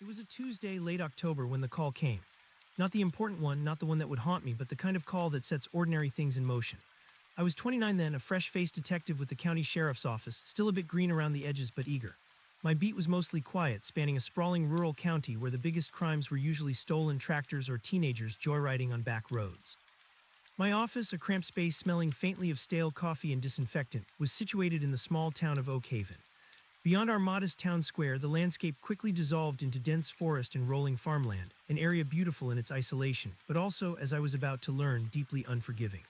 It was a Tuesday, late October, when the call came. Not the important one, not the one that would haunt me, but the kind of call that sets ordinary things in motion. I was 29 then, a fresh-faced detective with the county sheriff's office, still a bit green around the edges but eager. My beat was mostly quiet, spanning a sprawling rural county where the biggest crimes were usually stolen tractors or teenagers joyriding on back roads. My office, a cramped space smelling faintly of stale coffee and disinfectant, was situated in the small town of Oak Haven. Beyond our modest town square, the landscape quickly dissolved into dense forest and rolling farmland, an area beautiful in its isolation, but also, as I was about to learn, deeply unforgiving.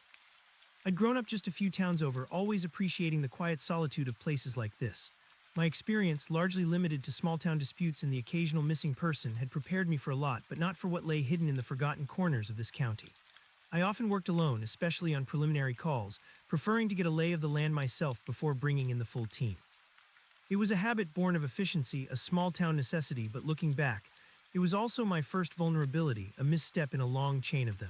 I'd grown up just a few towns over, always appreciating the quiet solitude of places like this. My experience, largely limited to small-town disputes and the occasional missing person, had prepared me for a lot, but not for what lay hidden in the forgotten corners of this county. I often worked alone, especially on preliminary calls, preferring to get a lay of the land myself before bringing in the full team. It was a habit born of efficiency, a small-town necessity, but looking back, it was also my first vulnerability, a misstep in a long chain of them.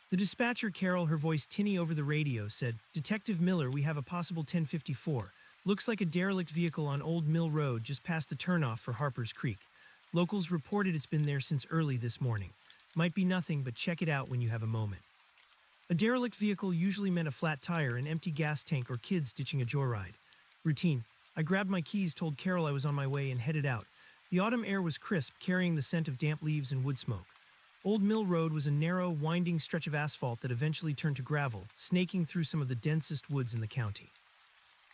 The dispatcher, Carol, her voice tinny over the radio, said, "Detective Miller, we have a possible 1054. Looks like a derelict vehicle on Old Mill Road just past the turnoff for Harper's Creek. Locals reported it's been there since early this morning. Might be nothing, but check it out when you have a moment." A derelict vehicle usually meant a flat tire, an empty gas tank, or kids ditching a joyride. Routine. I grabbed my keys, told Carol I was on my way, and headed out. The autumn air was crisp, carrying the scent of damp leaves and wood smoke. Old Mill Road was a narrow, winding stretch of asphalt that eventually turned to gravel, snaking through some of the densest woods in the county.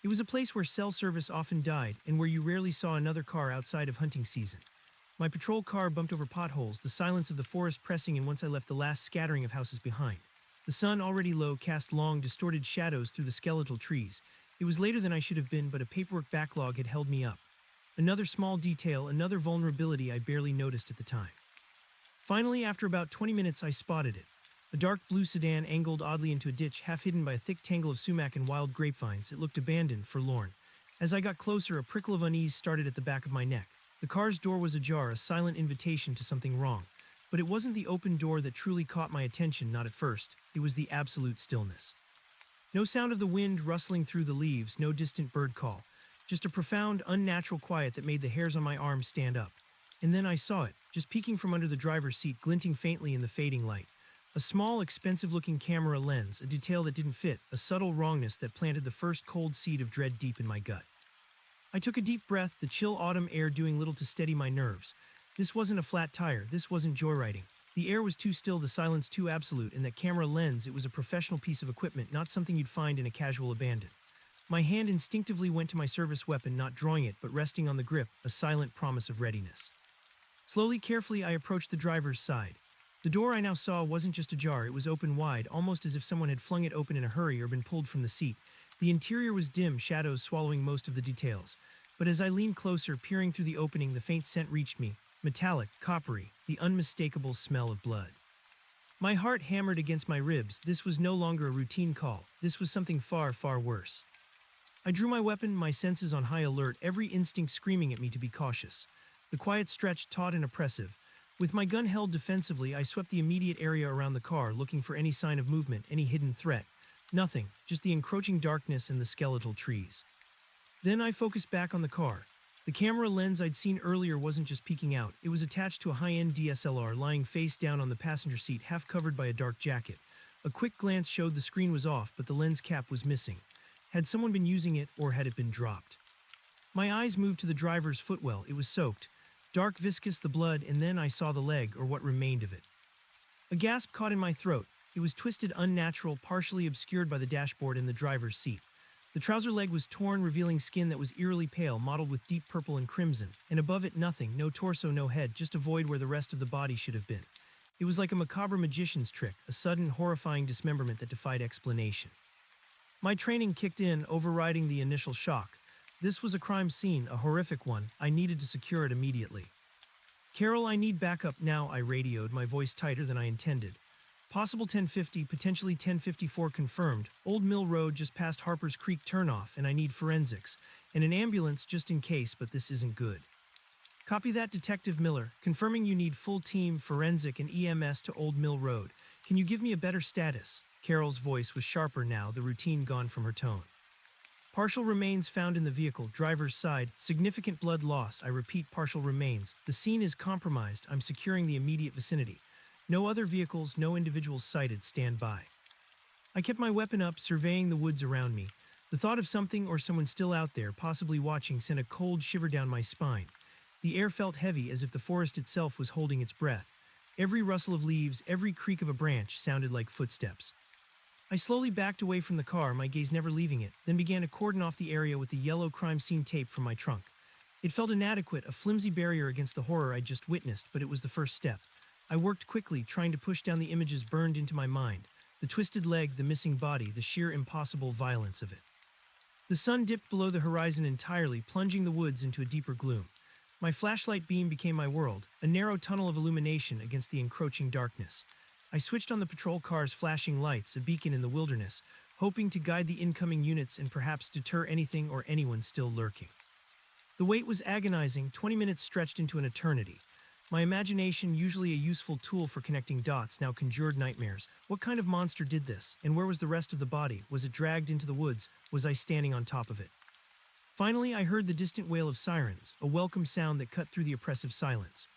It was a place where cell service often died, and where you rarely saw another car outside of hunting season. My patrol car bumped over potholes, the silence of the forest pressing in once I left the last scattering of houses behind. The sun, already low, cast long, distorted shadows through the skeletal trees. It was later than I should have been, but a paperwork backlog had held me up. Another small detail, another vulnerability I barely noticed at the time. Finally, after about 20 minutes, I spotted it. A dark blue sedan angled oddly into a ditch, half hidden by a thick tangle of sumac and wild grapevines. It looked abandoned, forlorn. As I got closer, a prickle of unease started at the back of my neck. The car's door was ajar, a silent invitation to something wrong. But it wasn't the open door that truly caught my attention, not at first. It was the absolute stillness. No sound of the wind rustling through the leaves, no distant bird call. Just a profound, unnatural quiet that made the hairs on my arms stand up. And then I saw it, just peeking from under the driver's seat, glinting faintly in the fading light. A small, expensive-looking camera lens, a detail that didn't fit, a subtle wrongness that planted the first cold seed of dread deep in my gut. I took a deep breath, the chill autumn air doing little to steady my nerves. This wasn't a flat tire, this wasn't joyriding. The air was too still, the silence too absolute, and that camera lens, it was a professional piece of equipment, not something you'd find in a casual abandon. My hand instinctively went to my service weapon, not drawing it, but resting on the grip, a silent promise of readiness. Slowly, carefully, I approached the driver's side. The door I now saw wasn't just ajar, it was open wide, almost as if someone had flung it open in a hurry or been pulled from the seat. The interior was dim, shadows swallowing most of the details. But as I leaned closer, peering through the opening, the faint scent reached me. Metallic, coppery, the unmistakable smell of blood. My heart hammered against my ribs. This was no longer a routine call. This was something far, far worse. I drew my weapon, my senses on high alert, every instinct screaming at me to be cautious. The quiet stretch, taut and oppressive. With my gun held defensively, I swept the immediate area around the car, looking for any sign of movement, any hidden threat. Nothing, just the encroaching darkness and the skeletal trees. Then I focused back on the car. The camera lens I'd seen earlier wasn't just peeking out. It was attached to a high-end DSLR lying face down on the passenger seat, half covered by a dark jacket. A quick glance showed the screen was off, but the lens cap was missing. Had someone been using it, or had it been dropped? My eyes moved to the driver's footwell. It was soaked. Dark, viscous, the blood, and then I saw the leg, or what remained of it. A gasp caught in my throat. It was twisted, unnatural, partially obscured by the dashboard and the driver's seat. The trouser leg was torn, revealing skin that was eerily pale, mottled with deep purple and crimson, and above it nothing, no torso, no head, just a void where the rest of the body should have been. It was like a macabre magician's trick, a sudden, horrifying dismemberment that defied explanation. My training kicked in, overriding the initial shock. This was a crime scene, a horrific one. I needed to secure it immediately. "Carol, I need backup now," I radioed, my voice tighter than I intended. "Possible 1050, potentially 1054 confirmed. Old Mill Road just past Harper's Creek turnoff, and I need forensics. And an ambulance just in case, but this isn't good." "Copy that, Detective Miller. Confirming you need full team, forensic, and EMS to Old Mill Road. Can you give me a better status?" Carol's voice was sharper now, the routine gone from her tone. Partial remains found in the vehicle, driver's side, significant blood loss. I repeat, partial remains. The scene is compromised. I'm securing the immediate vicinity. No other vehicles, no individuals sighted. Stand by. I kept my weapon up, surveying the woods around me. The thought of something or someone still out there, possibly watching, sent a cold shiver down my spine. The air felt heavy, as if the forest itself was holding its breath. Every rustle of leaves, every creak of a branch sounded like footsteps. I slowly backed away from the car, my gaze never leaving it, then began to cordon off the area with the yellow crime scene tape from my trunk. It felt inadequate, a flimsy barrier against the horror I'd just witnessed, but it was the first step. I worked quickly, trying to push down the images burned into my mind. The twisted leg, the missing body, the sheer impossible violence of it. The sun dipped below the horizon entirely, plunging the woods into a deeper gloom. My flashlight beam became my world, a narrow tunnel of illumination against the encroaching darkness. I switched on the patrol car's flashing lights, a beacon in the wilderness, hoping to guide the incoming units and perhaps deter anything or anyone still lurking. The wait was agonizing, 20 minutes stretched into an eternity. My imagination, usually a useful tool for connecting dots, now conjured nightmares. What kind of monster did this? And where was the rest of the body? Was it dragged into the woods? Was I standing on top of it? Finally, I heard the distant wail of sirens, a welcome sound that cut through the oppressive silence.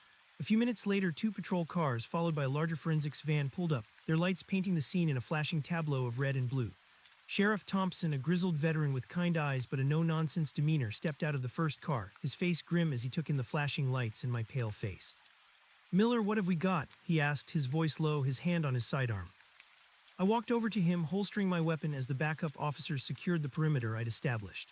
A few minutes later, 2 patrol cars, followed by a larger forensics van, pulled up, their lights painting the scene in a flashing tableau of red and blue. Sheriff Thompson, a grizzled veteran with kind eyes but a no-nonsense demeanor, stepped out of the first car, his face grim as he took in the flashing lights and my pale face. "Miller, what have we got?" he asked, his voice low, his hand on his sidearm. I walked over to him, holstering my weapon as the backup officers secured the perimeter I'd established.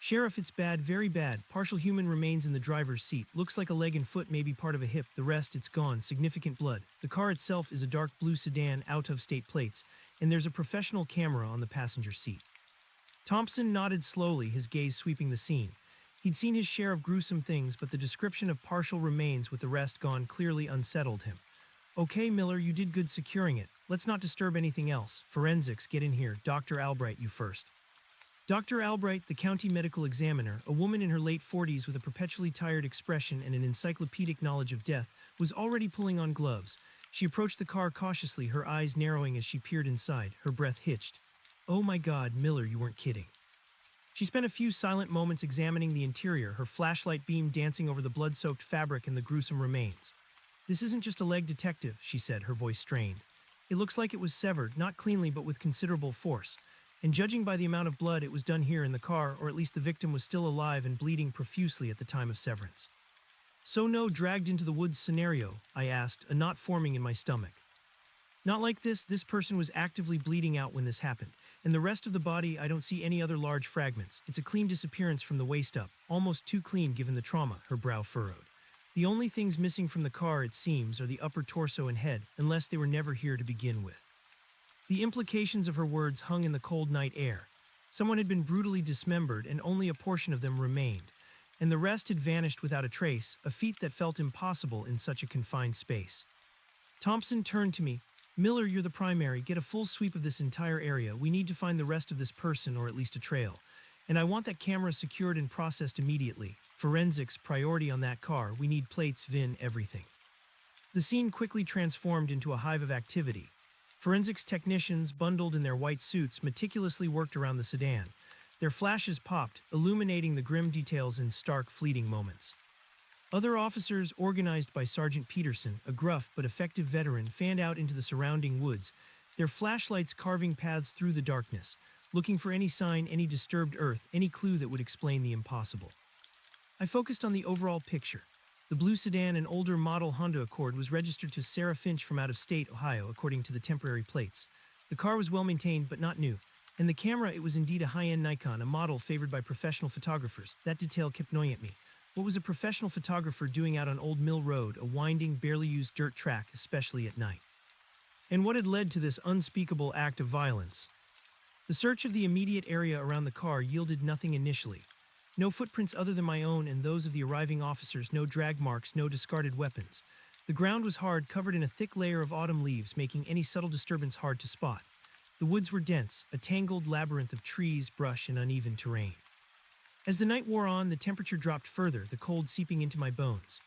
"Sheriff, it's bad, very bad. Partial human remains in the driver's seat. Looks like a leg and foot, maybe part of a hip. The rest, it's gone. Significant blood. The car itself is a dark blue sedan, out-of-state plates, and there's a professional camera on the passenger seat." Thompson nodded slowly, his gaze sweeping the scene. He'd seen his share of gruesome things, but the description of partial remains with the rest gone clearly unsettled him. "Okay, Miller, you did good securing it. Let's not disturb anything else. Forensics, get in here. Dr. Albright, you first." Dr. Albright, the county medical examiner, a woman in her late 40s with a perpetually tired expression and an encyclopedic knowledge of death, was already pulling on gloves. She approached the car cautiously, her eyes narrowing as she peered inside, her breath hitched. "Oh my God, Miller, you weren't kidding." She spent a few silent moments examining the interior, her flashlight beam dancing over the blood-soaked fabric and the gruesome remains. "This isn't just a leg, detective," she said, her voice strained. "It looks like it was severed, not cleanly but with considerable force. And judging by the amount of blood, it was done here in the car, or at least the victim was still alive and bleeding profusely at the time of severance." "So no dragged into the woods scenario?" I asked, a knot forming in my stomach. "Not like this. This person was actively bleeding out when this happened. And the rest of the body, I don't see any other large fragments. It's a clean disappearance from the waist up, almost too clean given the trauma," her brow furrowed. "The only things missing from the car, it seems, are the upper torso and head, unless they were never here to begin with." The implications of her words hung in the cold night air. Someone had been brutally dismembered, and only a portion of them remained. And the rest had vanished without a trace, a feat that felt impossible in such a confined space. Thompson turned to me. "Miller, you're the primary. Get a full sweep of this entire area. We need to find the rest of this person, or at least a trail. And I want that camera secured and processed immediately. Forensics, priority on that car. We need plates, VIN, everything." The scene quickly transformed into a hive of activity. Forensics technicians, bundled in their white suits, meticulously worked around the sedan. Their flashes popped, illuminating the grim details in stark, fleeting moments. Other officers, organized by Sergeant Peterson, a gruff but effective veteran, fanned out into the surrounding woods, their flashlights carving paths through the darkness, looking for any sign, any disturbed earth, any clue that would explain the impossible. I focused on the overall picture. The blue sedan, an older model Honda Accord, was registered to Sarah Finch from out-of-state Ohio, according to the temporary plates. The car was well-maintained but not new, and the camera, it was indeed a high-end Nikon, a model favored by professional photographers. That detail kept gnawing at me. What was a professional photographer doing out on Old Mill Road, a winding, barely used dirt track, especially at night? And what had led to this unspeakable act of violence? The search of the immediate area around the car yielded nothing initially. No footprints other than my own and those of the arriving officers, no drag marks, no discarded weapons. The ground was hard, covered in a thick layer of autumn leaves, making any subtle disturbance hard to spot. The woods were dense, a tangled labyrinth of trees, brush, and uneven terrain. As the night wore on, the temperature dropped further, the cold seeping into my bones.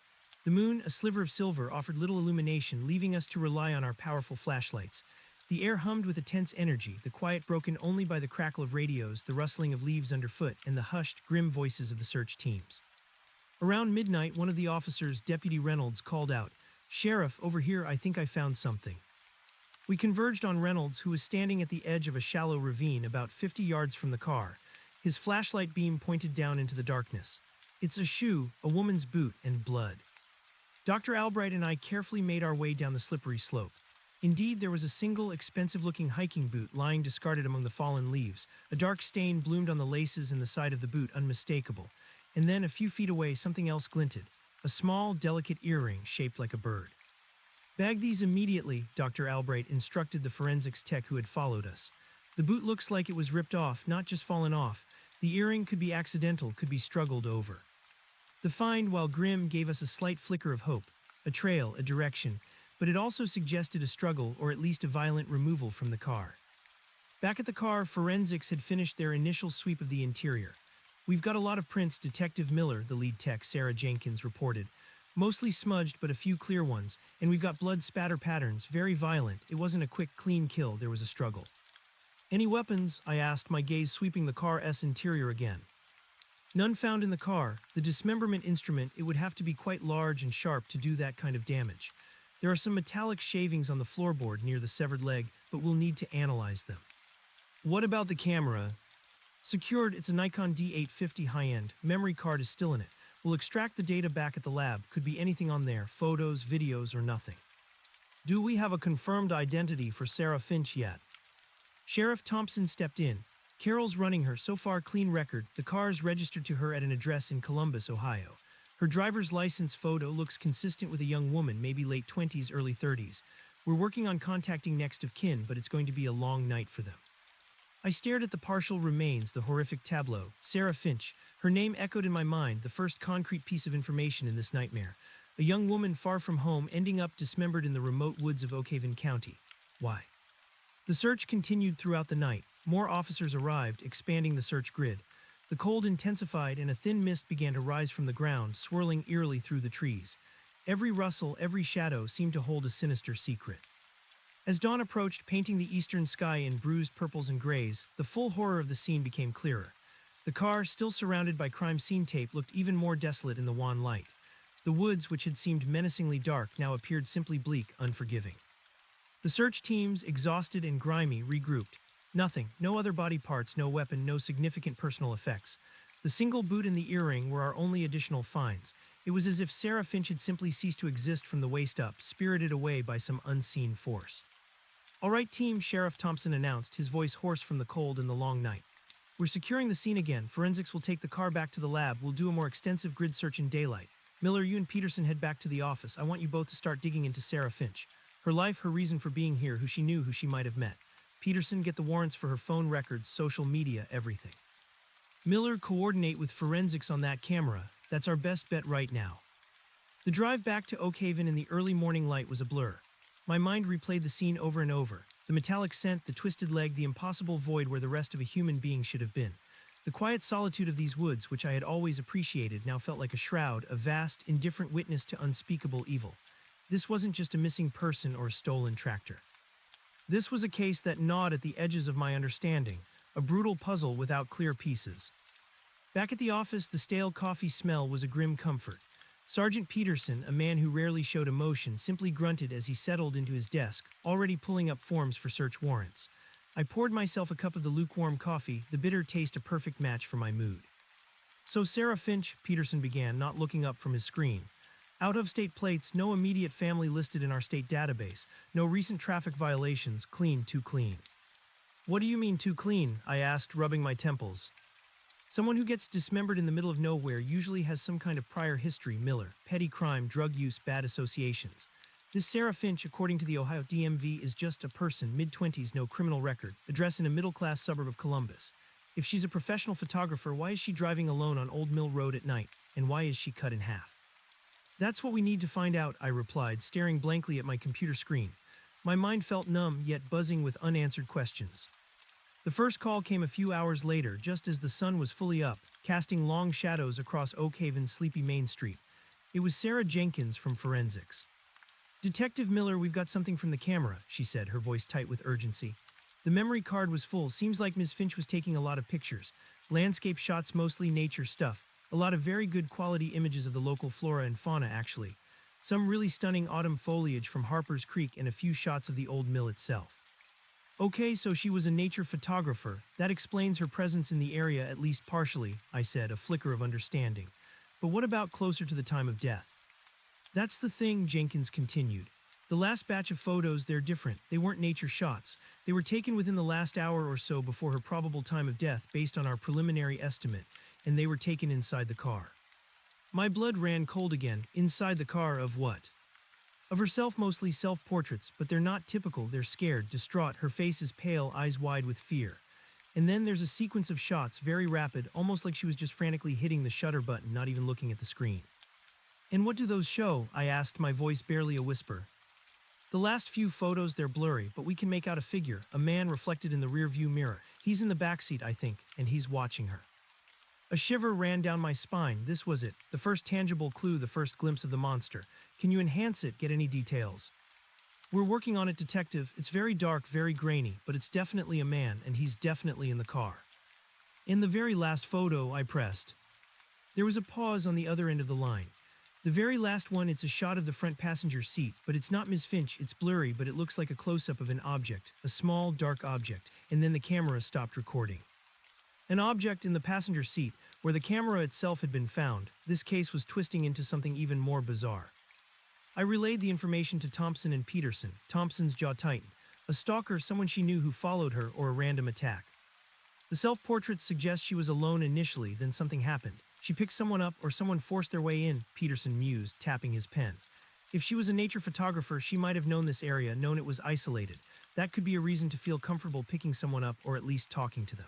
The moon, a sliver of silver, offered little illumination, leaving us to rely on our powerful flashlights. The air hummed with a tense energy, the quiet broken only by the crackle of radios, the rustling of leaves underfoot, and the hushed, grim voices of the search teams. Around midnight, one of the officers, Deputy Reynolds, called out, "Sheriff, over here, I think I found something." We converged on Reynolds, who was standing at the edge of a shallow ravine about 50 yards from the car. His flashlight beam pointed down into the darkness. "It's a shoe, a woman's boot, and blood." Dr. Albright and I carefully made our way down the slippery slope. Indeed, there was a single, expensive-looking hiking boot lying discarded among the fallen leaves. A dark stain bloomed on the laces and the side of the boot, unmistakable. And then, a few feet away, something else glinted. A small, delicate earring shaped like a bird. "Bag these immediately," Dr. Albright instructed the forensics tech who had followed us. "The boot looks like it was ripped off, not just fallen off. The earring could be accidental, could be struggled over." The find, while grim, gave us a slight flicker of hope, a trail, a direction, but it also suggested a struggle or at least a violent removal from the car. Back at the car, forensics had finished their initial sweep of the interior. "We've got a lot of prints," Detective Miller, the lead tech, Sarah Jenkins, reported. "Mostly smudged, but a few clear ones, and we've got blood spatter patterns, very violent. It wasn't a quick, clean kill, there was a struggle." "Any weapons?" I asked, my gaze sweeping the car's interior again. "None found in the car. The dismemberment instrument, it would have to be quite large and sharp to do that kind of damage. There are some metallic shavings on the floorboard near the severed leg, but we'll need to analyze them." "What about the camera?" "Secured, it's a Nikon D850 high-end. Memory card is still in it. We'll extract the data back at the lab. Could be anything on there, photos, videos, or nothing." "Do we have a confirmed identity for Sarah Finch yet?" Sheriff Thompson stepped in. "Carol's running her, so far clean record. The car is registered to her at an address in Columbus, Ohio. Her driver's license photo looks consistent with a young woman, maybe late 20s, early 30s. We're working on contacting next of kin, but it's going to be a long night for them." I stared at the partial remains, the horrific tableau. Sarah Finch. Her name echoed in my mind, the first concrete piece of information in this nightmare. A young woman far from home, ending up dismembered in the remote woods of Oakhaven County. Why? The search continued throughout the night. More officers arrived, expanding the search grid. The cold intensified and a thin mist began to rise from the ground, swirling eerily through the trees. Every rustle, every shadow seemed to hold a sinister secret. As dawn approached, painting the eastern sky in bruised purples and grays, the full horror of the scene became clearer. The car, still surrounded by crime scene tape, looked even more desolate in the wan light. The woods, which had seemed menacingly dark, now appeared simply bleak, unforgiving. The search teams, exhausted and grimy, regrouped. Nothing, no other body parts, no weapon, no significant personal effects. The single boot and the earring were our only additional finds. It was as if Sarah Finch had simply ceased to exist from the waist up, spirited away by some unseen force. "All right, team," Sheriff Thompson announced, his voice hoarse from the cold and the long night. "We're securing the scene again. Forensics will take the car back to the lab. We'll do a more extensive grid search in daylight. Miller, you and Peterson head back to the office. I want you both to start digging into Sarah Finch. Her life, her reason for being here, who she knew, who she might have met. Peterson, get the warrants for her phone records, social media, everything. Miller, coordinate with forensics on that camera. That's our best bet right now." The drive back to Oakhaven in the early morning light was a blur. My mind replayed the scene over and over. The metallic scent, the twisted leg, the impossible void where the rest of a human being should have been. The quiet solitude of these woods, which I had always appreciated, now felt like a shroud, a vast, indifferent witness to unspeakable evil. This wasn't just a missing person or a stolen tractor. This was a case that gnawed at the edges of my understanding, a brutal puzzle without clear pieces. Back at the office, the stale coffee smell was a grim comfort. Sergeant Peterson, a man who rarely showed emotion, simply grunted as he settled into his desk, already pulling up forms for search warrants. I poured myself a cup of the lukewarm coffee, the bitter taste a perfect match for my mood. "So Sarah Finch," Peterson began, not looking up from his screen. "Out-of-state plates, no immediate family listed in our state database, no recent traffic violations, clean, too clean." "What do you mean too clean?" I asked, rubbing my temples. "Someone who gets dismembered in the middle of nowhere usually has some kind of prior history, Miller, petty crime, drug use, bad associations. This Sarah Finch, according to the Ohio DMV, is just a person, mid-20s, no criminal record, address in a middle-class suburb of Columbus. If she's a professional photographer, why is she driving alone on Old Mill Road at night, and why is she cut in half?" "That's what we need to find out," I replied, staring blankly at my computer screen. My mind felt numb, yet buzzing with unanswered questions. The first call came a few hours later, just as the sun was fully up, casting long shadows across Oakhaven's sleepy Main Street. It was Sarah Jenkins from Forensics. Detective Miller, we've got something from the camera, she said, her voice tight with urgency. The memory card was full. Seems like Ms. Finch was taking a lot of pictures. Landscape shots, mostly nature stuff. A lot of very good quality images of the local flora and fauna, actually. Some really stunning autumn foliage from Harper's Creek and a few shots of the old mill itself. Okay, so she was a nature photographer. That explains her presence in the area, at least partially, I said, a flicker of understanding. But what about closer to the time of death? That's the thing, Jenkins continued. The last batch of photos, they're different. They weren't nature shots. They were taken within the last hour or so before her probable time of death based on our preliminary estimate, and they were taken inside the car. My blood ran cold again. Inside the car of what? Of herself, mostly self-portraits, but they're not typical. They're scared, distraught, her face is pale, eyes wide with fear. And then there's a sequence of shots, very rapid, almost like she was just frantically hitting the shutter button, not even looking at the screen. And what do those show? I asked, my voice barely a whisper. The last few photos, they're blurry, but we can make out a figure, a man reflected in the rear-view mirror. He's in the backseat, I think, and he's watching her. A shiver ran down my spine. This was it, the first tangible clue, the first glimpse of the monster. Can you enhance it, get any details? We're working on it, detective. It's very dark, very grainy, but it's definitely a man, and he's definitely in the car. In the very last photo, I pressed. There was a pause on the other end of the line. The very last one, it's a shot of the front passenger seat, but it's not Ms. Finch. It's blurry, but it looks like a close-up of an object, a small, dark object, and then the camera stopped recording. An object in the passenger seat, where the camera itself had been found. This case was twisting into something even more bizarre. I relayed the information to Thompson and Peterson. Thompson's jaw tightened. A stalker, someone she knew who followed her, or a random attack. The self-portraits suggest she was alone initially, then something happened. She picked someone up or someone forced their way in, Peterson mused, tapping his pen. If she was a nature photographer, she might have known this area, known it was isolated. That could be a reason to feel comfortable picking someone up or at least talking to them.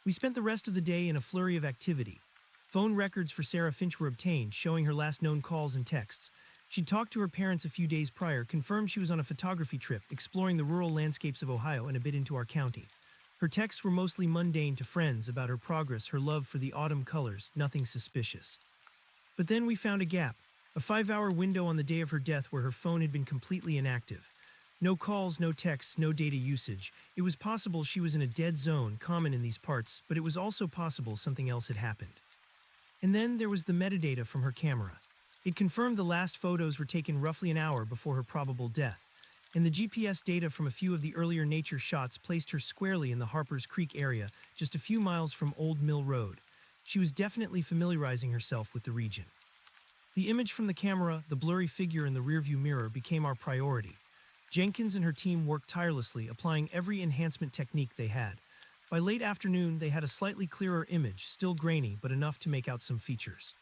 We spent the rest of the day in a flurry of activity. Phone records for Sarah Finch were obtained, showing her last known calls and texts. She'd talked to her parents a few days prior, confirmed she was on a photography trip, exploring the rural landscapes of Ohio and a bit into our county. Her texts were mostly mundane to friends about her progress, her love for the autumn colors, nothing suspicious. But then we found a gap, a 5-hour window on the day of her death where her phone had been completely inactive. No calls, no texts, no data usage. It was possible she was in a dead zone, common in these parts, but it was also possible something else had happened. And then there was the metadata from her camera. It confirmed the last photos were taken roughly an hour before her probable death. And the GPS data from a few of the earlier nature shots placed her squarely in the Harper's Creek area, just a few miles from Old Mill Road. She was definitely familiarizing herself with the region. The image from the camera, the blurry figure in the rearview mirror, became our priority. Jenkins and her team worked tirelessly, applying every enhancement technique they had. By late afternoon, they had a slightly clearer image, still grainy, but enough to make out some features.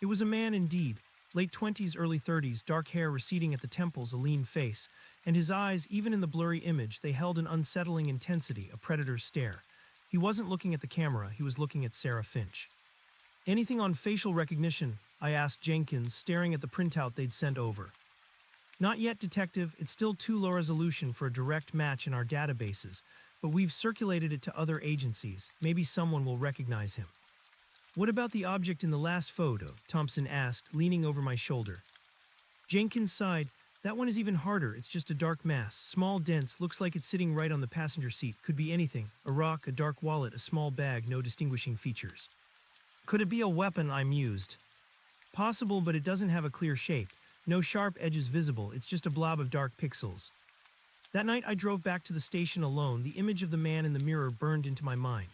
It was a man indeed, late 20s, early 30s, dark hair receding at the temples, a lean face. And his eyes, even in the blurry image, they held an unsettling intensity, a predator's stare. He wasn't looking at the camera, he was looking at Sarah Finch. Anything on facial recognition? I asked Jenkins, staring at the printout they'd sent over. Not yet, detective. It's still too low resolution for a direct match in our databases, but we've circulated it to other agencies. Maybe someone will recognize him. What about the object in the last photo? Thompson asked, leaning over my shoulder. Jenkins sighed. That one is even harder. It's just a dark mass, small, dense, looks like it's sitting right on the passenger seat. Could be anything. A rock, a dark wallet, a small bag, no distinguishing features. Could it be a weapon? I mused. Possible, but it doesn't have a clear shape. No sharp edges visible. It's just a blob of dark pixels. That night I drove back to the station alone. The image of the man in the mirror burned into my mind.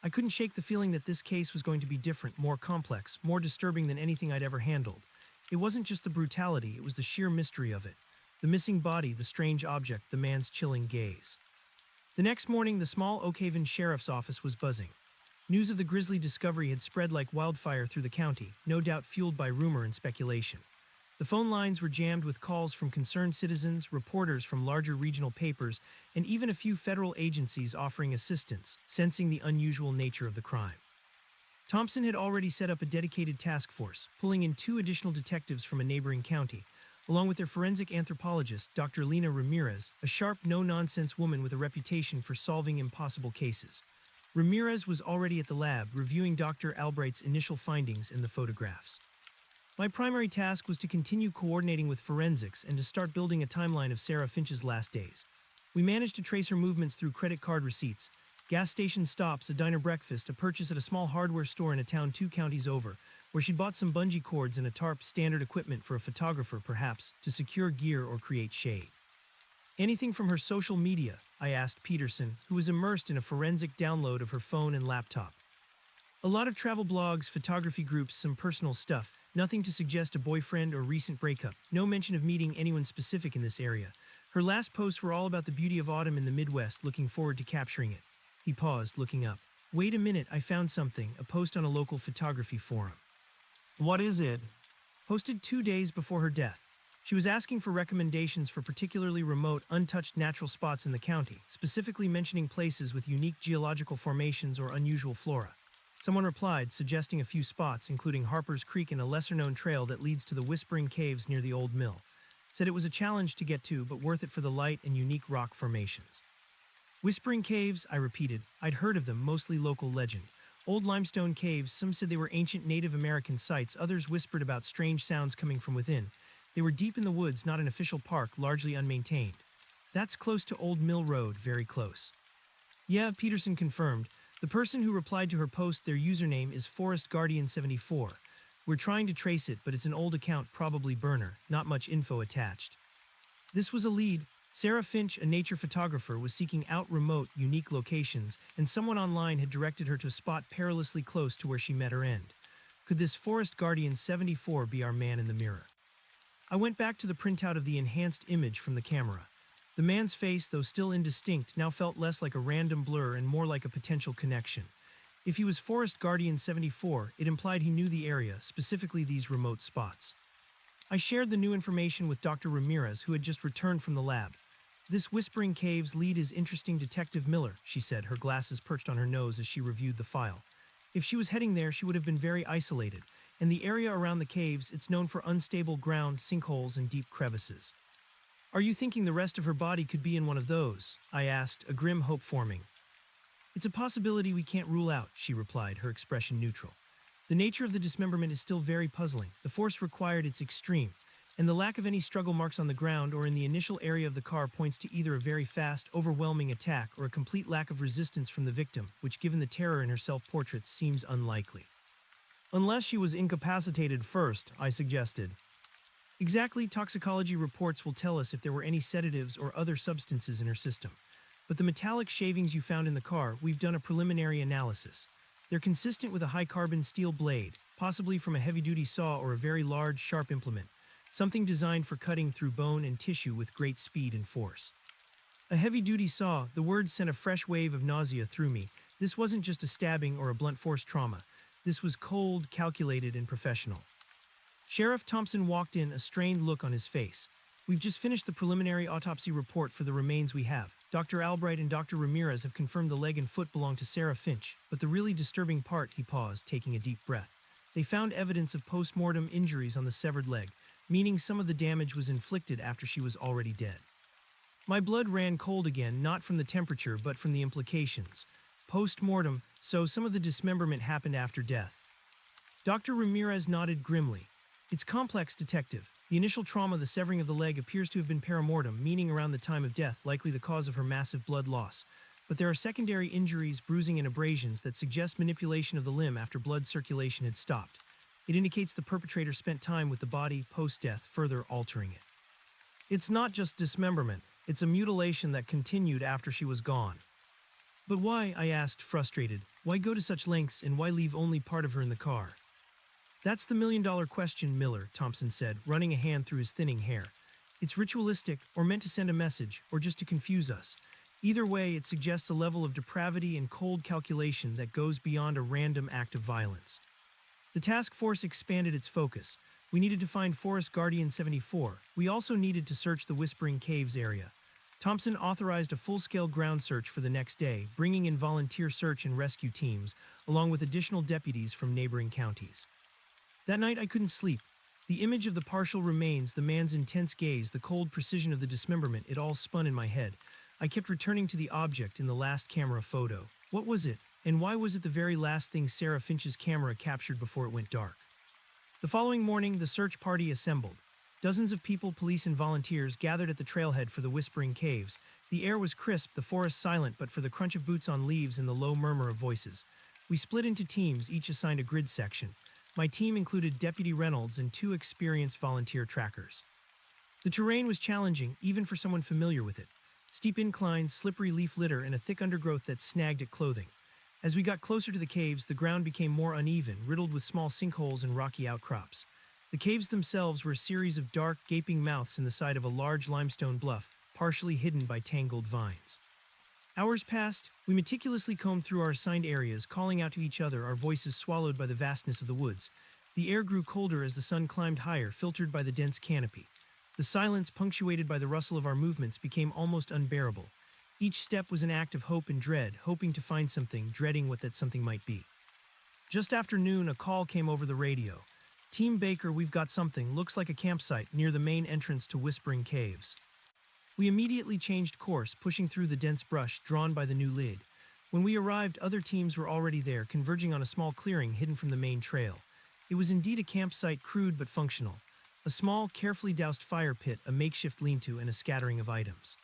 I couldn't shake the feeling that this case was going to be different, more complex, more disturbing than anything I'd ever handled. It wasn't just the brutality, it was the sheer mystery of it. The missing body, the strange object, the man's chilling gaze. The next morning, the small Oak Haven Sheriff's Office was buzzing. News of the grisly discovery had spread like wildfire through the county, no doubt fueled by rumor and speculation. The phone lines were jammed with calls from concerned citizens, reporters from larger regional papers, and even a few federal agencies offering assistance, sensing the unusual nature of the crime. Thompson had already set up a dedicated task force, pulling in 2 additional detectives from a neighboring county, along with their forensic anthropologist, Dr. Lena Ramirez, a sharp, no-nonsense woman with a reputation for solving impossible cases. Ramirez was already at the lab, reviewing Dr. Albright's initial findings in the photographs. My primary task was to continue coordinating with forensics and to start building a timeline of Sarah Finch's last days. We managed to trace her movements through credit card receipts, gas station stops, a diner breakfast, a purchase at a small hardware store in a town 2 counties over, where she'd bought some bungee cords and a tarp, standard equipment for a photographer perhaps, to secure gear or create shade. Anything from her social media? I asked Peterson, who was immersed in a forensic download of her phone and laptop. A lot of travel blogs, photography groups, some personal stuff, nothing to suggest a boyfriend or recent breakup, no mention of meeting anyone specific in this area. Her last posts were all about the beauty of autumn in the Midwest, looking forward to capturing it. He paused, looking up. Wait a minute, I found something, a post on a local photography forum. What is it? Posted 2 days before her death. She was asking for recommendations for particularly remote, untouched natural spots in the county, specifically mentioning places with unique geological formations or unusual flora. Someone replied, suggesting a few spots, including Harper's Creek and a lesser-known trail that leads to the Whispering Caves near the old mill. Said it was a challenge to get to, but worth it for the light and unique rock formations. Whispering Caves, I repeated. I'd heard of them, mostly local legend. Old limestone caves, some said they were ancient Native American sites, others whispered about strange sounds coming from within. They were deep in the woods, not an official park, largely unmaintained. That's close to Old Mill Road, very close. Yeah, Peterson confirmed. The person who replied to her post, their username is Forest Guardian 74. We're trying to trace it, but it's an old account, probably burner, not much info attached. This was a lead. Sarah Finch, a nature photographer, was seeking out remote, unique locations, and someone online had directed her to a spot perilously close to where she met her end. Could this Forest Guardian 74 be our man in the mirror? I went back to the printout of the enhanced image from the camera. The man's face, though still indistinct, now felt less like a random blur and more like a potential connection. If he was Forest Guardian 74, it implied he knew the area, specifically these remote spots. I shared the new information with Dr. Ramirez, who had just returned from the lab. This Whispering Caves lead is interesting, Detective Miller, she said, her glasses perched on her nose as she reviewed the file. If she was heading there, she would have been very isolated, and the area around the caves, it's known for unstable ground, sinkholes, and deep crevices. Are you thinking the rest of her body could be in one of those? I asked, a grim hope forming. It's a possibility we can't rule out, she replied, her expression neutral. The nature of the dismemberment is still very puzzling. The force required is extreme, and the lack of any struggle marks on the ground or in the initial area of the car points to either a very fast, overwhelming attack or a complete lack of resistance from the victim, which, given the terror in her self-portraits, seems unlikely. Unless she was incapacitated first, I suggested. Exactly, toxicology reports will tell us if there were any sedatives or other substances in her system. But the metallic shavings you found in the car, we've done a preliminary analysis. They're consistent with a high-carbon steel blade, possibly from a heavy-duty saw or a very large, sharp implement, something designed for cutting through bone and tissue with great speed and force. A heavy-duty saw, the word sent a fresh wave of nausea through me. This wasn't just a stabbing or a blunt force trauma. This was cold, calculated, and professional. Sheriff Thompson walked in, a strained look on his face. We've just finished the preliminary autopsy report for the remains we have. Dr. Albright and Dr. Ramirez have confirmed the leg and foot belong to Sarah Finch, but the really disturbing part, he paused, taking a deep breath. They found evidence of post-mortem injuries on the severed leg, meaning some of the damage was inflicted after she was already dead. My blood ran cold again, not from the temperature, but from the implications. Post-mortem, so some of the dismemberment happened after death. Dr. Ramirez nodded grimly. It's complex, Detective. The initial trauma, the severing of the leg, appears to have been perimortem, meaning around the time of death, likely the cause of her massive blood loss. But there are secondary injuries, bruising, and abrasions that suggest manipulation of the limb after blood circulation had stopped. It indicates the perpetrator spent time with the body post-death, further altering it. It's not just dismemberment, it's a mutilation that continued after she was gone. But why, I asked, frustrated, why go to such lengths and why leave only part of her in the car? That's the million-dollar question, Miller, Thompson said, running a hand through his thinning hair. It's ritualistic, or meant to send a message, or just to confuse us. Either way, it suggests a level of depravity and cold calculation that goes beyond a random act of violence. The task force expanded its focus. We needed to find Forest Guardian 74. We also needed to search the Whispering Caves area. Thompson authorized a full-scale ground search for the next day, bringing in volunteer search and rescue teams, along with additional deputies from neighboring counties. That night I couldn't sleep. The image of the partial remains, the man's intense gaze, the cold precision of the dismemberment, it all spun in my head. I kept returning to the object in the last camera photo. What was it? And why was it the very last thing Sarah Finch's camera captured before it went dark? The following morning, the search party assembled. Dozens of people, police, and volunteers gathered at the trailhead for the Whispering Caves. The air was crisp, the forest silent, but for the crunch of boots on leaves and the low murmur of voices. We split into teams, each assigned a grid section. My team included Deputy Reynolds and 2 experienced volunteer trackers. The terrain was challenging, even for someone familiar with it. Steep inclines, slippery leaf litter, and a thick undergrowth that snagged at clothing. As we got closer to the caves, the ground became more uneven, riddled with small sinkholes and rocky outcrops. The caves themselves were a series of dark, gaping mouths in the side of a large limestone bluff, partially hidden by tangled vines. Hours passed. We meticulously combed through our assigned areas, calling out to each other, our voices swallowed by the vastness of the woods. The air grew colder as the sun climbed higher, filtered by the dense canopy. The silence, punctuated by the rustle of our movements, became almost unbearable. Each step was an act of hope and dread, hoping to find something, dreading what that something might be. Just after noon, a call came over the radio. Team Baker, we've got something. Looks like a campsite near the main entrance to Whispering Caves. We immediately changed course, pushing through the dense brush drawn by the new lead. When we arrived, other teams were already there, converging on a small clearing hidden from the main trail. It was indeed a campsite, crude but functional. A small, carefully doused fire pit, a makeshift lean-to, and a scattering of items.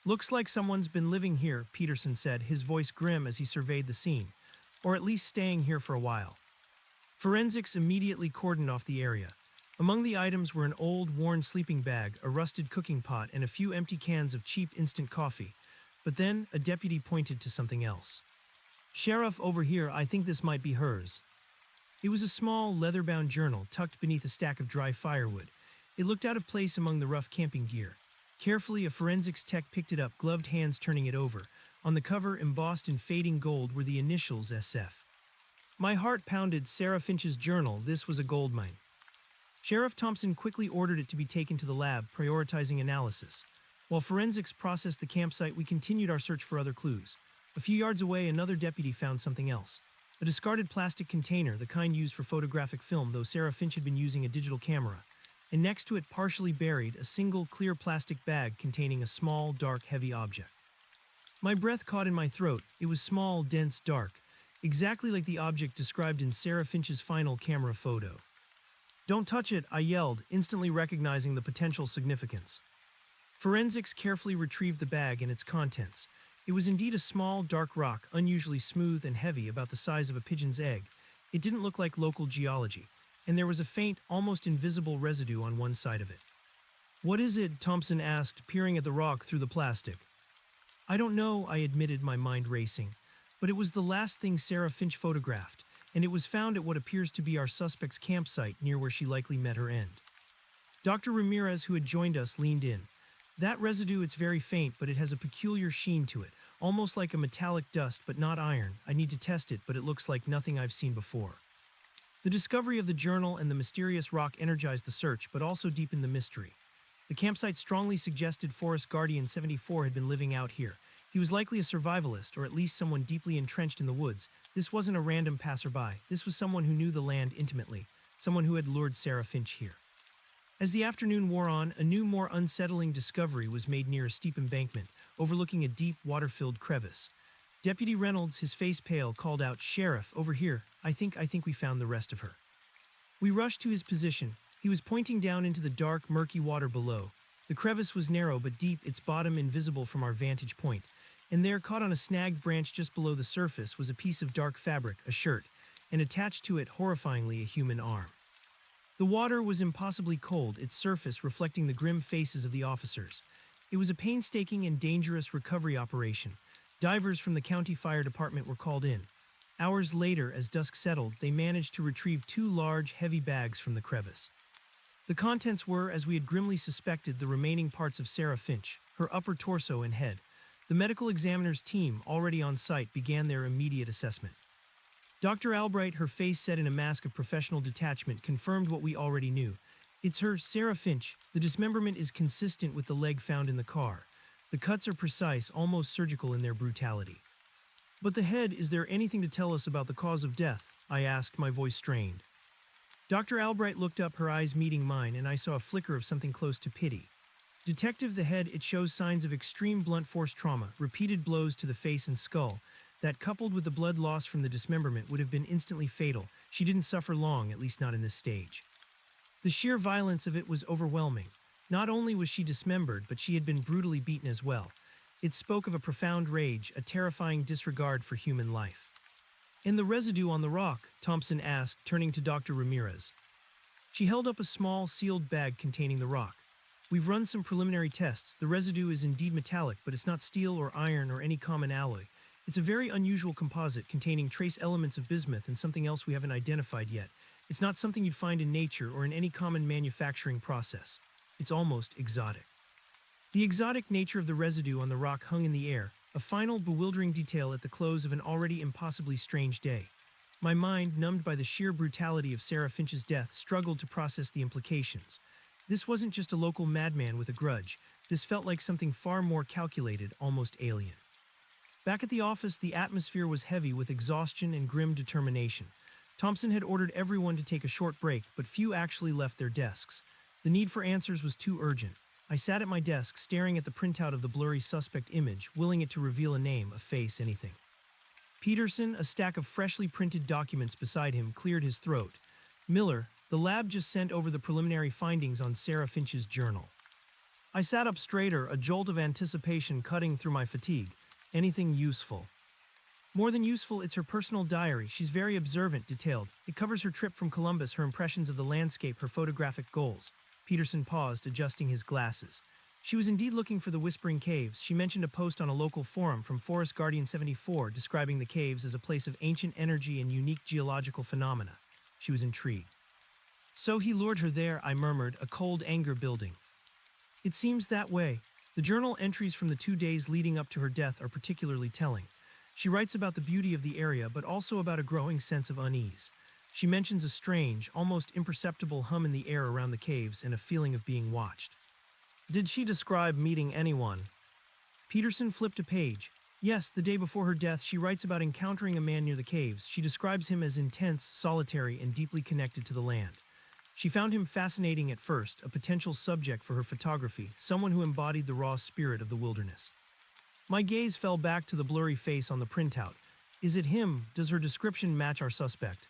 Looks like someone's been living here, Peterson said, his voice grim as he surveyed the scene. Or at least staying here for a while. Forensics immediately cordoned off the area. Among the items were an old, worn sleeping bag, a rusted cooking pot, and a few empty cans of cheap instant coffee. But then, a deputy pointed to something else. "Sheriff, over here, I think this might be hers." It was a small, leather-bound journal tucked beneath a stack of dry firewood. It looked out of place among the rough camping gear. Carefully, a forensics tech picked it up, gloved hands turning it over. On the cover, embossed in fading gold, were the initials SF. My heart pounded. Sarah Finch's journal. This was a goldmine. Sheriff Thompson quickly ordered it to be taken to the lab, prioritizing analysis. While forensics processed the campsite, we continued our search for other clues. A few yards away, another deputy found something else. A discarded plastic container, the kind used for photographic film, though Sarah Finch had been using a digital camera. And next to it, partially buried, a single clear plastic bag containing a small, dark, heavy object. My breath caught in my throat. It was small, dense, dark, exactly like the object described in Sarah Finch's final camera photo. "Don't touch it," I yelled, instantly recognizing the potential significance. Forensics carefully retrieved the bag and its contents. It was indeed a small, dark rock, unusually smooth and heavy, about the size of a pigeon's egg. It didn't look like local geology, and there was a faint, almost invisible residue on one side of it. "What is it?" Thompson asked, peering at the rock through the plastic. "I don't know," I admitted, my mind racing. But it was the last thing Sarah Finch photographed, and it was found at what appears to be our suspect's campsite, near where she likely met her end. Dr. Ramirez, who had joined us, leaned in. "That residue, it's very faint, but it has a peculiar sheen to it, almost like a metallic dust, but not iron. I need to test it, but it looks like nothing I've seen before." The discovery of the journal and the mysterious rock energized the search, but also deepened the mystery. The campsite strongly suggested Forest Guardian 74 had been living out here. He was likely a survivalist, or at least someone deeply entrenched in the woods. This wasn't a random passerby. This was someone who knew the land intimately, someone who had lured Sarah Finch here. As the afternoon wore on, a new, more unsettling discovery was made near a steep embankment, overlooking a deep, water-filled crevice. Deputy Reynolds, his face pale, called out, "Sheriff, over here. I think we found the rest of her." We rushed to his position. He was pointing down into the dark, murky water below. The crevice was narrow but deep, its bottom invisible from our vantage point. And there, caught on a snagged branch just below the surface, was a piece of dark fabric, a shirt, and attached to it, horrifyingly, a human arm. The water was impossibly cold, its surface reflecting the grim faces of the officers. It was a painstaking and dangerous recovery operation. Divers from the county fire department were called in. Hours later, as dusk settled, they managed to retrieve 2 large, heavy bags from the crevice. The contents were, as we had grimly suspected, the remaining parts of Sarah Finch, her upper torso and head. The medical examiner's team, already on site, began their immediate assessment. Dr. Albright, her face set in a mask of professional detachment, confirmed what we already knew. "It's her, Sarah Finch. The dismemberment is consistent with the leg found in the car. The cuts are precise, almost surgical in their brutality." "But the head, is there anything to tell us about the cause of death?" I asked, my voice strained. Dr. Albright looked up, her eyes meeting mine, and I saw a flicker of something close to pity. "Detective, the head, it shows signs of extreme blunt force trauma, repeated blows to the face and skull. That, coupled with the blood loss from the dismemberment, would have been instantly fatal. She didn't suffer long, at least not in this stage. The sheer violence of it was overwhelming. Not only was she dismembered, but she had been brutally beaten as well. It spoke of a profound rage, a terrifying disregard for human life. "And the residue on the rock?" Thompson asked, turning to Dr. Ramirez. She held up a small, sealed bag containing the rock. "We've run some preliminary tests. The residue is indeed metallic, but it's not steel or iron or any common alloy. It's a very unusual composite containing trace elements of bismuth and something else we haven't identified yet. It's not something you'd find in nature or in any common manufacturing process. It's almost exotic." The exotic nature of the residue on the rock hung in the air, a final, bewildering detail at the close of an already impossibly strange day. My mind, numbed by the sheer brutality of Sarah Finch's death, struggled to process the implications. This wasn't just a local madman with a grudge. This felt like something far more calculated, almost alien. Back at the office, the atmosphere was heavy with exhaustion and grim determination. Thompson had ordered everyone to take a short break, but few actually left their desks. The need for answers was too urgent. I sat at my desk, staring at the printout of the blurry suspect image, willing it to reveal a name, a face, anything. Peterson, a stack of freshly printed documents beside him, cleared his throat. "Miller, the lab just sent over the preliminary findings on Sarah Finch's journal." I sat up straighter, a jolt of anticipation cutting through my fatigue. "Anything useful?" "More than useful, it's her personal diary. She's very observant, detailed. It covers her trip from Columbus, her impressions of the landscape, her photographic goals." Peterson paused, adjusting his glasses. "She was indeed looking for the Whispering Caves. She mentioned a post on a local forum from Forest Guardian 74 describing the caves as a place of ancient energy and unique geological phenomena." She was intrigued. "So he lured her there," I murmured, a cold anger building. "It seems that way. The journal entries from the 2 days leading up to her death are particularly telling. She writes about the beauty of the area, but also about a growing sense of unease. She mentions a strange, almost imperceptible hum in the air around the caves and a feeling of being watched." "Did she describe meeting anyone?" Peterson flipped a page. "Yes, the day before her death, she writes about encountering a man near the caves. She describes him as intense, solitary, and deeply connected to the land. She found him fascinating at first, a potential subject for her photography, someone who embodied the raw spirit of the wilderness." My gaze fell back to the blurry face on the printout. "Is it him? Does her description match our suspect?"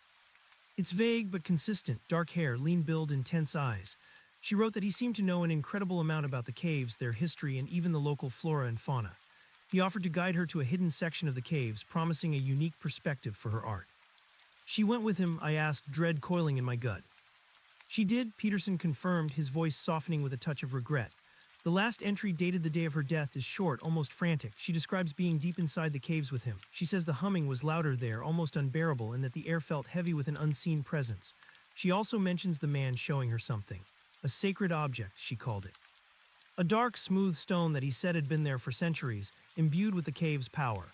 "It's vague but consistent. Dark hair, lean build, intense eyes. She wrote that he seemed to know an incredible amount about the caves, their history, and even the local flora and fauna. He offered to guide her to a hidden section of the caves, promising a unique perspective for her art." "She went with him?" I asked, dread coiling in my gut. "She did," Peterson confirmed, his voice softening with a touch of regret. "The last entry, dated the day of her death, is short, almost frantic. She describes being deep inside the caves with him. She says the humming was louder there, almost unbearable, and that the air felt heavy with an unseen presence. She also mentions the man showing her something. A sacred object, she called it. A dark, smooth stone that he said had been there for centuries, imbued with the cave's power."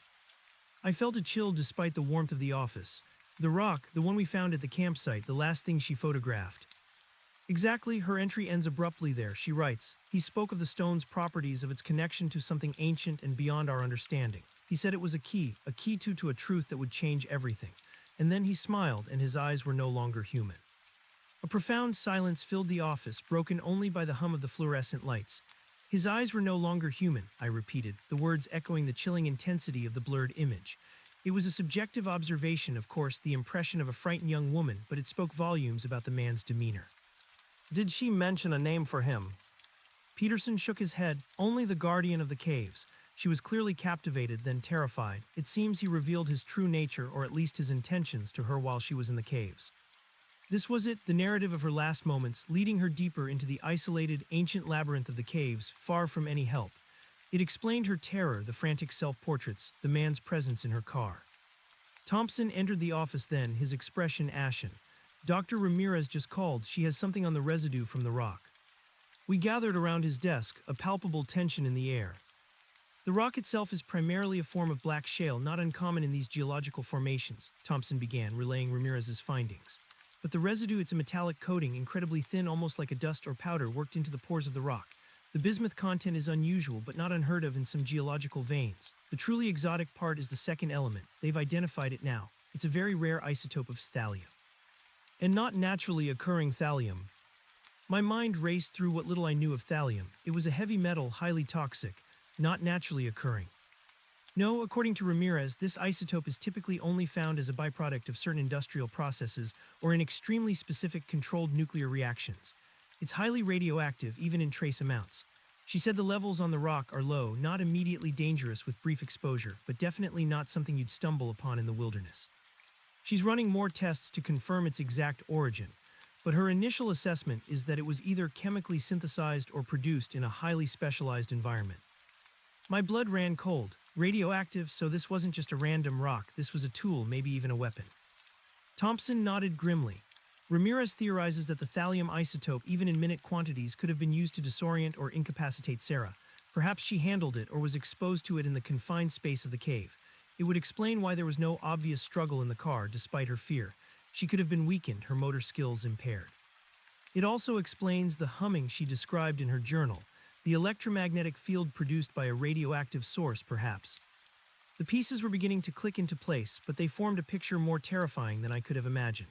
I felt a chill despite the warmth of the office. "The rock, the one we found at the campsite, the last thing she photographed." "Exactly." Her entry ends abruptly there. She writes, "He spoke of the stone's properties, of its connection to something ancient and beyond our understanding. He said it was a key to a truth that would change everything." And then he smiled, and his eyes were no longer human. A profound silence filled the office, broken only by the hum of the fluorescent lights. "His eyes were no longer human," I repeated, the words echoing the chilling intensity of the blurred image. It was a subjective observation, of course, the impression of a frightened young woman, but it spoke volumes about the man's demeanor. "Did she mention a name for him?" Peterson shook his head. "Only the guardian of the caves." She was clearly captivated, then terrified. It seems he revealed his true nature, or at least his intentions, to her while she was in the caves. This was it, the narrative of her last moments, leading her deeper into the isolated, ancient labyrinth of the caves, far from any help. It explained her terror, the frantic self-portraits, the man's presence in her car. Thompson entered the office then, his expression ashen. "Dr. Ramirez just called. She has something on the residue from the rock." We gathered around his desk, a palpable tension in the air. "The rock itself is primarily a form of black shale, not uncommon in these geological formations," Thompson began, relaying Ramirez's findings. "But the residue, it's a metallic coating, incredibly thin, almost like a dust or powder worked into the pores of the rock. The bismuth content is unusual, but not unheard of in some geological veins. The truly exotic part is the second element. They've identified it now. It's a very rare isotope of thallium. And not naturally occurring thallium." My mind raced through what little I knew of thallium. It was a heavy metal, highly toxic, not naturally occurring. No, according to Ramirez, this isotope is typically only found as a byproduct of certain industrial processes or in extremely specific controlled nuclear reactions. It's highly radioactive, even in trace amounts. She said the levels on the rock are low, not immediately dangerous with brief exposure, but definitely not something you'd stumble upon in the wilderness. She's running more tests to confirm its exact origin, but her initial assessment is that it was either chemically synthesized or produced in a highly specialized environment. My blood ran cold. Radioactive, so this wasn't just a random rock, this was a tool, maybe even a weapon. Thompson nodded grimly. Ramirez theorizes that the thallium isotope, even in minute quantities, could have been used to disorient or incapacitate Sarah. Perhaps she handled it or was exposed to it in the confined space of the cave. It would explain why there was no obvious struggle in the car, despite her fear. She could have been weakened, her motor skills impaired. It also explains the humming she described in her journal, the electromagnetic field produced by a radioactive source, perhaps. The pieces were beginning to click into place, but they formed a picture more terrifying than I could have imagined.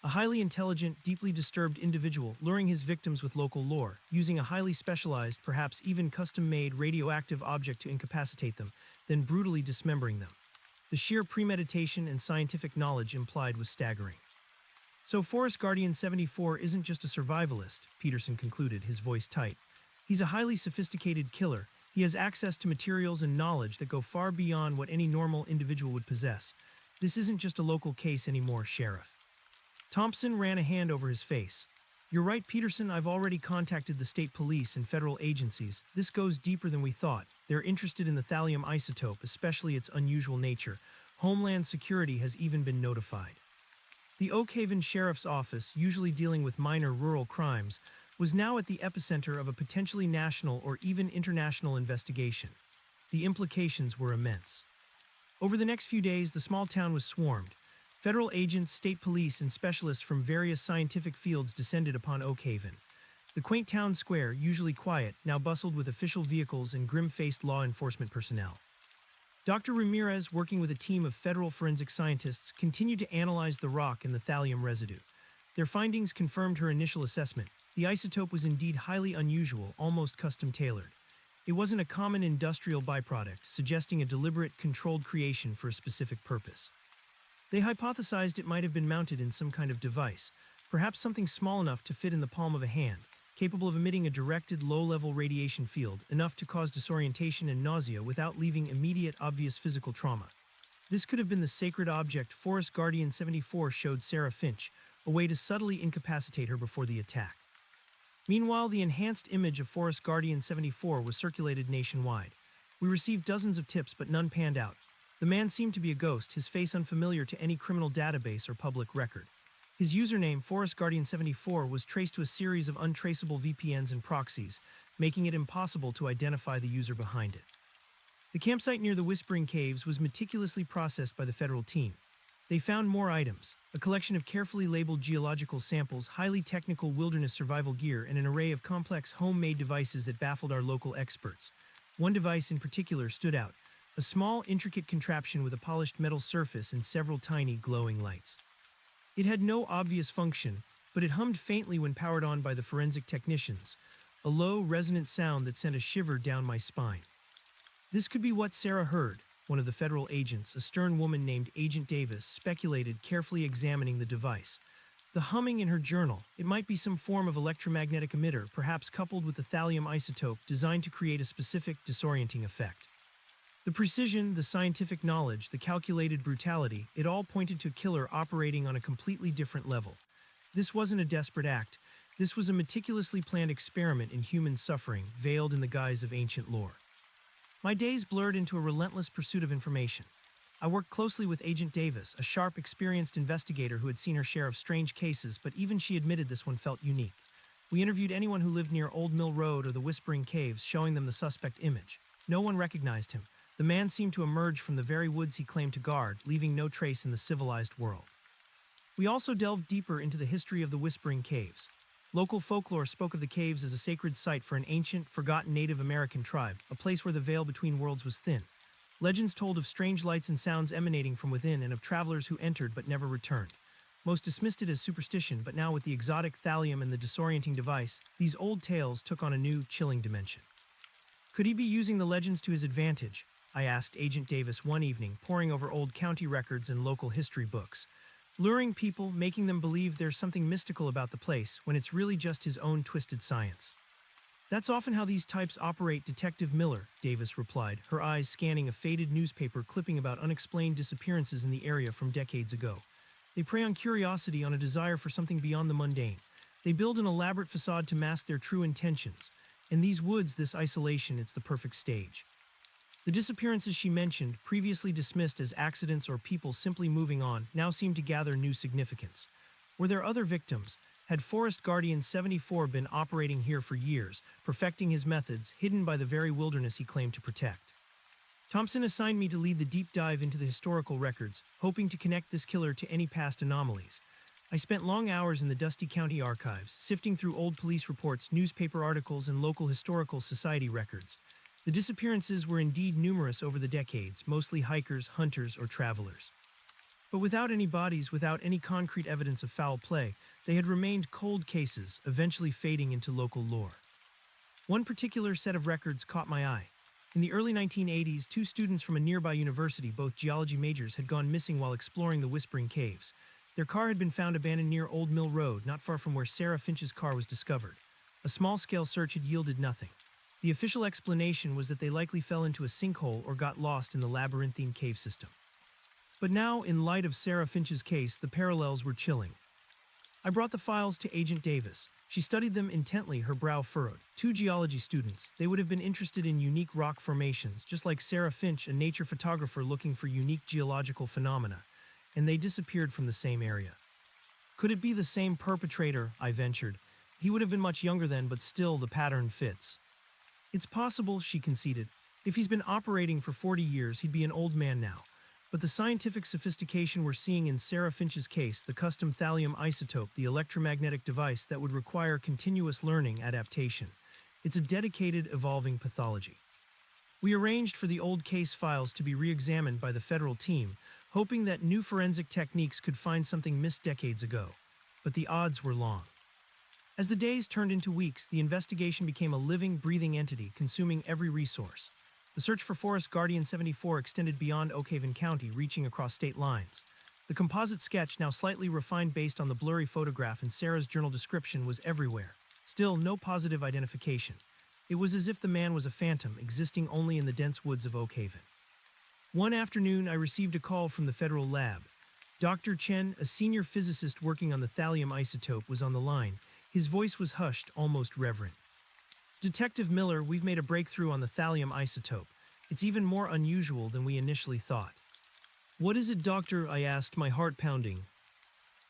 A highly intelligent, deeply disturbed individual luring his victims with local lore, using a highly specialized, perhaps even custom-made radioactive object to incapacitate them, then brutally dismembering them. The sheer premeditation and scientific knowledge implied was staggering. So Forest Guardian 74 isn't just a survivalist, Peterson concluded, his voice tight. He's a highly sophisticated killer. He has access to materials and knowledge that go far beyond what any normal individual would possess. This isn't just a local case anymore, Sheriff. Thompson ran a hand over his face. You're right, Peterson, I've already contacted the state police and federal agencies. This goes deeper than we thought. They're interested in the thallium isotope, especially its unusual nature. Homeland Security has even been notified. The Oak Haven Sheriff's Office, usually dealing with minor rural crimes, was now at the epicenter of a potentially national or even international investigation. The implications were immense. Over the next few days, the small town was swarmed. Federal agents, state police, and specialists from various scientific fields descended upon Oak Haven. The quaint town square, usually quiet, now bustled with official vehicles and grim-faced law enforcement personnel. Dr. Ramirez, working with a team of federal forensic scientists, continued to analyze the rock and the thallium residue. Their findings confirmed her initial assessment. The isotope was indeed highly unusual, almost custom-tailored. It wasn't a common industrial byproduct, suggesting a deliberate, controlled creation for a specific purpose. They hypothesized it might have been mounted in some kind of device, perhaps something small enough to fit in the palm of a hand, capable of emitting a directed, low-level radiation field, enough to cause disorientation and nausea without leaving immediate, obvious physical trauma. This could have been the sacred object Forest Guardian 74 showed Sarah Finch, a way to subtly incapacitate her before the attack. Meanwhile, the enhanced image of Forest Guardian 74 was circulated nationwide. We received dozens of tips, but none panned out. The man seemed to be a ghost, his face unfamiliar to any criminal database or public record. His username, Forest Guardian 74, was traced to a series of untraceable VPNs and proxies, making it impossible to identify the user behind it. The campsite near the Whispering Caves was meticulously processed by the federal team. They found more items, a collection of carefully labeled geological samples, highly technical wilderness survival gear, and an array of complex homemade devices that baffled our local experts. One device in particular stood out, a small, intricate contraption with a polished metal surface and several tiny, glowing lights. It had no obvious function, but it hummed faintly when powered on by the forensic technicians, a low, resonant sound that sent a shiver down my spine. This could be what Sarah heard, one of the federal agents, a stern woman named Agent Davis, speculated, carefully examining the device. The humming in her journal, it might be some form of electromagnetic emitter, perhaps coupled with the thallium isotope, designed to create a specific, disorienting effect. The precision, the scientific knowledge, the calculated brutality, it all pointed to a killer operating on a completely different level. This wasn't a desperate act. This was a meticulously planned experiment in human suffering, veiled in the guise of ancient lore. My days blurred into a relentless pursuit of information. I worked closely with Agent Davis, a sharp, experienced investigator who had seen her share of strange cases, but even she admitted this one felt unique. We interviewed anyone who lived near Old Mill Road or the Whispering Caves, showing them the suspect image. No one recognized him. The man seemed to emerge from the very woods he claimed to guard, leaving no trace in the civilized world. We also delved deeper into the history of the Whispering Caves. Local folklore spoke of the caves as a sacred site for an ancient, forgotten Native American tribe, a place where the veil between worlds was thin. Legends told of strange lights and sounds emanating from within and of travelers who entered but never returned. Most dismissed it as superstition, but now with the exotic thallium and the disorienting device, these old tales took on a new, chilling dimension. Could he be using the legends to his advantage? I asked Agent Davis one evening, poring over old county records and local history books. Luring people, making them believe there's something mystical about the place when it's really just his own twisted science. That's often how these types operate, Detective Miller, Davis replied, her eyes scanning a faded newspaper clipping about unexplained disappearances in the area from decades ago. They prey on curiosity, on a desire for something beyond the mundane. They build an elaborate facade to mask their true intentions. In these woods, this isolation, it's the perfect stage. The disappearances she mentioned, previously dismissed as accidents or people simply moving on, now seemed to gather new significance. Were there other victims? Had Forest Guardian 74 been operating here for years, perfecting his methods, hidden by the very wilderness he claimed to protect? Thompson assigned me to lead the deep dive into the historical records, hoping to connect this killer to any past anomalies. I spent long hours in the dusty county archives, sifting through old police reports, newspaper articles, and local historical society records. The disappearances were indeed numerous over the decades, mostly hikers, hunters, or travelers. But without any bodies, without any concrete evidence of foul play, they had remained cold cases, eventually fading into local lore. One particular set of records caught my eye. In the early 1980s, two students from a nearby university, both geology majors, had gone missing while exploring the Whispering Caves. Their car had been found abandoned near Old Mill Road, not far from where Sarah Finch's car was discovered. A small-scale search had yielded nothing. The official explanation was that they likely fell into a sinkhole or got lost in the labyrinthine cave system. But now, in light of Sarah Finch's case, the parallels were chilling. I brought the files to Agent Davis. She studied them intently, her brow furrowed. Two geology students. They would have been interested in unique rock formations, just like Sarah Finch, a nature photographer looking for unique geological phenomena. And they disappeared from the same area. Could it be the same perpetrator? I ventured. He would have been much younger then, but still the pattern fits. It's possible, she conceded. If he's been operating for 40 years, he'd be an old man now. But the scientific sophistication we're seeing in Sarah Finch's case, the custom thallium isotope, the electromagnetic device that would require continuous learning adaptation, it's a dedicated, evolving pathology. We arranged for the old case files to be re-examined by the federal team, hoping that new forensic techniques could find something missed decades ago. But the odds were long. As the days turned into weeks, the investigation became a living, breathing entity, consuming every resource. The search for Forest Guardian 74 extended beyond Oakhaven County, reaching across state lines. The composite sketch, now slightly refined based on the blurry photograph in Sarah's journal description, was everywhere. Still, no positive identification. It was as if the man was a phantom, existing only in the dense woods of Oakhaven. One afternoon, I received a call from the federal lab. Dr. Chen, a senior physicist working on the thallium isotope, was on the line. His voice was hushed, almost reverent. Detective Miller, we've made a breakthrough on the thallium isotope. It's even more unusual than we initially thought. What is it, doctor? I asked, my heart pounding.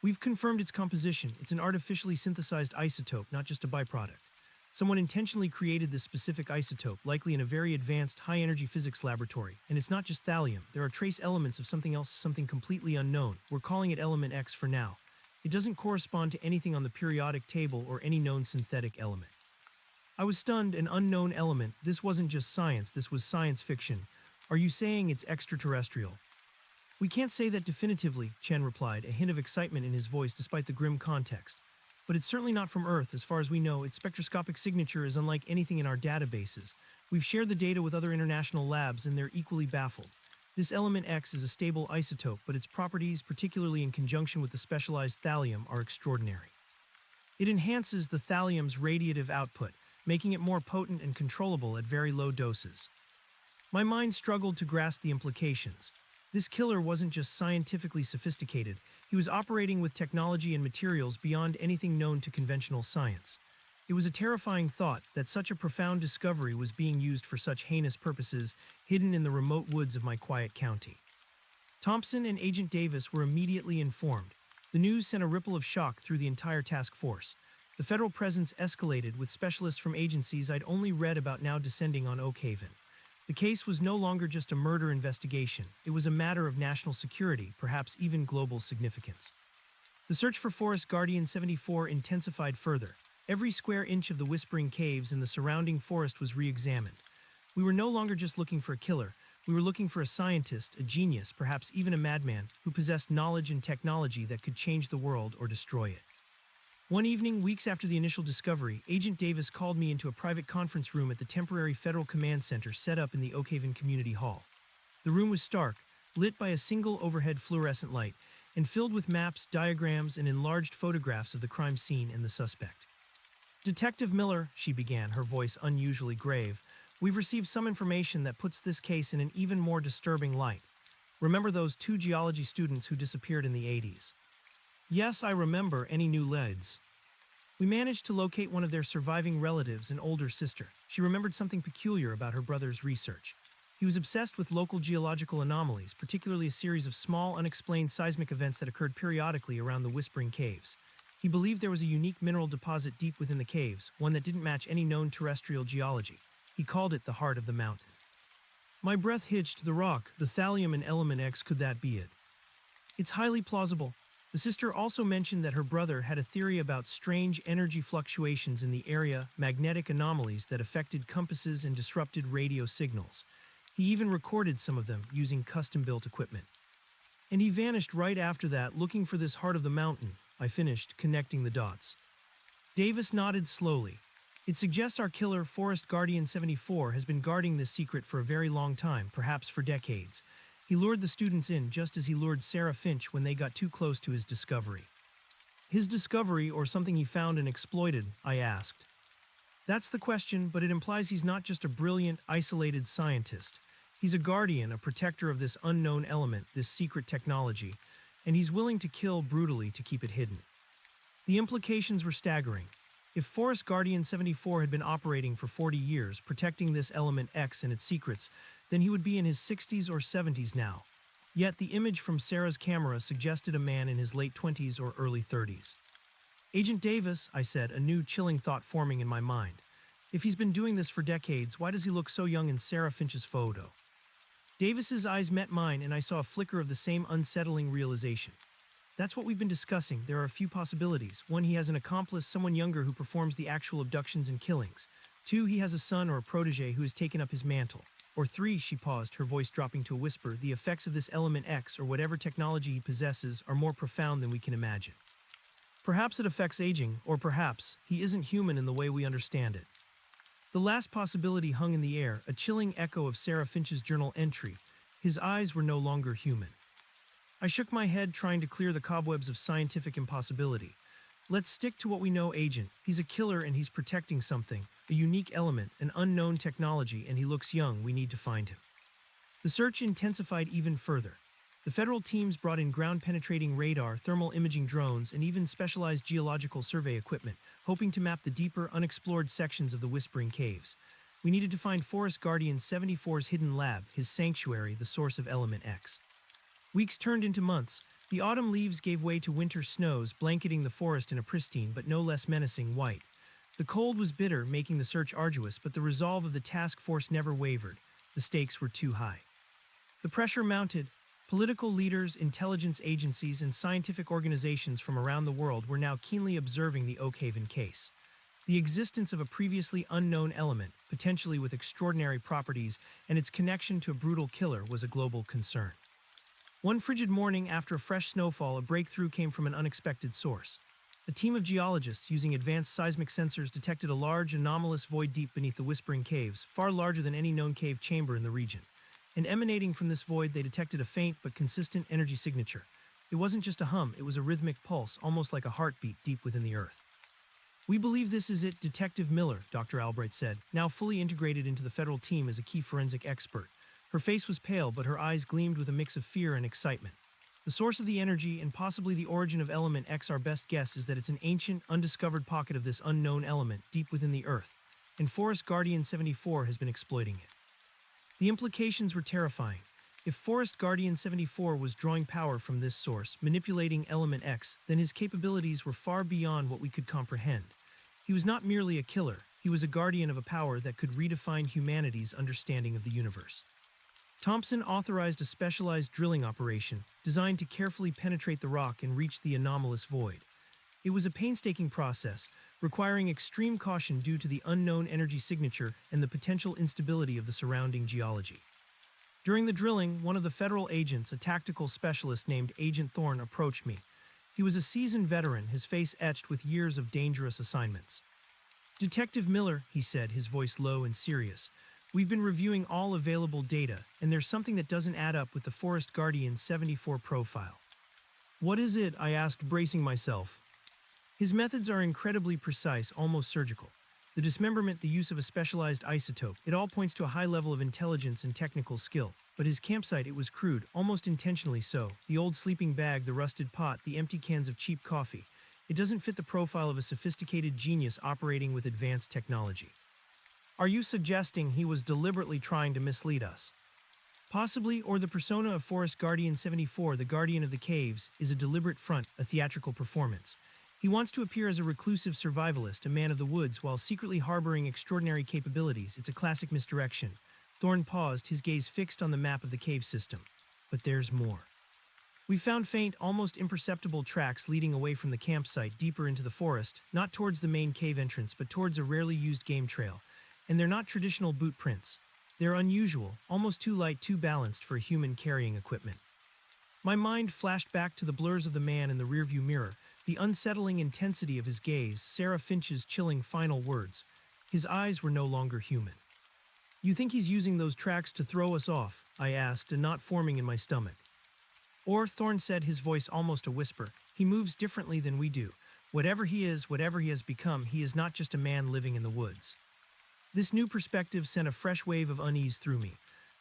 We've confirmed its composition. It's an artificially synthesized isotope, not just a byproduct. Someone intentionally created this specific isotope, likely in a very advanced, high-energy physics laboratory. And it's not just thallium. There are trace elements of something else, something completely unknown. We're calling it element X for now. It doesn't correspond to anything on the periodic table or any known synthetic element. I was stunned. An unknown element. This wasn't just science, this was science fiction. Are you saying it's extraterrestrial? We can't say that definitively, Chen replied, a hint of excitement in his voice despite the grim context. But it's certainly not from Earth. As far as we know, its spectroscopic signature is unlike anything in our databases. We've shared the data with other international labs and they're equally baffled. This element X is a stable isotope, but its properties, particularly in conjunction with the specialized thallium, are extraordinary. It enhances the thallium's radiative output, making it more potent and controllable at very low doses. My mind struggled to grasp the implications. This killer wasn't just scientifically sophisticated, he was operating with technology and materials beyond anything known to conventional science. It was a terrifying thought that such a profound discovery was being used for such heinous purposes, hidden in the remote woods of my quiet county. Thompson and Agent Davis were immediately informed. The news sent a ripple of shock through the entire task force. The federal presence escalated, with specialists from agencies I'd only read about now descending on Oakhaven. The case was no longer just a murder investigation. It was a matter of national security, perhaps even global significance. The search for Forest Guardian 74 intensified further. Every square inch of the Whispering Caves and the surrounding forest was re-examined. We were no longer just looking for a killer. We were looking for a scientist, a genius, perhaps even a madman, who possessed knowledge and technology that could change the world or destroy it. One evening, weeks after the initial discovery, Agent Davis called me into a private conference room at the temporary Federal Command Center set up in the Oakhaven Community Hall. The room was stark, lit by a single overhead fluorescent light, and filled with maps, diagrams, and enlarged photographs of the crime scene and the suspect. Detective Miller, she began, her voice unusually grave, we've received some information that puts this case in an even more disturbing light. Remember those two geology students who disappeared in the 80s? Yes, I remember. Any new leads? We managed to locate one of their surviving relatives, an older sister. She remembered something peculiar about her brother's research. He was obsessed with local geological anomalies, particularly a series of small, unexplained seismic events that occurred periodically around the Whispering Caves. He believed there was a unique mineral deposit deep within the caves, one that didn't match any known terrestrial geology. He called it the heart of the mountain. My breath hitched. The rock, the thallium and element X, could that be it? It's highly plausible. The sister also mentioned that her brother had a theory about strange energy fluctuations in the area, magnetic anomalies that affected compasses and disrupted radio signals. He even recorded some of them using custom-built equipment. And he vanished right after that, looking for this heart of the mountain. I finished, connecting the dots. Davis nodded slowly. It suggests our killer, Forest Guardian 74, has been guarding this secret for a very long time, perhaps for decades. He lured the students in just as he lured Sarah Finch when they got too close to his discovery. His discovery, or something he found and exploited? I asked. That's the question, but it implies he's not just a brilliant, isolated scientist. He's a guardian, a protector of this unknown element, this secret technology, and he's willing to kill brutally to keep it hidden. The implications were staggering. If Forest Guardian 74 had been operating for 40 years, protecting this element X and its secrets, then he would be in his 60s or 70s now. Yet the image from Sarah's camera suggested a man in his late 20s or early 30s. Agent Davis, I said, a new chilling thought forming in my mind. If he's been doing this for decades, why does he look so young in Sarah Finch's photo? Davis's eyes met mine, and I saw a flicker of the same unsettling realization. That's what we've been discussing. There are a few possibilities. One, he has an accomplice, someone younger who performs the actual abductions and killings. Two, he has a son or a protege who has taken up his mantle. Or three, she paused, her voice dropping to a whisper, the effects of this element X or whatever technology he possesses are more profound than we can imagine. Perhaps it affects aging, or perhaps he isn't human in the way we understand it. The last possibility hung in the air, a chilling echo of Sarah Finch's journal entry. His eyes were no longer human. I shook my head, trying to clear the cobwebs of scientific impossibility. Let's stick to what we know, Agent. He's a killer and he's protecting something, a unique element, an unknown technology, and he looks young. We need to find him. The search intensified even further. The federal teams brought in ground-penetrating radar, thermal imaging drones, and even specialized geological survey equipment, hoping to map the deeper, unexplored sections of the Whispering Caves. We needed to find Forest Guardian 74's hidden lab, his sanctuary, the source of element X. Weeks turned into months. The autumn leaves gave way to winter snows, blanketing the forest in a pristine but no less menacing white. The cold was bitter, making the search arduous, but the resolve of the task force never wavered. The stakes were too high. The pressure mounted. Political leaders, intelligence agencies, and scientific organizations from around the world were now keenly observing the Oakhaven case. The existence of a previously unknown element, potentially with extraordinary properties, and its connection to a brutal killer was a global concern. One frigid morning after a fresh snowfall, a breakthrough came from an unexpected source. A team of geologists using advanced seismic sensors detected a large, anomalous void deep beneath the Whispering Caves, far larger than any known cave chamber in the region. And emanating from this void, they detected a faint but consistent energy signature. It wasn't just a hum, it was a rhythmic pulse, almost like a heartbeat deep within the earth. We believe this is it, Detective Miller, Dr. Albright said, now fully integrated into the federal team as a key forensic expert. Her face was pale, but her eyes gleamed with a mix of fear and excitement. The source of the energy, and possibly the origin of element X, our best guess is that it's an ancient, undiscovered pocket of this unknown element deep within the earth, and Forest Guardian 74 has been exploiting it. The implications were terrifying. If Forest Guardian 74 was drawing power from this source, manipulating element X, then his capabilities were far beyond what we could comprehend. He was not merely a killer, he was a guardian of a power that could redefine humanity's understanding of the universe. Thompson authorized a specialized drilling operation designed to carefully penetrate the rock and reach the anomalous void. It was a painstaking process, requiring extreme caution due to the unknown energy signature and the potential instability of the surrounding geology. During the drilling, one of the federal agents, a tactical specialist named Agent Thorne, approached me. He was a seasoned veteran, his face etched with years of dangerous assignments. "Detective Miller," he said, his voice low and serious, We've been reviewing all available data, and there's something that doesn't add up with the Forest Guardian 74 profile. What is it? I asked, bracing myself. His methods are incredibly precise, almost surgical. The dismemberment, the use of a specialized isotope, it all points to a high level of intelligence and technical skill. But his campsite, it was crude, almost intentionally so. The old sleeping bag, the rusted pot, the empty cans of cheap coffee. It doesn't fit the profile of a sophisticated genius operating with advanced technology. Are you suggesting he was deliberately trying to mislead us? Possibly, or the persona of Forest Guardian 74, the Guardian of the Caves, is a deliberate front, a theatrical performance. He wants to appear as a reclusive survivalist, a man of the woods, while secretly harboring extraordinary capabilities. It's a classic misdirection. Thorne paused, his gaze fixed on the map of the cave system. But there's more. We found faint, almost imperceptible tracks leading away from the campsite deeper into the forest, not towards the main cave entrance, but towards a rarely used game trail. And they're not traditional boot prints. They're unusual, almost too light, too balanced for human carrying equipment. My mind flashed back to the blurs of the man in the rearview mirror, the unsettling intensity of his gaze, Sarah Finch's chilling final words. His eyes were no longer human. You think he's using those tracks to throw us off? I asked, a knot forming in my stomach. Or, Thorne said, his voice almost a whisper, he moves differently than we do. Whatever he is, whatever he has become, he is not just a man living in the woods. This new perspective sent a fresh wave of unease through me.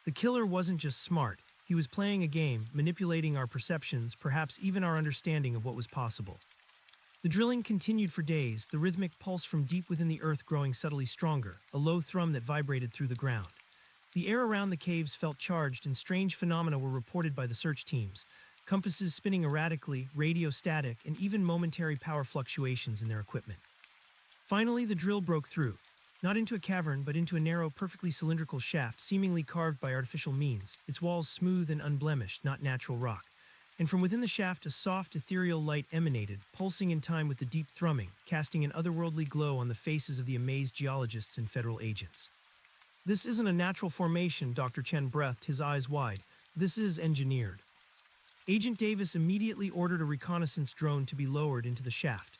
The killer wasn't just smart, he was playing a game, manipulating our perceptions, perhaps even our understanding of what was possible. The drilling continued for days, the rhythmic pulse from deep within the earth growing subtly stronger, a low thrum that vibrated through the ground. The air around the caves felt charged, and strange phenomena were reported by the search teams. Compasses spinning erratically, radio static, and even momentary power fluctuations in their equipment. Finally, the drill broke through. Not into a cavern, but into a narrow, perfectly cylindrical shaft, seemingly carved by artificial means, its walls smooth and unblemished, not natural rock. And from within the shaft, a soft, ethereal light emanated, pulsing in time with the deep thrumming, casting an otherworldly glow on the faces of the amazed geologists and federal agents. This isn't a natural formation, Dr. Chen breathed, his eyes wide. This is engineered. Agent Davis immediately ordered a reconnaissance drone to be lowered into the shaft.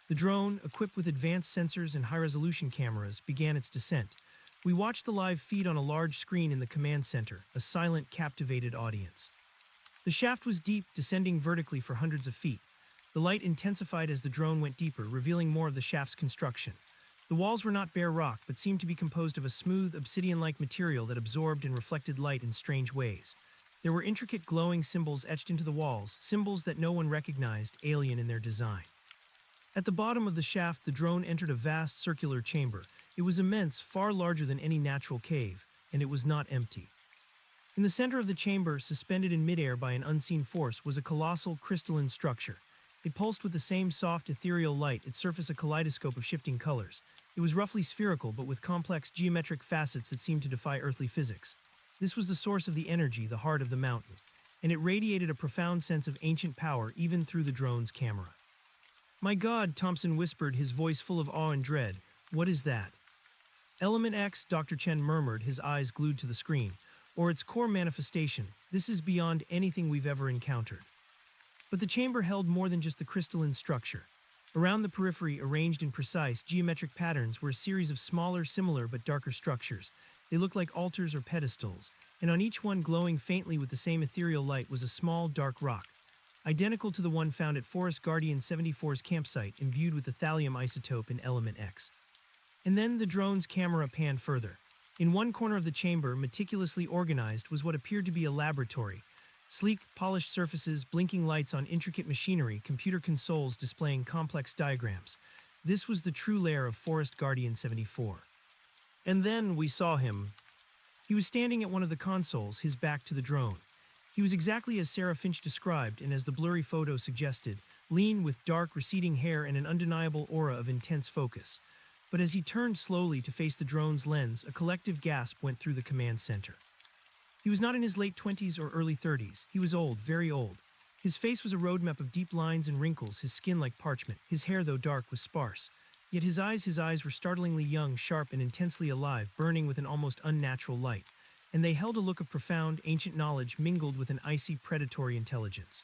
The drone, equipped with advanced sensors and high-resolution cameras, began its descent. We watched the live feed on a large screen in the command center, a silent, captivated audience. The shaft was deep, descending vertically for hundreds of feet. The light intensified as the drone went deeper, revealing more of the shaft's construction. The walls were not bare rock, but seemed to be composed of a smooth, obsidian-like material that absorbed and reflected light in strange ways. There were intricate glowing symbols etched into the walls, symbols that no one recognized, alien in their design. At the bottom of the shaft, the drone entered a vast circular chamber. It was immense, far larger than any natural cave, and it was not empty. In the center of the chamber, suspended in midair by an unseen force, was a colossal crystalline structure. It pulsed with the same soft, ethereal light, its surface a kaleidoscope of shifting colors. It was roughly spherical, but with complex geometric facets that seemed to defy earthly physics. This was the source of the energy, the heart of the mountain, and it radiated a profound sense of ancient power even through the drone's camera. My God, Thompson whispered, his voice full of awe and dread. What is that? Element X, Dr. Chen murmured, his eyes glued to the screen. Or its core manifestation. This is beyond anything we've ever encountered. But the chamber held more than just the crystalline structure. Around the periphery, arranged in precise, geometric patterns, were a series of smaller, similar but darker structures. They looked like altars or pedestals, and on each one, glowing faintly with the same ethereal light, was a small, dark rock, identical to the one found at Forest Guardian 74's campsite, imbued with the thallium isotope in Element X. And then the drone's camera panned further. In one corner of the chamber, meticulously organized, was what appeared to be a laboratory. Sleek, polished surfaces, blinking lights on intricate machinery, computer consoles displaying complex diagrams. This was the true lair of Forest Guardian 74. And then we saw him. He was standing at one of the consoles, his back to the drone. He was exactly as Sarah Finch described, and as the blurry photo suggested, lean with dark, receding hair and an undeniable aura of intense focus. But as he turned slowly to face the drone's lens, a collective gasp went through the command center. He was not in his late 20s or early 30s. He was old, very old. His face was a roadmap of deep lines and wrinkles, his skin like parchment. His hair, though dark, was sparse. Yet his eyes were startlingly young, sharp, and intensely alive, burning with an almost unnatural light. And they held a look of profound, ancient knowledge mingled with an icy, predatory intelligence.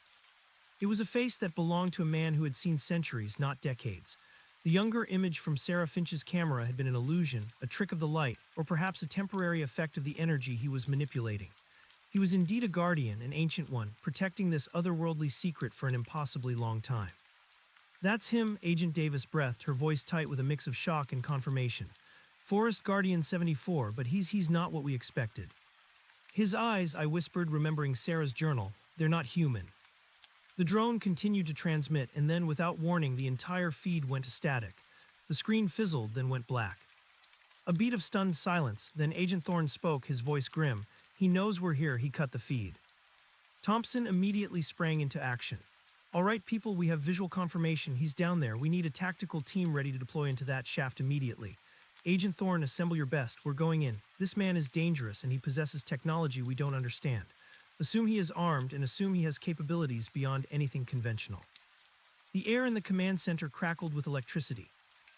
It was a face that belonged to a man who had seen centuries, not decades. The younger image from Sarah Finch's camera had been an illusion, a trick of the light, or perhaps a temporary effect of the energy he was manipulating. He was indeed a guardian, an ancient one, protecting this otherworldly secret for an impossibly long time. That's him, Agent Davis breathed, her voice tight with a mix of shock and confirmation. Forest Guardian 74, but he's not what we expected. His eyes, I whispered, remembering Sarah's journal, they're not human. The drone continued to transmit, and then, without warning, the entire feed went static. The screen fizzled, then went black. A beat of stunned silence, then Agent Thorne spoke, his voice grim. He knows we're here, he cut the feed. Thompson immediately sprang into action. All right, people, we have visual confirmation. He's down there. We need a tactical team ready to deploy into that shaft immediately. Agent Thorne, assemble your best. We're going in. This man is dangerous, and he possesses technology we don't understand. Assume he is armed, and assume he has capabilities beyond anything conventional. The air in the command center crackled with electricity.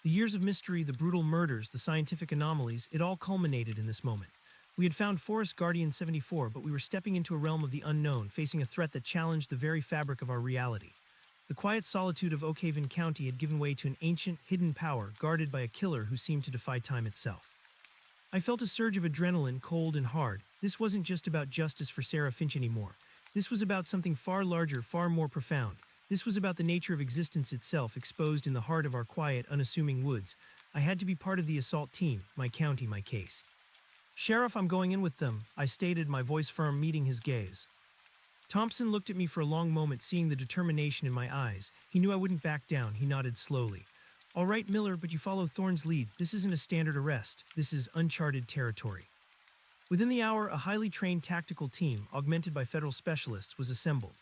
The years of mystery, the brutal murders, the scientific anomalies, it all culminated in this moment. We had found Forest Guardian 74, but we were stepping into a realm of the unknown, facing a threat that challenged the very fabric of our reality. The quiet solitude of Oakhaven County had given way to an ancient, hidden power, guarded by a killer who seemed to defy time itself. I felt a surge of adrenaline, cold and hard. This wasn't just about justice for Sarah Finch anymore. This was about something far larger, far more profound. This was about the nature of existence itself, exposed in the heart of our quiet, unassuming woods. I had to be part of the assault team, my county, my case. Sheriff, I'm going in with them, I stated, my voice firm, meeting his gaze. Thompson looked at me for a long moment, seeing the determination in my eyes. He knew I wouldn't back down. He nodded slowly. All right, Miller, but you follow Thorne's lead. This isn't a standard arrest. This is uncharted territory. Within the hour, a highly trained tactical team, augmented by federal specialists, was assembled.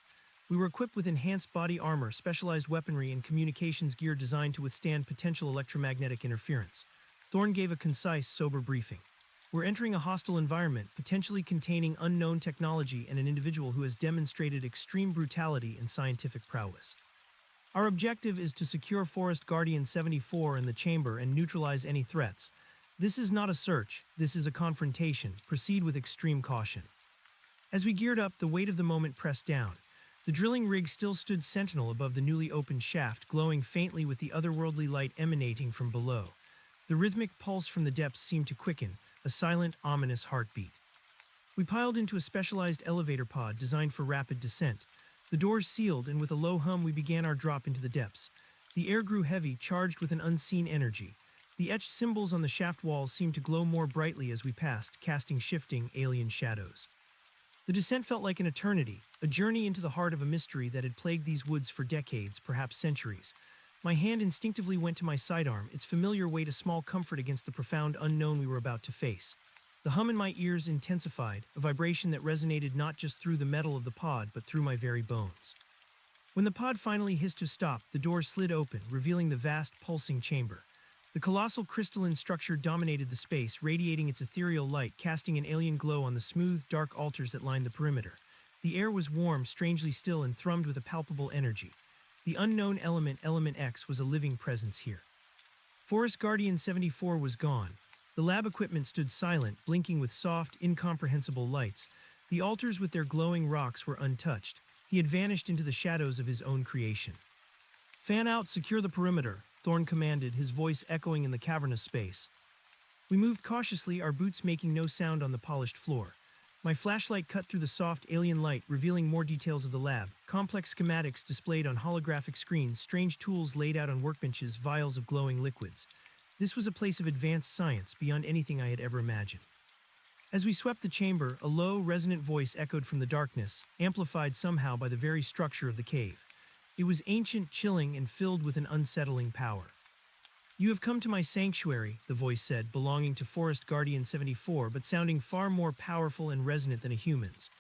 We were equipped with enhanced body armor, specialized weaponry, and communications gear designed to withstand potential electromagnetic interference. Thorne gave a concise, sober briefing. We're entering a hostile environment, potentially containing unknown technology and an individual who has demonstrated extreme brutality and scientific prowess. Our objective is to secure Forest Guardian 74 in the chamber and neutralize any threats. This is not a search, this is a confrontation. Proceed with extreme caution. As we geared up, the weight of the moment pressed down. The drilling rig still stood sentinel above the newly opened shaft, glowing faintly with the otherworldly light emanating from below. The rhythmic pulse from the depths seemed to quicken, a silent, ominous heartbeat. We piled into a specialized elevator pod designed for rapid descent. The doors sealed, and with a low hum we began our drop into the depths. The air grew heavy, charged with an unseen energy. The etched symbols on the shaft walls seemed to glow more brightly as we passed, casting shifting, alien shadows. The descent felt like an eternity, a journey into the heart of a mystery that had plagued these woods for decades, perhaps centuries. My hand instinctively went to my sidearm, its familiar weight a small comfort against the profound unknown we were about to face. The hum in my ears intensified, a vibration that resonated not just through the metal of the pod, but through my very bones. When the pod finally hissed to stop, the door slid open, revealing the vast, pulsing chamber. The colossal crystalline structure dominated the space, radiating its ethereal light, casting an alien glow on the smooth, dark altars that lined the perimeter. The air was warm, strangely still, and thrummed with a palpable energy. The unknown element, Element X, was a living presence here. Forest Guardian 74 was gone. The lab equipment stood silent, blinking with soft, incomprehensible lights. The altars with their glowing rocks were untouched. He had vanished into the shadows of his own creation. Fan out, secure the perimeter, Thorne commanded, his voice echoing in the cavernous space. We moved cautiously, our boots making no sound on the polished floor. My flashlight cut through the soft alien light, revealing more details of the lab. Complex schematics displayed on holographic screens, strange tools laid out on workbenches, vials of glowing liquids. This was a place of advanced science, beyond anything I had ever imagined. As we swept the chamber, a low, resonant voice echoed from the darkness, amplified somehow by the very structure of the cave. It was ancient, chilling, and filled with an unsettling power. You have come to my sanctuary, the voice said, belonging to Forest Guardian 74, but sounding far more powerful and resonant than a human's.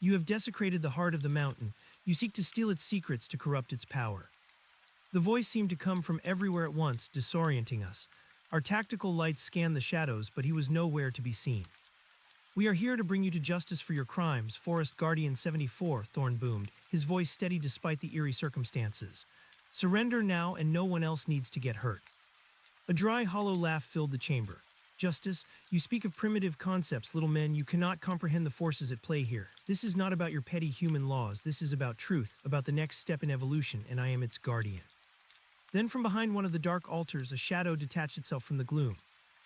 You have desecrated the heart of the mountain. You seek to steal its secrets to corrupt its power. The voice seemed to come from everywhere at once, disorienting us. Our tactical lights scanned the shadows, but he was nowhere to be seen. We are here to bring you to justice for your crimes, Forest Guardian 74, Thorne boomed, his voice steady despite the eerie circumstances. Surrender now, and no one else needs to get hurt. A dry, hollow laugh filled the chamber. Justice, you speak of primitive concepts, little men. You cannot comprehend the forces at play here. This is not about your petty human laws. This is about truth, about the next step in evolution, and I am its guardian. Then from behind one of the dark altars, a shadow detached itself from the gloom.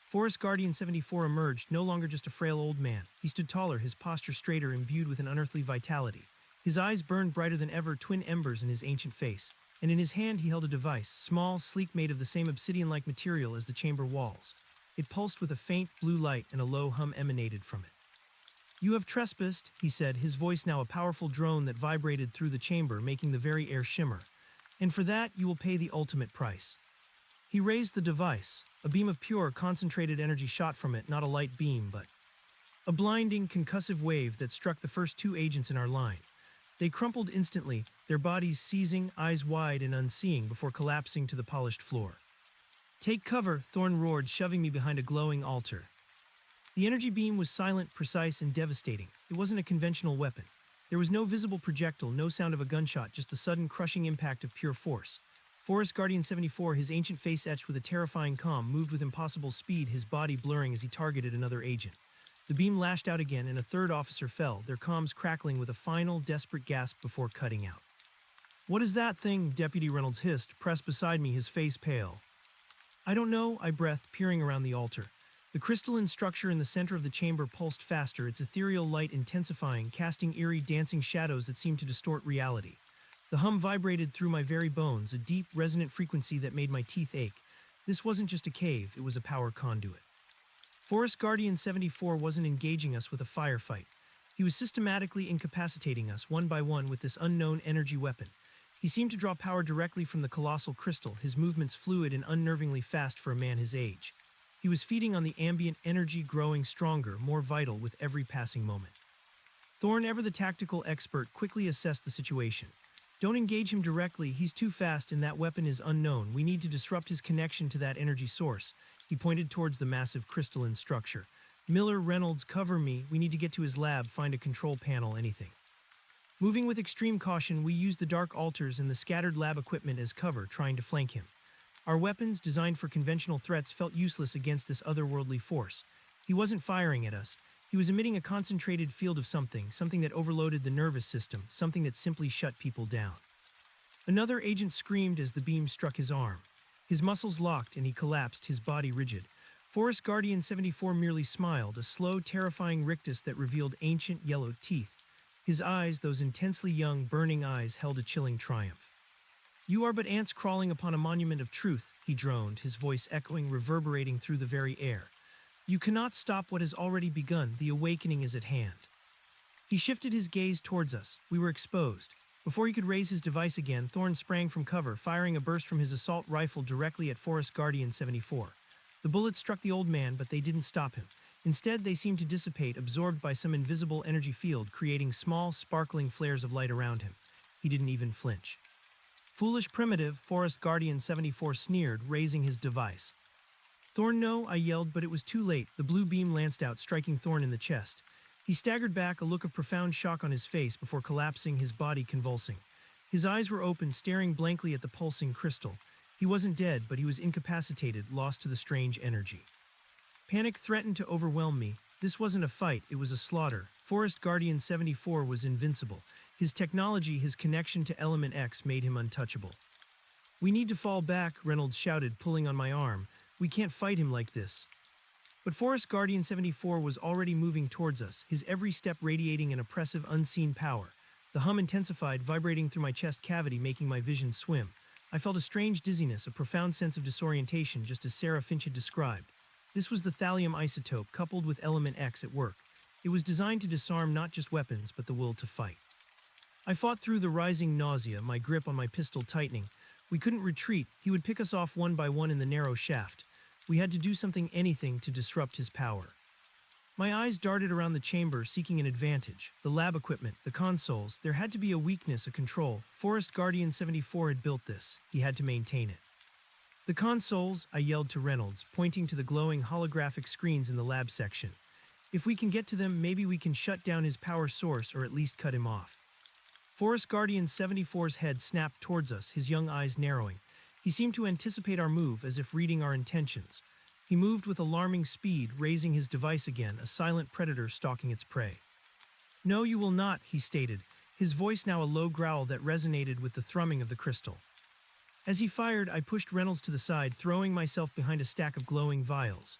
Forest Guardian 74 emerged, no longer just a frail old man. He stood taller, his posture straighter, imbued with an unearthly vitality. His eyes burned brighter than ever, twin embers in his ancient face, and in his hand he held a device, small, sleek, made of the same obsidian-like material as the chamber walls. It pulsed with a faint blue light, and a low hum emanated from it. "You have trespassed," he said, his voice now a powerful drone that vibrated through the chamber, making the very air shimmer. "And for that, you will pay the ultimate price." He raised the device. A beam of pure, concentrated energy shot from it, not a light beam, but a blinding, concussive wave that struck the first two agents in our line. They crumpled instantly, their bodies seizing, eyes wide and unseeing, before collapsing to the polished floor. "Take cover," Thorn roared, shoving me behind a glowing altar. The energy beam was silent, precise, and devastating. It wasn't a conventional weapon. There was no visible projectile, no sound of a gunshot, just the sudden, crushing impact of pure force. Forest Guardian 74, his ancient face etched with a terrifying calm, moved with impossible speed, his body blurring as he targeted another agent. The beam lashed out again, and a third officer fell, their comms crackling with a final, desperate gasp before cutting out. "What is that thing?" Deputy Reynolds hissed, pressed beside me, his face pale. "I don't know," I breathed, peering around the altar. The crystalline structure in the center of the chamber pulsed faster, its ethereal light intensifying, casting eerie, dancing shadows that seemed to distort reality. The hum vibrated through my very bones, a deep, resonant frequency that made my teeth ache. This wasn't just a cave, it was a power conduit. Forest Guardian 74 wasn't engaging us with a firefight. He was systematically incapacitating us, one by one, with this unknown energy weapon. He seemed to draw power directly from the colossal crystal, his movements fluid and unnervingly fast for a man his age. He was feeding on the ambient energy, growing stronger, more vital with every passing moment. Thorn, ever the tactical expert, quickly assessed the situation. "Don't engage him directly, he's too fast and that weapon is unknown. We need to disrupt his connection to that energy source." He pointed towards the massive crystalline structure. "Miller, Reynolds, cover me. We need to get to his lab, find a control panel, anything." Moving with extreme caution, we used the dark altars and the scattered lab equipment as cover, trying to flank him. Our weapons, designed for conventional threats, felt useless against this otherworldly force. He wasn't firing at us. He was emitting a concentrated field of something that overloaded the nervous system, something that simply shut people down. Another agent screamed as the beam struck his arm. His muscles locked and he collapsed, his body rigid. Forest Guardian 74 merely smiled, a slow, terrifying rictus that revealed ancient yellow teeth. His eyes, those intensely young, burning eyes, held a chilling triumph. "You are but ants crawling upon a monument of truth," he droned, his voice echoing, reverberating through the very air. "You cannot stop what has already begun. The awakening is at hand." He shifted his gaze towards us. We were exposed. Before he could raise his device again, Thorn sprang from cover, firing a burst from his assault rifle directly at Forest Guardian 74. The bullets struck the old man, but they didn't stop him. Instead, they seemed to dissipate, absorbed by some invisible energy field, creating small, sparkling flares of light around him. He didn't even flinch. "Foolish primitive," Forest Guardian 74 sneered, raising his device. "Thorn, no," I yelled, but it was too late. The blue beam lanced out, striking Thorn in the chest. He staggered back, a look of profound shock on his face before collapsing, his body convulsing. His eyes were open, staring blankly at the pulsing crystal. He wasn't dead, but he was incapacitated, lost to the strange energy. Panic threatened to overwhelm me. This wasn't a fight, it was a slaughter. Forest Guardian 74 was invincible. His technology, his connection to Element X, made him untouchable. "We need to fall back," Reynolds shouted, pulling on my arm. "We can't fight him like this." But Forest Guardian 74 was already moving towards us, his every step radiating an oppressive, unseen power. The hum intensified, vibrating through my chest cavity, making my vision swim. I felt a strange dizziness, a profound sense of disorientation, just as Sarah Finch had described. This was the thallium isotope, coupled with Element X at work. It was designed to disarm not just weapons, but the will to fight. I fought through the rising nausea, my grip on my pistol tightening. We couldn't retreat. He would pick us off one by one in the narrow shaft. We had to do something, anything, to disrupt his power. My eyes darted around the chamber, seeking an advantage. The lab equipment, the consoles, there had to be a weakness, a control. Forest Guardian 74 had built this. He had to maintain it. "The consoles," I yelled to Reynolds, pointing to the glowing holographic screens in the lab section. "If we can get to them, maybe we can shut down his power source or at least cut him off." Forest Guardian 74's head snapped towards us, his young eyes narrowing. He seemed to anticipate our move, as if reading our intentions. He moved with alarming speed, raising his device again, a silent predator stalking its prey. "No, you will not," he stated, his voice now a low growl that resonated with the thrumming of the crystal. As he fired, I pushed Reynolds to the side, throwing myself behind a stack of glowing vials.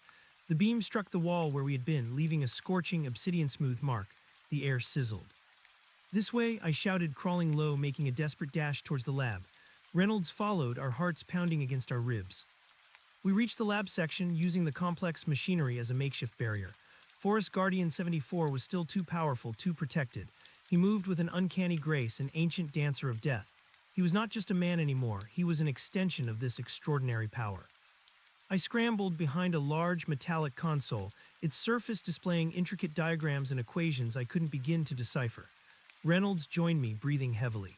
The beam struck the wall where we had been, leaving a scorching, obsidian-smooth mark. The air sizzled. "This way," I shouted, crawling low, making a desperate dash towards the lab. Reynolds followed, our hearts pounding against our ribs. We reached the lab section, using the complex machinery as a makeshift barrier. Forest Guardian 74 was still too powerful, too protected. He moved with an uncanny grace, an ancient dancer of death. He was not just a man anymore, he was an extension of this extraordinary power. I scrambled behind a large metallic console, its surface displaying intricate diagrams and equations I couldn't begin to decipher. Reynolds joined me, breathing heavily.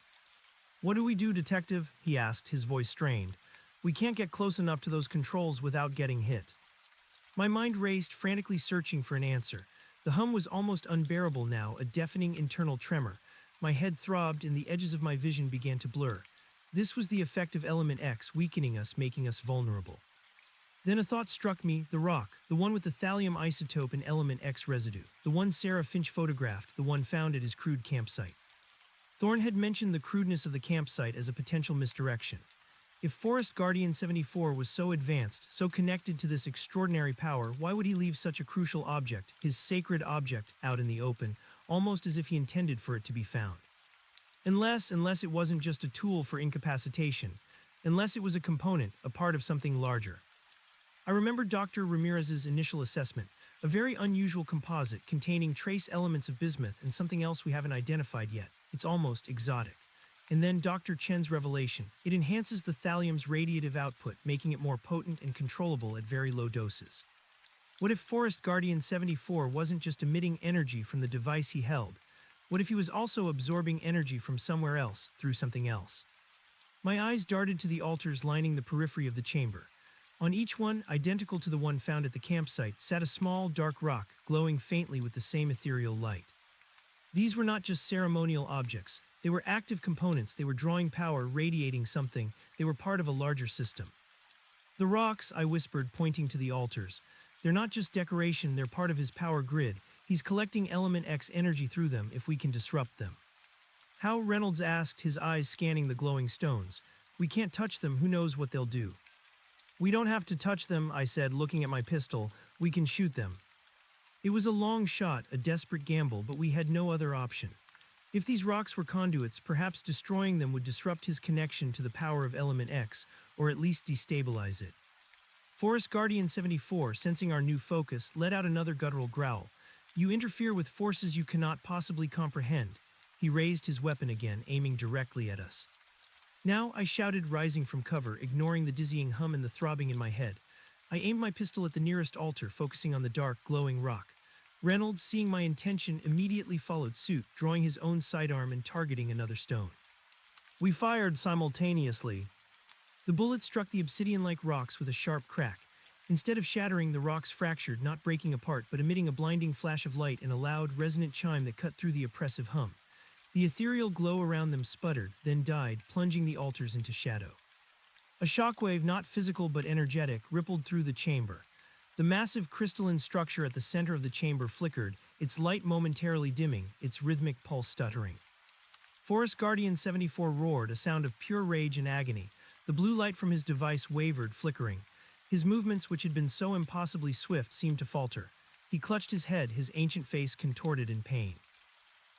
"What do we do, Detective?" he asked, his voice strained. "We can't get close enough to those controls without getting hit." My mind raced, frantically searching for an answer. The hum was almost unbearable now, a deafening internal tremor. My head throbbed and the edges of my vision began to blur. This was the effect of Element X, weakening us, making us vulnerable. Then a thought struck me, the rock, the one with the thallium isotope and Element X residue, the one Sarah Finch photographed, the one found at his crude campsite. Thorne had mentioned the crudeness of the campsite as a potential misdirection. If Forest Guardian 74 was so advanced, so connected to this extraordinary power, why would he leave such a crucial object, his sacred object, out in the open, almost as if he intended for it to be found? Unless it wasn't just a tool for incapacitation, unless it was a component, a part of something larger. I remembered Dr. Ramirez's initial assessment, a very unusual composite containing trace elements of bismuth and something else we haven't identified yet. It's almost exotic. And then Dr. Chen's revelation. It enhances the thallium's radiative output, making it more potent and controllable at very low doses. What if Forest Guardian 74 wasn't just emitting energy from the device he held? What if he was also absorbing energy from somewhere else, through something else? My eyes darted to the altars lining the periphery of the chamber. On each one, identical to the one found at the campsite, sat a small, dark rock, glowing faintly with the same ethereal light. These were not just ceremonial objects. They were active components, they were drawing power, radiating something, they were part of a larger system. "The rocks," I whispered, pointing to the altars. "They're not just decoration, they're part of his power grid. He's collecting Element X energy through them if we can disrupt them." "How?" Reynolds asked, his eyes scanning the glowing stones. "We can't touch them, who knows what they'll do." "We don't have to touch them," I said, looking at my pistol. "We can shoot them." It was a long shot, a desperate gamble, but we had no other option. If these rocks were conduits, perhaps destroying them would disrupt his connection to the power of Element X, or at least destabilize it. Forest Guardian 74, sensing our new focus, let out another guttural growl. "You interfere with forces you cannot possibly comprehend." He raised his weapon again, aiming directly at us. "Now," I shouted, rising from cover, ignoring the dizzying hum and the throbbing in my head. I aimed my pistol at the nearest altar, focusing on the dark, glowing rock. Reynolds, seeing my intention, immediately followed suit, drawing his own sidearm and targeting another stone. We fired simultaneously. The bullet struck the obsidian-like rocks with a sharp crack. Instead of shattering, the rocks fractured, not breaking apart, but emitting a blinding flash of light and a loud, resonant chime that cut through the oppressive hum. The ethereal glow around them sputtered, then died, plunging the altars into shadow. A shockwave, not physical but energetic, rippled through the chamber. The massive crystalline structure at the center of the chamber flickered, its light momentarily dimming, its rhythmic pulse stuttering. Forest Guardian 74 roared, a sound of pure rage and agony. The blue light from his device wavered, flickering. His movements, which had been so impossibly swift, seemed to falter. He clutched his head, his ancient face contorted in pain.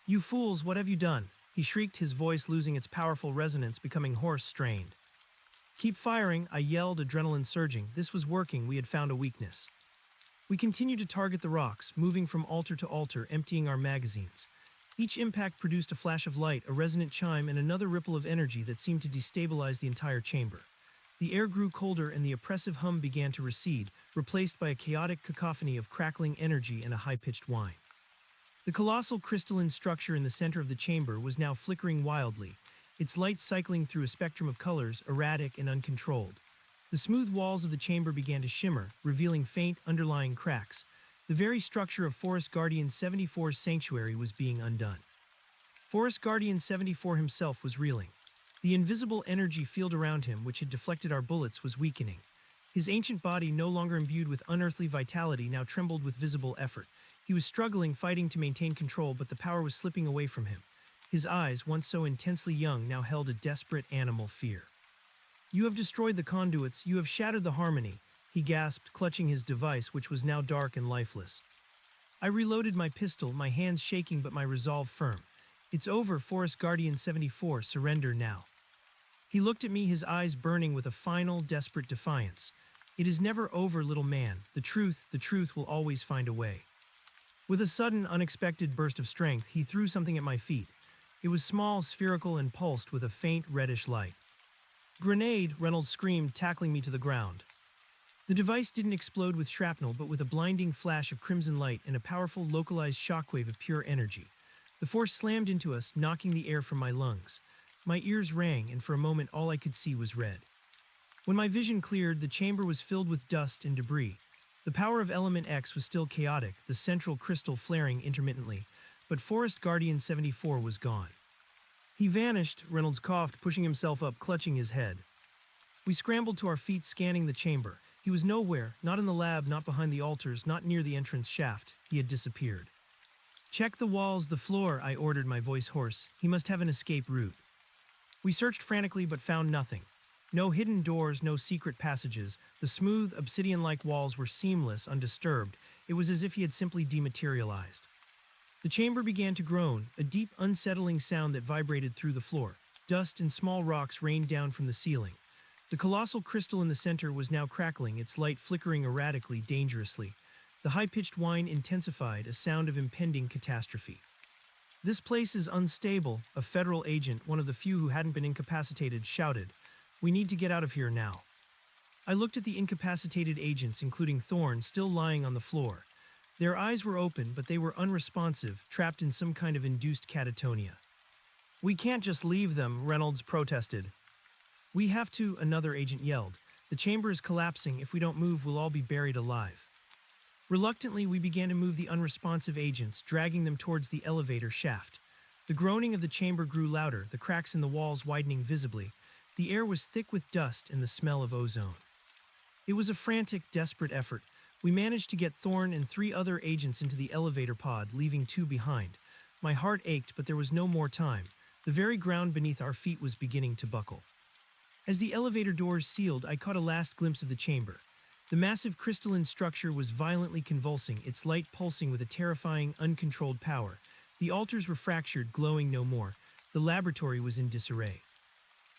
"You fools, what have you done?" he shrieked, his voice losing its powerful resonance, becoming hoarse, strained. "Keep firing," I yelled, adrenaline surging. This was working, we had found a weakness. We continued to target the rocks, moving from altar to altar, emptying our magazines. Each impact produced a flash of light, a resonant chime, and another ripple of energy that seemed to destabilize the entire chamber. The air grew colder and the oppressive hum began to recede, replaced by a chaotic cacophony of crackling energy and a high-pitched whine. The colossal crystalline structure in the center of the chamber was now flickering wildly, its light cycling through a spectrum of colors, erratic and uncontrolled. The smooth walls of the chamber began to shimmer, revealing faint, underlying cracks. The very structure of Forest Guardian 74's sanctuary was being undone. Forest Guardian 74 himself was reeling. The invisible energy field around him, which had deflected our bullets, was weakening. His ancient body, no longer imbued with unearthly vitality, now trembled with visible effort. He was struggling, fighting to maintain control, but the power was slipping away from him. His eyes, once so intensely young, now held a desperate animal fear. You have destroyed the conduits, you have shattered the harmony, he gasped, clutching his device, which was now dark and lifeless. I reloaded my pistol, my hands shaking but my resolve firm. It's over, Forest Guardian 74, surrender now. He looked at me, his eyes burning with a final, desperate defiance. It is never over, little man. The truth will always find a way. With a sudden, unexpected burst of strength, he threw something at my feet. It was small, spherical, and pulsed with a faint, reddish light. Grenade, Reynolds screamed, tackling me to the ground. The device didn't explode with shrapnel, but with a blinding flash of crimson light and a powerful, localized shockwave of pure energy. The force slammed into us, knocking the air from my lungs. My ears rang, and for a moment all I could see was red. When my vision cleared, the chamber was filled with dust and debris. The power of Element X was still chaotic, the central crystal flaring intermittently, but Forest Guardian 74 was gone. He vanished, Reynolds coughed, pushing himself up, clutching his head. We scrambled to our feet, scanning the chamber. He was nowhere, not in the lab, not behind the altars, not near the entrance shaft. He had disappeared. Check the walls, the floor, I ordered, my voice hoarse. He must have an escape route. We searched frantically but found nothing. No hidden doors, no secret passages. The smooth, obsidian-like walls were seamless, undisturbed. It was as if he had simply dematerialized. The chamber began to groan, a deep, unsettling sound that vibrated through the floor. Dust and small rocks rained down from the ceiling. The colossal crystal in the center was now crackling, its light flickering erratically, dangerously. The high-pitched whine intensified, a sound of impending catastrophe. This place is unstable, a federal agent, one of the few who hadn't been incapacitated, shouted. We need to get out of here now. I looked at the incapacitated agents, including Thorne, still lying on the floor. Their eyes were open, but they were unresponsive, trapped in some kind of induced catatonia. We can't just leave them, Reynolds protested. We have to, another agent yelled. The chamber is collapsing. If we don't move, we'll all be buried alive. Reluctantly, we began to move the unresponsive agents, dragging them towards the elevator shaft. The groaning of the chamber grew louder, the cracks in the walls widening visibly. The air was thick with dust and the smell of ozone. It was a frantic, desperate effort. We managed to get Thorne and 3 other agents into the elevator pod, leaving 2 behind. My heart ached, but there was no more time. The very ground beneath our feet was beginning to buckle. As the elevator doors sealed, I caught a last glimpse of the chamber. The massive crystalline structure was violently convulsing, its light pulsing with a terrifying, uncontrolled power. The altars were fractured, glowing no more. The laboratory was in disarray.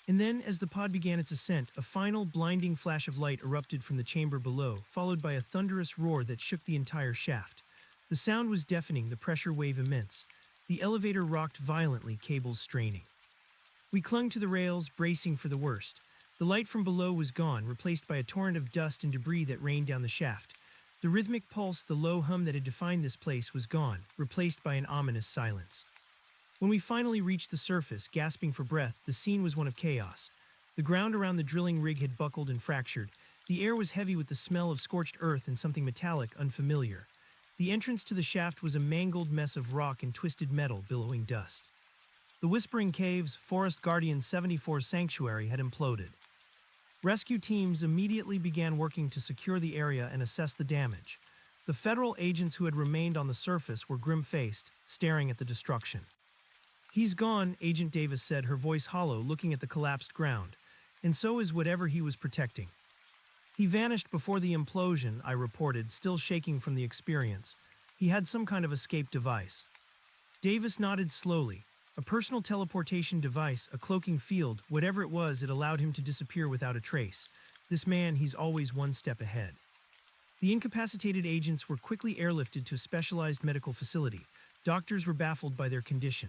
And then, as the pod began its ascent, a final, blinding flash of light erupted from the chamber below, followed by a thunderous roar that shook the entire shaft. The sound was deafening, the pressure wave immense. The elevator rocked violently, cables straining. We clung to the rails, bracing for the worst. The light from below was gone, replaced by a torrent of dust and debris that rained down the shaft. The rhythmic pulse, the low hum that had defined this place, was gone, replaced by an ominous silence. When we finally reached the surface, gasping for breath, the scene was one of chaos. The ground around the drilling rig had buckled and fractured. The air was heavy with the smell of scorched earth and something metallic, unfamiliar. The entrance to the shaft was a mangled mess of rock and twisted metal, billowing dust. The Whispering Caves, Forest Guardian 74 sanctuary, had imploded. Rescue teams immediately began working to secure the area and assess the damage. The federal agents who had remained on the surface were grim-faced, staring at the destruction. He's gone, Agent Davis said, her voice hollow, looking at the collapsed ground. And so is whatever he was protecting. He vanished before the implosion, I reported, still shaking from the experience. He had some kind of escape device. Davis nodded slowly. A personal teleportation device, a cloaking field, whatever it was, it allowed him to disappear without a trace. This man, he's always one step ahead. The incapacitated agents were quickly airlifted to a specialized medical facility. Doctors were baffled by their condition.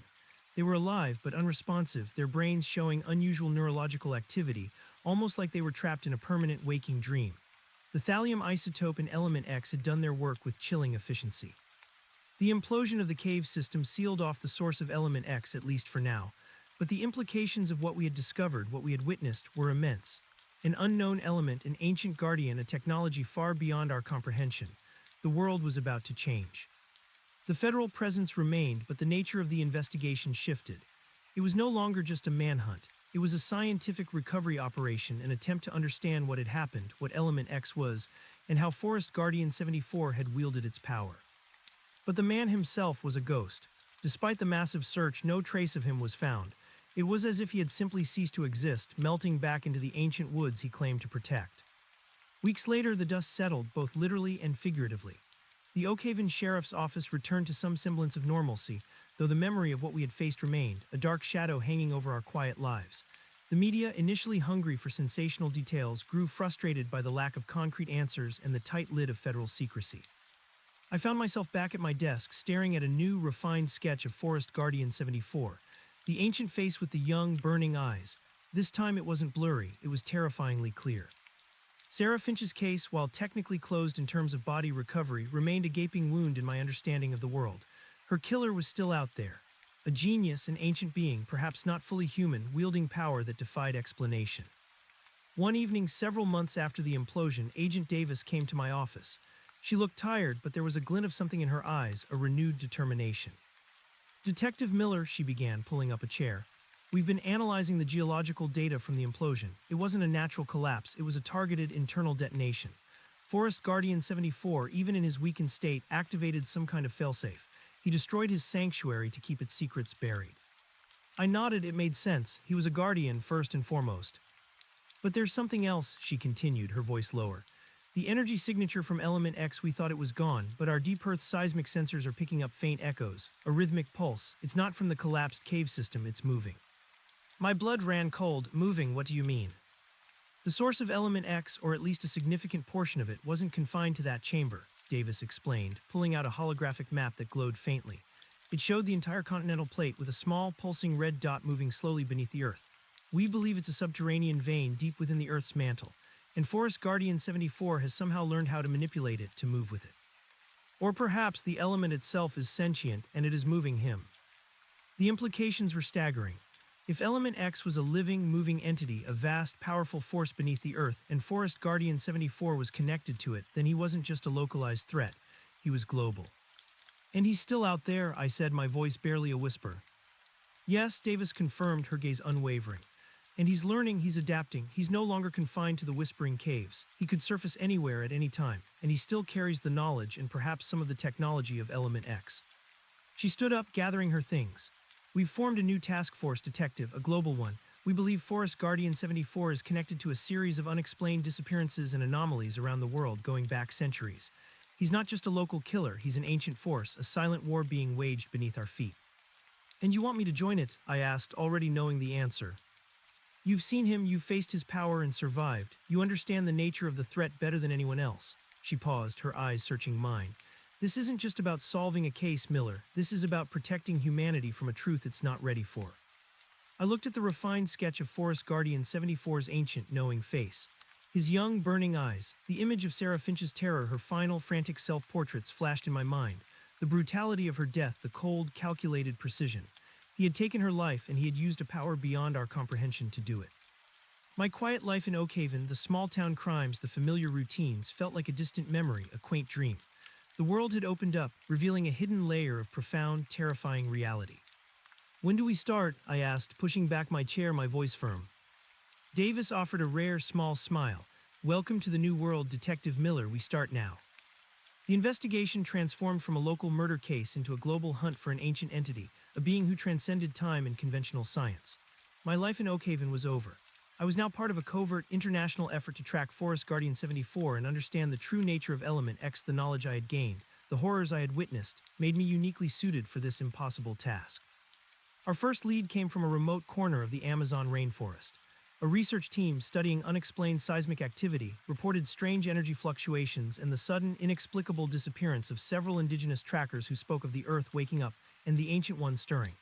They were alive but unresponsive, their brains showing unusual neurological activity, almost like they were trapped in a permanent waking dream. The thallium isotope and Element X had done their work with chilling efficiency. The implosion of the cave system sealed off the source of Element X, at least for now, but the implications of what we had discovered, what we had witnessed, were immense. An unknown element, an ancient guardian, a technology far beyond our comprehension. The world was about to change. The federal presence remained, but the nature of the investigation shifted. It was no longer just a manhunt. It was a scientific recovery operation, an attempt to understand what had happened, what Element X was, and how Forest Guardian 74 had wielded its power. But the man himself was a ghost. Despite the massive search, no trace of him was found. It was as if he had simply ceased to exist, melting back into the ancient woods he claimed to protect. Weeks later, the dust settled, both literally and figuratively. The Oakhaven Sheriff's Office returned to some semblance of normalcy, though the memory of what we had faced remained, a dark shadow hanging over our quiet lives. The media, initially hungry for sensational details, grew frustrated by the lack of concrete answers and the tight lid of federal secrecy. I found myself back at my desk, staring at a new, refined sketch of Forest Guardian 74, the ancient face with the young, burning eyes. This time it wasn't blurry, it was terrifyingly clear. Sarah Finch's case, while technically closed in terms of body recovery, remained a gaping wound in my understanding of the world. Her killer was still out there. A genius, an ancient being, perhaps not fully human, wielding power that defied explanation. One evening, several months after the implosion, Agent Davis came to my office. She looked tired, but there was a glint of something in her eyes, a renewed determination. "Detective Miller," she began, pulling up a chair, "we've been analyzing the geological data from the implosion. It wasn't a natural collapse, it was a targeted internal detonation. Forest Guardian 74, even in his weakened state, activated some kind of failsafe. He destroyed his sanctuary to keep its secrets buried." I nodded. It made sense. He was a guardian, first and foremost. "But there's something else," she continued, her voice lower. "The energy signature from Element X, we thought it was gone, but our deep Earth seismic sensors are picking up faint echoes, a rhythmic pulse. It's not from the collapsed cave system, it's moving." My blood ran cold. "Moving, what do you mean?" "The source of Element X, or at least a significant portion of it, wasn't confined to that chamber," Davis explained, pulling out a holographic map that glowed faintly. It showed the entire continental plate with a small, pulsing red dot moving slowly beneath the Earth. "We believe it's a subterranean vein deep within the Earth's mantle, and Forest Guardian 74 has somehow learned how to manipulate it to move with it. Or perhaps the element itself is sentient and it is moving him." The implications were staggering. If Element X was a living, moving entity, a vast, powerful force beneath the Earth, and Forest Guardian 74 was connected to it, then he wasn't just a localized threat, he was global. "And he's still out there," I said, my voice barely a whisper. "Yes," Davis confirmed, her gaze unwavering. "And he's learning, he's adapting. He's no longer confined to the Whispering Caves. He could surface anywhere at any time, and he still carries the knowledge and perhaps some of the technology of Element X." She stood up, gathering her things. "We've formed a new task force, detective, a global one. We believe Forest Guardian 74 is connected to a series of unexplained disappearances and anomalies around the world going back centuries. He's not just a local killer, he's an ancient force, a silent war being waged beneath our feet." "And you want me to join it?" I asked, already knowing the answer. "You've seen him, you've faced his power and survived. You understand the nature of the threat better than anyone else." She paused, her eyes searching mine. "This isn't just about solving a case, Miller. This is about protecting humanity from a truth it's not ready for." I looked at the refined sketch of Forest Guardian 74's ancient, knowing face. His young, burning eyes, the image of Sarah Finch's terror, her final, frantic self-portraits flashed in my mind. The brutality of her death, the cold, calculated precision. He had taken her life, and he had used a power beyond our comprehension to do it. My quiet life in Oakhaven, the small-town crimes, the familiar routines, felt like a distant memory, a quaint dream. The world had opened up, revealing a hidden layer of profound, terrifying reality. "When do we start?" I asked, pushing back my chair, my voice firm. Davis offered a rare, small smile. "Welcome to the new world, Detective Miller. We start now." The investigation transformed from a local murder case into a global hunt for an ancient entity, a being who transcended time and conventional science. My life in Oakhaven was over. I was now part of a covert, international effort to track Forest Guardian 74 and understand the true nature of Element X. The knowledge I had gained, the horrors I had witnessed, made me uniquely suited for this impossible task. Our first lead came from a remote corner of the Amazon rainforest. A research team studying unexplained seismic activity reported strange energy fluctuations and the sudden, inexplicable disappearance of several indigenous trackers who spoke of the Earth waking up and the Ancient One stirring.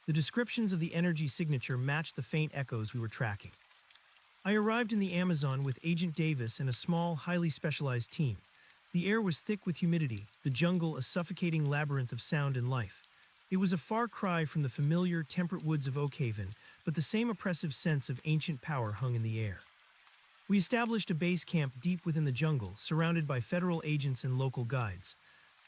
The descriptions of the energy signature matched the faint echoes we were tracking. I arrived in the Amazon with Agent Davis and a small, highly specialized team. The air was thick with humidity, the jungle a suffocating labyrinth of sound and life. It was a far cry from the familiar, temperate woods of Oakhaven, but the same oppressive sense of ancient power hung in the air. We established a base camp deep within the jungle, surrounded by federal agents and local guides.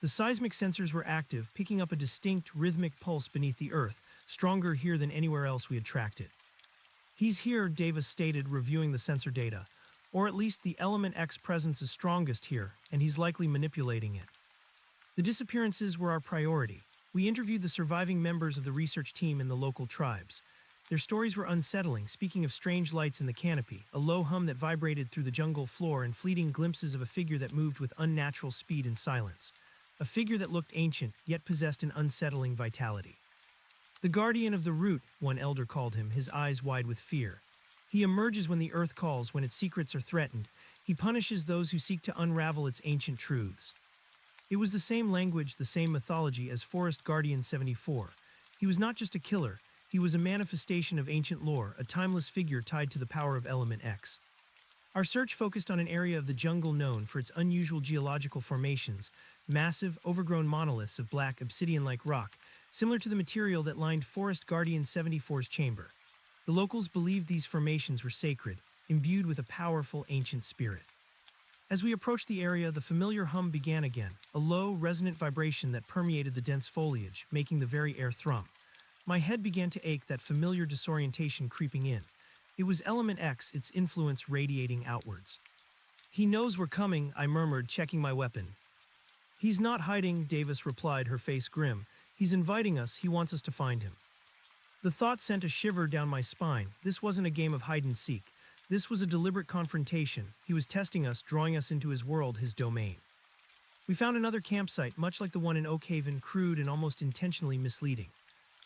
The seismic sensors were active, picking up a distinct, rhythmic pulse beneath the Earth, stronger here than anywhere else we had tracked it. "He's here," Davis stated, reviewing the sensor data. "Or at least the Element X presence is strongest here, and he's likely manipulating it." The disappearances were our priority. We interviewed the surviving members of the research team and the local tribes. Their stories were unsettling, speaking of strange lights in the canopy, a low hum that vibrated through the jungle floor, and fleeting glimpses of a figure that moved with unnatural speed and silence. A figure that looked ancient, yet possessed an unsettling vitality. The guardian of the root, one elder called him, his eyes wide with fear. He emerges when the earth calls, when its secrets are threatened. He punishes those who seek to unravel its ancient truths. It was the same language, the same mythology as Forest Guardian 74. He was not just a killer, he was a manifestation of ancient lore, a timeless figure tied to the power of Element X. Our search focused on an area of the jungle known for its unusual geological formations, massive, overgrown monoliths of black, obsidian-like rock, similar to the material that lined Forest Guardian 74's chamber. The locals believed these formations were sacred, imbued with a powerful ancient spirit. As we approached the area, the familiar hum began again, a low, resonant vibration that permeated the dense foliage, making the very air thrum. My head began to ache, that familiar disorientation creeping in. It was Element X, its influence radiating outwards. "He knows we're coming," I murmured, checking my weapon. "He's not hiding," Davis replied, her face grim. "He's inviting us, he wants us to find him." The thought sent a shiver down my spine. This wasn't a game of hide-and-seek. This was a deliberate confrontation. He was testing us, drawing us into his world, his domain. We found another campsite, much like the one in Oakhaven, crude and almost intentionally misleading.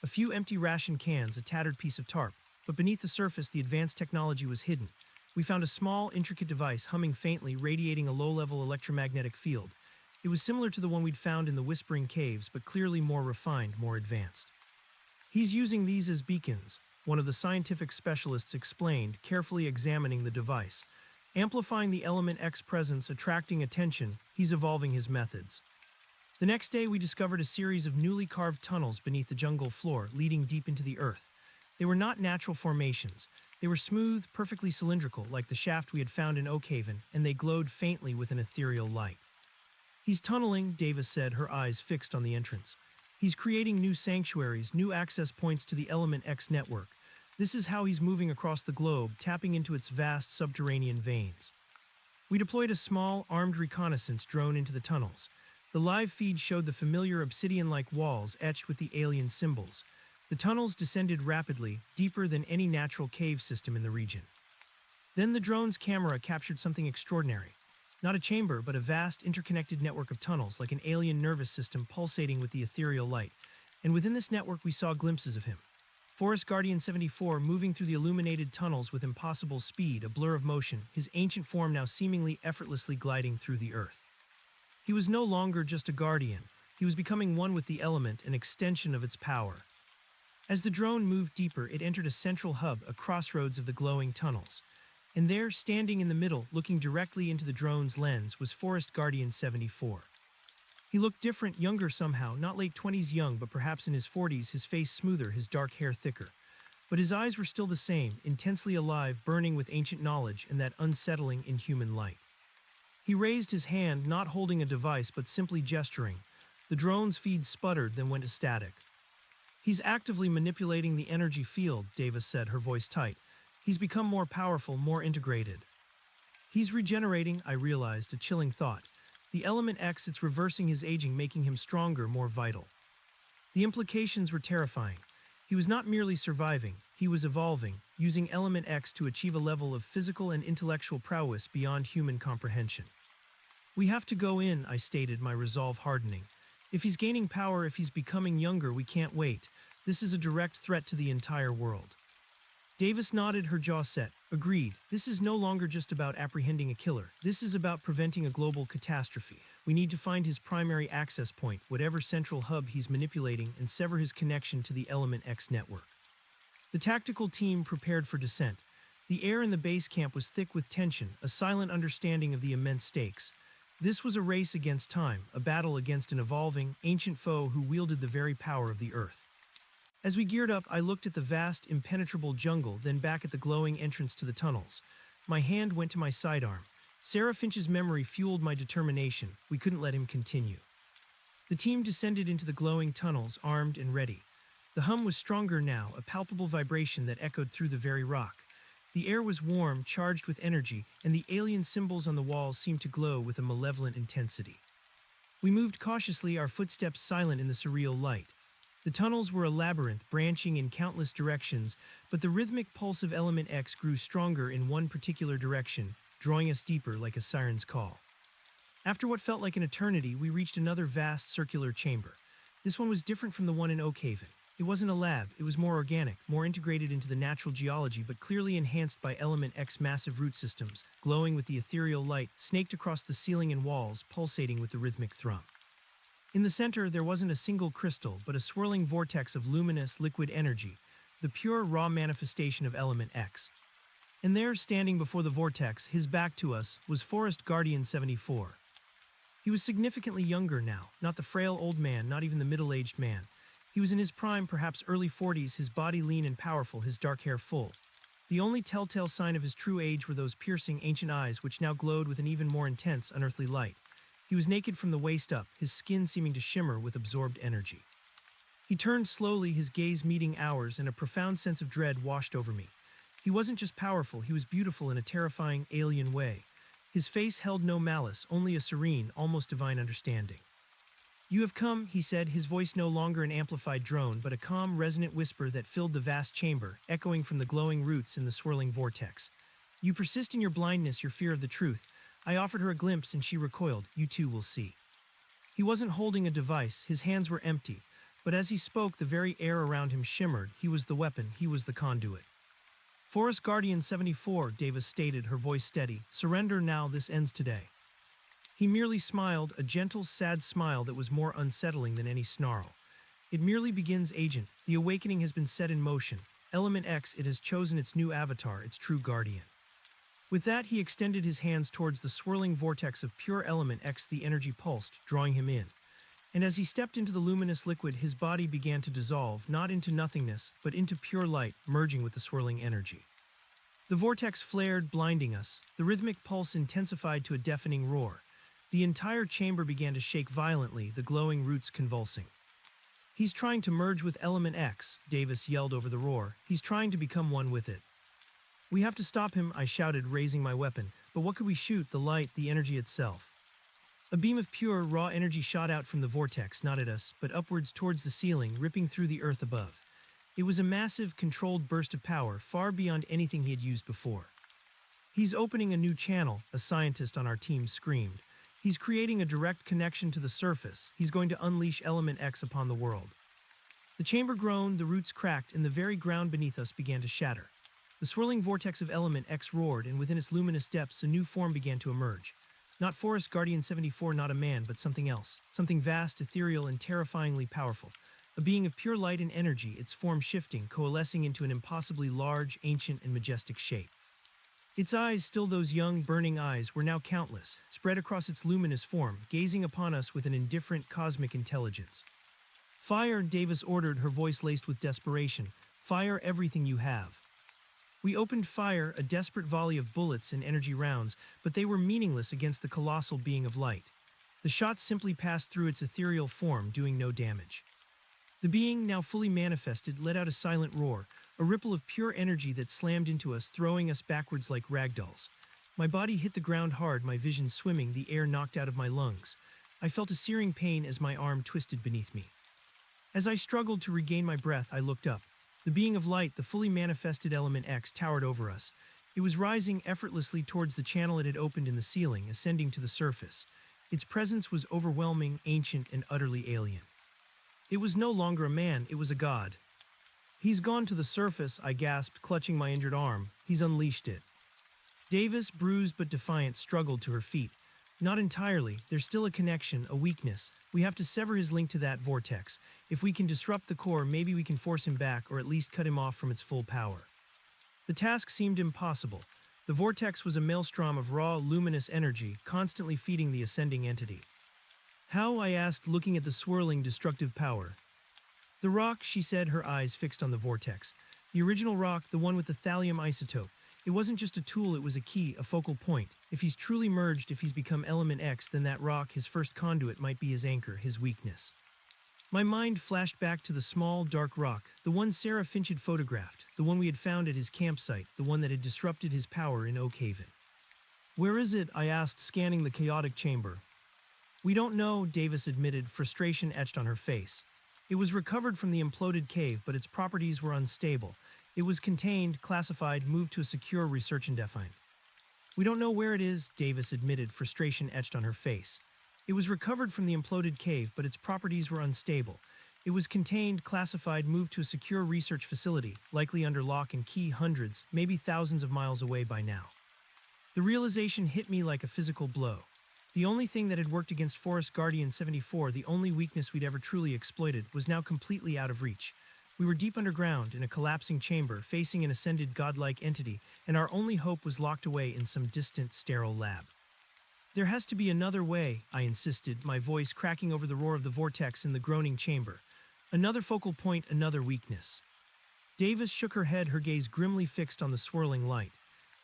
A few empty ration cans, a tattered piece of tarp, but beneath the surface the advanced technology was hidden. We found a small, intricate device humming faintly, radiating a low-level electromagnetic field. It was similar to the one we'd found in the Whispering Caves, but clearly more refined, more advanced. "He's using these as beacons," one of the scientific specialists explained, carefully examining the device. "Amplifying the Element X presence, attracting attention, he's evolving his methods." The next day, we discovered a series of newly carved tunnels beneath the jungle floor, leading deep into the earth. They were not natural formations. They were smooth, perfectly cylindrical, like the shaft we had found in Oakhaven, and they glowed faintly with an ethereal light. "He's tunneling," Davis said, her eyes fixed on the entrance. "He's creating new sanctuaries, new access points to the Element X network. This is how he's moving across the globe, tapping into its vast subterranean veins." We deployed a small, armed reconnaissance drone into the tunnels. The live feed showed the familiar obsidian-like walls etched with the alien symbols. The tunnels descended rapidly, deeper than any natural cave system in the region. Then the drone's camera captured something extraordinary. Not a chamber, but a vast, interconnected network of tunnels, like an alien nervous system pulsating with the ethereal light. And within this network we saw glimpses of him. Forest Guardian 74 moving through the illuminated tunnels with impossible speed, a blur of motion, his ancient form now seemingly effortlessly gliding through the earth. He was no longer just a guardian. He was becoming one with the element, an extension of its power. As the drone moved deeper, it entered a central hub, a crossroads of the glowing tunnels. And there, standing in the middle, looking directly into the drone's lens, was Forest Guardian 74. He looked different, younger somehow, not late 20s young, but perhaps in his 40s, his face smoother, his dark hair thicker. But his eyes were still the same, intensely alive, burning with ancient knowledge and that unsettling, inhuman light. He raised his hand, not holding a device, but simply gesturing. The drone's feed sputtered, then went static. "He's actively manipulating the energy field," Davis said, her voice tight. "He's become more powerful, more integrated." "He's regenerating," I realized, a chilling thought. The Element X, it's reversing his aging, making him stronger, more vital. The implications were terrifying. He was not merely surviving, he was evolving, using Element X to achieve a level of physical and intellectual prowess beyond human comprehension. "We have to go in," I stated, my resolve hardening. "If he's gaining power, if he's becoming younger, we can't wait. This is a direct threat to the entire world." Davis nodded, her jaw set. "Agreed. This is no longer just about apprehending a killer. This is about preventing a global catastrophe. We need to find his primary access point, whatever central hub he's manipulating, and sever his connection to the Element X network." The tactical team prepared for descent. The air in the base camp was thick with tension, a silent understanding of the immense stakes. This was a race against time, a battle against an evolving, ancient foe who wielded the very power of the earth. As we geared up, I looked at the vast, impenetrable jungle, then back at the glowing entrance to the tunnels. My hand went to my sidearm. Sarah Finch's memory fueled my determination. We couldn't let him continue. The team descended into the glowing tunnels, armed and ready. The hum was stronger now, a palpable vibration that echoed through the very rock. The air was warm, charged with energy, and the alien symbols on the walls seemed to glow with a malevolent intensity. We moved cautiously, our footsteps silent in the surreal light. The tunnels were a labyrinth, branching in countless directions, but the rhythmic pulse of Element X grew stronger in one particular direction, drawing us deeper like a siren's call. After what felt like an eternity, we reached another vast circular chamber. This one was different from the one in Oakhaven. It wasn't a lab, it was more organic, more integrated into the natural geology, but clearly enhanced by Element X massive root systems, glowing with the ethereal light, snaked across the ceiling and walls, pulsating with the rhythmic thrum. In the center, there wasn't a single crystal, but a swirling vortex of luminous, liquid energy, the pure, raw manifestation of Element X. And there, standing before the vortex, his back to us, was Forest Guardian 74. He was significantly younger now, not the frail old man, not even the middle-aged man. He was in his prime, perhaps early 40s, his body lean and powerful, his dark hair full. The only telltale sign of his true age were those piercing, ancient eyes which now glowed with an even more intense, unearthly light. He was naked from the waist up, his skin seeming to shimmer with absorbed energy. He turned slowly, his gaze meeting ours, and a profound sense of dread washed over me. He wasn't just powerful, he was beautiful in a terrifying, alien way. His face held no malice, only a serene, almost divine understanding. "You have come," he said, his voice no longer an amplified drone, but a calm, resonant whisper that filled the vast chamber, echoing from the glowing roots in the swirling vortex. "You persist in your blindness, your fear of the truth." I offered her a glimpse and she recoiled. "You too will see." He wasn't holding a device, his hands were empty, but as he spoke, the very air around him shimmered. He was the weapon, he was the conduit. "Forest Guardian 74, Davis stated, her voice steady. "Surrender now, this ends today." He merely smiled, a gentle, sad smile that was more unsettling than any snarl. "It merely begins, Agent. The awakening has been set in motion. Element X, it has chosen its new avatar, its true guardian." With that, he extended his hands towards the swirling vortex of pure Element X. The energy pulsed, drawing him in. And as he stepped into the luminous liquid, his body began to dissolve, not into nothingness, but into pure light, merging with the swirling energy. The vortex flared, blinding us. The rhythmic pulse intensified to a deafening roar. The entire chamber began to shake violently, the glowing roots convulsing. "He's trying to merge with Element X," Davis yelled over the roar. "He's trying to become one with it." "We have to stop him," I shouted, raising my weapon. But what could we shoot? The light, the energy itself. A beam of pure, raw energy shot out from the vortex, not at us, but upwards towards the ceiling, ripping through the earth above. It was a massive, controlled burst of power, far beyond anything he had used before. "He's opening a new channel," a scientist on our team screamed. "He's creating a direct connection to the surface. He's going to unleash Element X upon the world." The chamber groaned, the roots cracked, and the very ground beneath us began to shatter. The swirling vortex of Element X roared, and within its luminous depths a new form began to emerge. Not Forest Guardian 74, not a man, but something else. Something vast, ethereal, and terrifyingly powerful. A being of pure light and energy, its form shifting, coalescing into an impossibly large, ancient, and majestic shape. Its eyes, still those young, burning eyes, were now countless, spread across its luminous form, gazing upon us with an indifferent, cosmic intelligence. "Fire," Davis ordered, her voice laced with desperation. "Fire everything you have." We opened fire, a desperate volley of bullets and energy rounds, but they were meaningless against the colossal being of light. The shots simply passed through its ethereal form, doing no damage. The being, now fully manifested, let out a silent roar, a ripple of pure energy that slammed into us, throwing us backwards like ragdolls. My body hit the ground hard, my vision swimming, the air knocked out of my lungs. I felt a searing pain as my arm twisted beneath me. As I struggled to regain my breath, I looked up. The being of light, the fully manifested Element X, towered over us. It was rising effortlessly towards the channel it had opened in the ceiling, ascending to the surface. Its presence was overwhelming, ancient, and utterly alien. It was no longer a man, it was a god. "He's gone to the surface," I gasped, clutching my injured arm. "He's unleashed it." Davis, bruised but defiant, struggled to her feet. "Not entirely. There's still a connection, a weakness. We have to sever his link to that vortex. If we can disrupt the core, maybe we can force him back, or at least cut him off from its full power." The task seemed impossible. The vortex was a maelstrom of raw, luminous energy, constantly feeding the ascending entity. "How?" I asked, looking at the swirling, destructive power. "The rock," she said, her eyes fixed on the vortex. "The original rock, the one with the thallium isotope. It wasn't just a tool, it was a key, a focal point. If he's truly merged, if he's become Element X, then that rock, his first conduit, might be his anchor, his weakness." My mind flashed back to the small, dark rock, the one Sarah Finch had photographed, the one we had found at his campsite, the one that had disrupted his power in Oakhaven. "Where is it?" I asked, scanning the chaotic chamber. "We don't know," Davis admitted, frustration etched on her face. It was recovered from the imploded cave, but its properties were unstable. It was contained, classified, moved to a secure research indefinite. We don't know where it is, Davis admitted, frustration etched on her face. It was recovered from the imploded cave, but its properties were unstable. It was contained, classified, moved to a secure research facility, likely under lock and key hundreds, maybe thousands of miles away by now. The realization hit me like a physical blow. The only thing that had worked against Forest Guardian 74, the only weakness we'd ever truly exploited, was now completely out of reach. We were deep underground, in a collapsing chamber, facing an ascended godlike entity, and our only hope was locked away in some distant, sterile lab. There has to be another way, I insisted, my voice cracking over the roar of the vortex in the groaning chamber. Another focal point, another weakness. Davis shook her head, her gaze grimly fixed on the swirling light.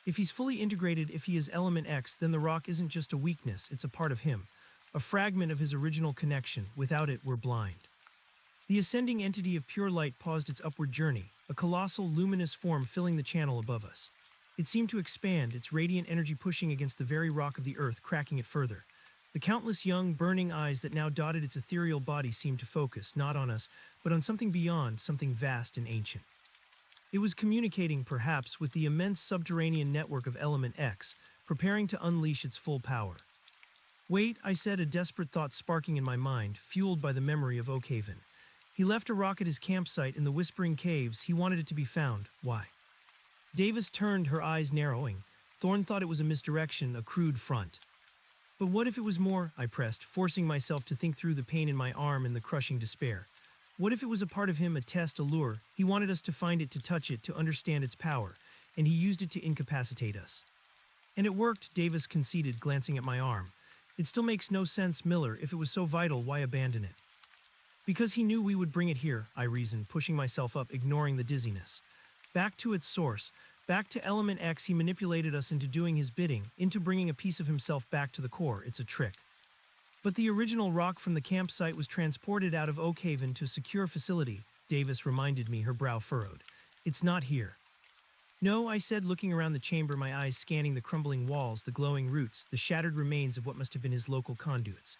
If he's fully integrated, if he is Element X, then the rock isn't just a weakness, it's a part of him. A fragment of his original connection. Without it, we're blind. The ascending entity of pure light paused its upward journey, a colossal, luminous form filling the channel above us. It seemed to expand, its radiant energy pushing against the very rock of the earth, cracking it further. The countless young, burning eyes that now dotted its ethereal body seemed to focus, not on us, but on something beyond, something vast and ancient. It was communicating, perhaps, with the immense subterranean network of Element X, preparing to unleash its full power. Wait, I said, a desperate thought sparking in my mind, fueled by the memory of Oakhaven. He left a rock at his campsite in the Whispering Caves. He wanted it to be found. Why? Davis turned, her eyes narrowing. Thorne thought it was a misdirection, a crude front. But what if it was more? I pressed, forcing myself to think through the pain in my arm and the crushing despair. What if it was a part of him, a test, a lure? He wanted us to find it, to touch it, to understand its power, and he used it to incapacitate us. And it worked, Davis conceded, glancing at my arm. It still makes no sense, Miller. If it was so vital, why abandon it? Because he knew we would bring it here, I reasoned, pushing myself up, ignoring the dizziness. Back to its source, back to Element X. He manipulated us into doing his bidding, into bringing a piece of himself back to the core. It's a trick. But the original rock from the campsite was transported out of Oakhaven to a secure facility, Davis reminded me, her brow furrowed. It's not here. No, I said, looking around the chamber, my eyes scanning the crumbling walls, the glowing roots, the shattered remains of what must have been his local conduits.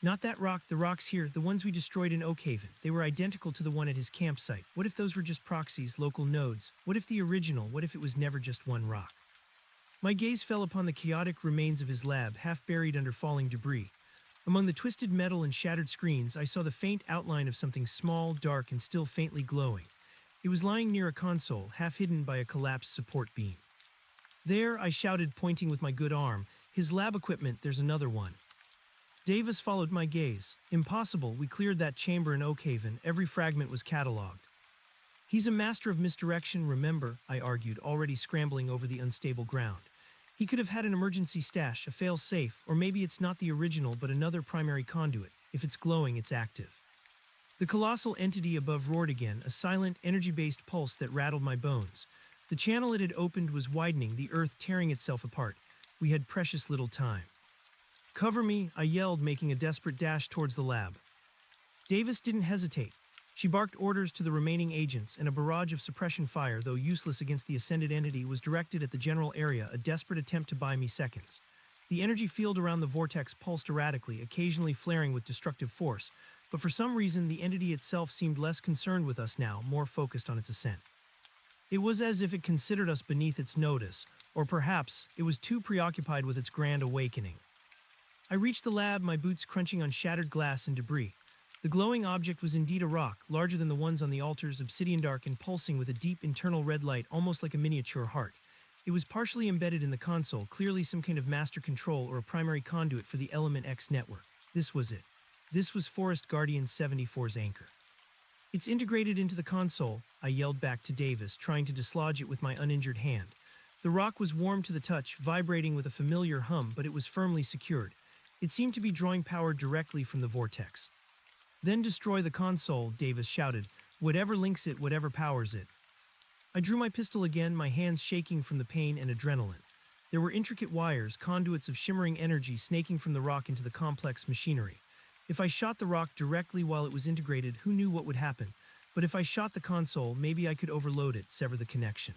Not that rock, the rocks here, the ones we destroyed in Oakhaven. They were identical to the one at his campsite. What if those were just proxies, local nodes? What if the original, what if it was never just one rock? My gaze fell upon the chaotic remains of his lab, half buried under falling debris. Among the twisted metal and shattered screens, I saw the faint outline of something small, dark, and still faintly glowing. It was lying near a console, half hidden by a collapsed support beam. There, I shouted, pointing with my good arm. His lab equipment, there's another one. Davis followed my gaze. Impossible, we cleared that chamber in Oakhaven. Every fragment was catalogued. He's a master of misdirection, remember, I argued, already scrambling over the unstable ground. He could have had an emergency stash, a fail-safe, or maybe it's not the original but another primary conduit. If it's glowing, it's active. The colossal entity above roared again, a silent, energy-based pulse that rattled my bones. The channel it had opened was widening, the earth tearing itself apart. We had precious little time. Cover me, I yelled, making a desperate dash towards the lab. Davis didn't hesitate. She barked orders to the remaining agents, and a barrage of suppression fire, though useless against the ascended entity, was directed at the general area, a desperate attempt to buy me seconds. The energy field around the vortex pulsed erratically, occasionally flaring with destructive force, but for some reason the entity itself seemed less concerned with us now, more focused on its ascent. It was as if it considered us beneath its notice, or perhaps it was too preoccupied with its grand awakening. I reached the lab, my boots crunching on shattered glass and debris. The glowing object was indeed a rock, larger than the ones on the altars, obsidian dark and pulsing with a deep internal red light, almost like a miniature heart. It was partially embedded in the console, clearly some kind of master control or a primary conduit for the Element X network. This was it. This was Forest Guardian 74's anchor. It's integrated into the console, I yelled back to Davis, trying to dislodge it with my uninjured hand. The rock was warm to the touch, vibrating with a familiar hum, but it was firmly secured. It seemed to be drawing power directly from the vortex. Then destroy the console, Davis shouted. Whatever links it, whatever powers it. I drew my pistol again, my hands shaking from the pain and adrenaline. There were intricate wires, conduits of shimmering energy snaking from the rock into the complex machinery. If I shot the rock directly while it was integrated, who knew what would happen? But if I shot the console, maybe I could overload it, sever the connection.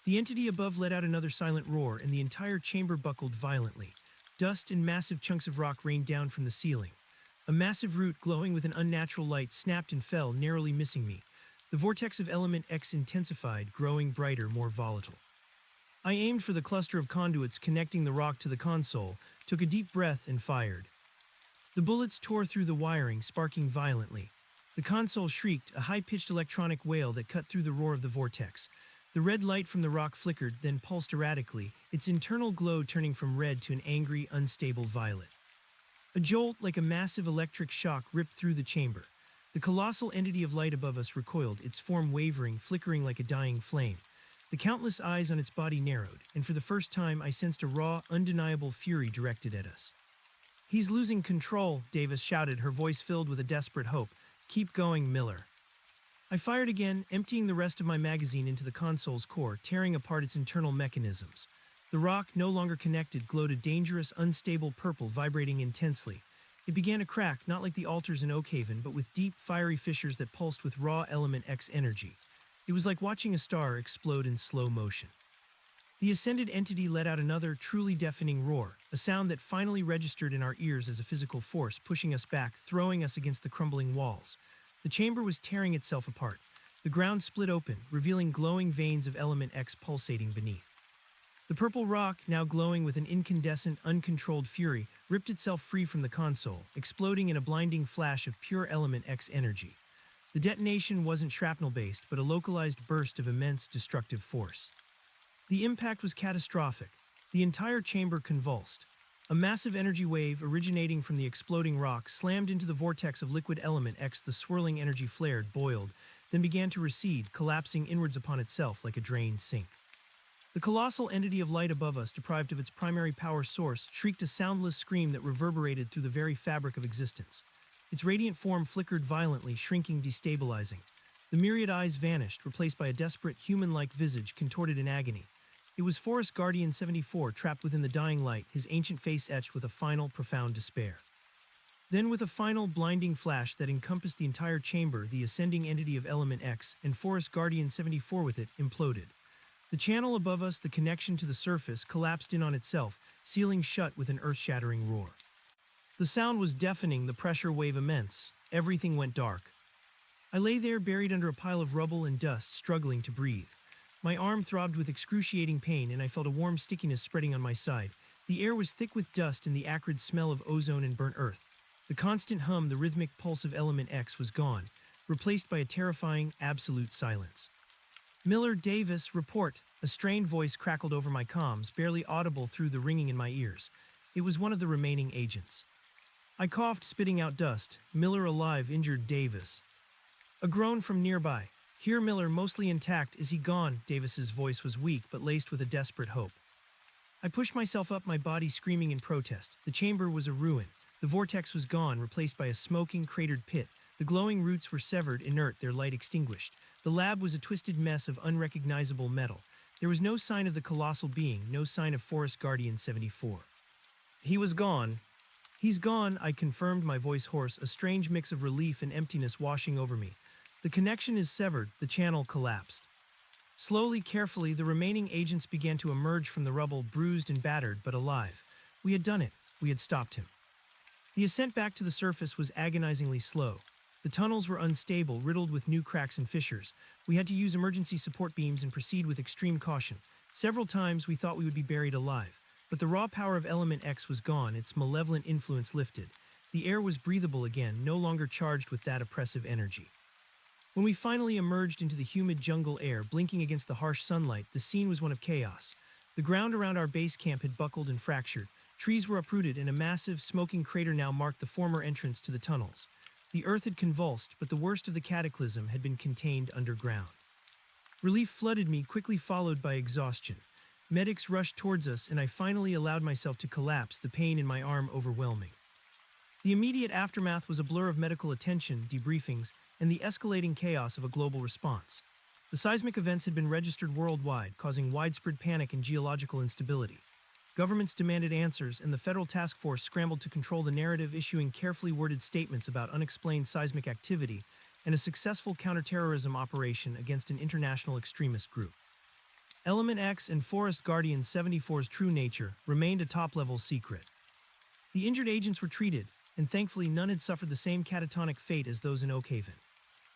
The entity above let out another silent roar, and the entire chamber buckled violently. Dust and massive chunks of rock rained down from the ceiling. A massive root glowing with an unnatural light snapped and fell, narrowly missing me. The vortex of element X intensified, growing brighter, more volatile. I aimed for the cluster of conduits connecting the rock to the console, took a deep breath, and fired. The bullets tore through the wiring, sparking violently. The console shrieked, a high-pitched electronic wail that cut through the roar of the vortex. The red light from the rock flickered, then pulsed erratically, its internal glow turning from red to an angry, unstable violet. A jolt, like a massive electric shock, ripped through the chamber. The colossal entity of light above us recoiled, its form wavering, flickering like a dying flame. The countless eyes on its body narrowed, and for the first time I sensed a raw, undeniable fury directed at us. "He's losing control," Davis shouted, her voice filled with a desperate hope. "Keep going, Miller." I fired again, emptying the rest of my magazine into the console's core, tearing apart its internal mechanisms. The rock, no longer connected, glowed a dangerous, unstable purple, vibrating intensely. It began to crack, not like the altars in Oakhaven, but with deep, fiery fissures that pulsed with raw element X energy. It was like watching a star explode in slow motion. The ascended entity let out another, truly deafening roar, a sound that finally registered in our ears as a physical force, pushing us back, throwing us against the crumbling walls. The chamber was tearing itself apart. The ground split open, revealing glowing veins of element X pulsating beneath. The purple rock, now glowing with an incandescent, uncontrolled fury, ripped itself free from the console, exploding in a blinding flash of pure element X energy. The detonation wasn't shrapnel-based, but a localized burst of immense destructive force. The impact was catastrophic. The entire chamber convulsed. A massive energy wave originating from the exploding rock slammed into the vortex of liquid element X. The swirling energy flared, boiled, then began to recede, collapsing inwards upon itself like a drained sink. The colossal entity of light above us, deprived of its primary power source, shrieked a soundless scream that reverberated through the very fabric of existence. Its radiant form flickered violently, shrinking, destabilizing. The myriad eyes vanished, replaced by a desperate, human-like visage contorted in agony. It was Forest Guardian 74, trapped within the dying light, his ancient face etched with a final, profound despair. Then, with a final, blinding flash that encompassed the entire chamber, the ascending entity of Element X, and Forest Guardian 74 with it, imploded. The channel above us, the connection to the surface, collapsed in on itself, sealing shut with an earth-shattering roar. The sound was deafening, the pressure wave immense. Everything went dark. I lay there, buried under a pile of rubble and dust, struggling to breathe. My arm throbbed with excruciating pain, and I felt a warm stickiness spreading on my side. The air was thick with dust and the acrid smell of ozone and burnt earth. The constant hum, the rhythmic pulse of Element X was gone, replaced by a terrifying, absolute silence. "Miller, Davis, report." A strained voice crackled over my comms, barely audible through the ringing in my ears. It was one of the remaining agents. I coughed, spitting out dust. "Miller alive, injured, Davis." A groan from nearby. "Here, Miller, mostly intact. Is he gone?" Davis's voice was weak, but laced with a desperate hope. I pushed myself up, my body screaming in protest. The chamber was a ruin. The vortex was gone, replaced by a smoking, cratered pit. The glowing roots were severed, inert, their light extinguished. The lab was a twisted mess of unrecognizable metal. There was no sign of the colossal being, no sign of Forest Guardian 74. "He was gone." "He's gone," I confirmed, my voice hoarse, a strange mix of relief and emptiness washing over me. "The connection is severed," the channel collapsed. Slowly, carefully, the remaining agents began to emerge from the rubble, bruised and battered, but alive. We had done it. We had stopped him. The ascent back to the surface was agonizingly slow. The tunnels were unstable, riddled with new cracks and fissures. We had to use emergency support beams and proceed with extreme caution. Several times we thought we would be buried alive. But the raw power of Element X was gone, its malevolent influence lifted. The air was breathable again, no longer charged with that oppressive energy. When we finally emerged into the humid jungle air, blinking against the harsh sunlight, the scene was one of chaos. The ground around our base camp had buckled and fractured. Trees were uprooted, and a massive, smoking crater now marked the former entrance to the tunnels. The earth had convulsed, but the worst of the cataclysm had been contained underground. Relief flooded me, quickly followed by exhaustion. Medics rushed towards us, and I finally allowed myself to collapse, the pain in my arm overwhelming. The immediate aftermath was a blur of medical attention, debriefings, and the escalating chaos of a global response. The seismic events had been registered worldwide, causing widespread panic and geological instability. Governments demanded answers, and the federal task force scrambled to control the narrative, issuing carefully worded statements about unexplained seismic activity and a successful counterterrorism operation against an international extremist group. Element X and Forest Guardian 74's true nature remained a top-level secret. The injured agents were treated, and thankfully none had suffered the same catatonic fate as those in Oakhaven.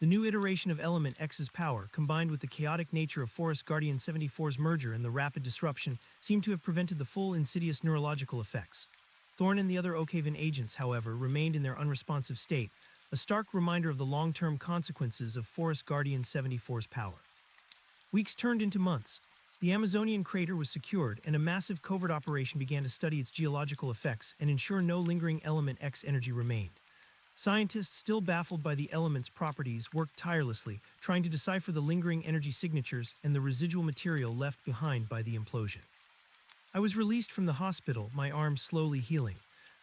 The new iteration of Element X's power, combined with the chaotic nature of Forest Guardian 74's merger and the rapid disruption, seemed to have prevented the full insidious neurological effects. Thorne and the other Oakhaven agents, however, remained in their unresponsive state, a stark reminder of the long-term consequences of Forest Guardian 74's power. Weeks turned into months. The Amazonian crater was secured, and a massive covert operation began to study its geological effects and ensure no lingering Element X energy remained. Scientists, still baffled by the element's properties, worked tirelessly, trying to decipher the lingering energy signatures and the residual material left behind by the implosion. I was released from the hospital, my arm slowly healing.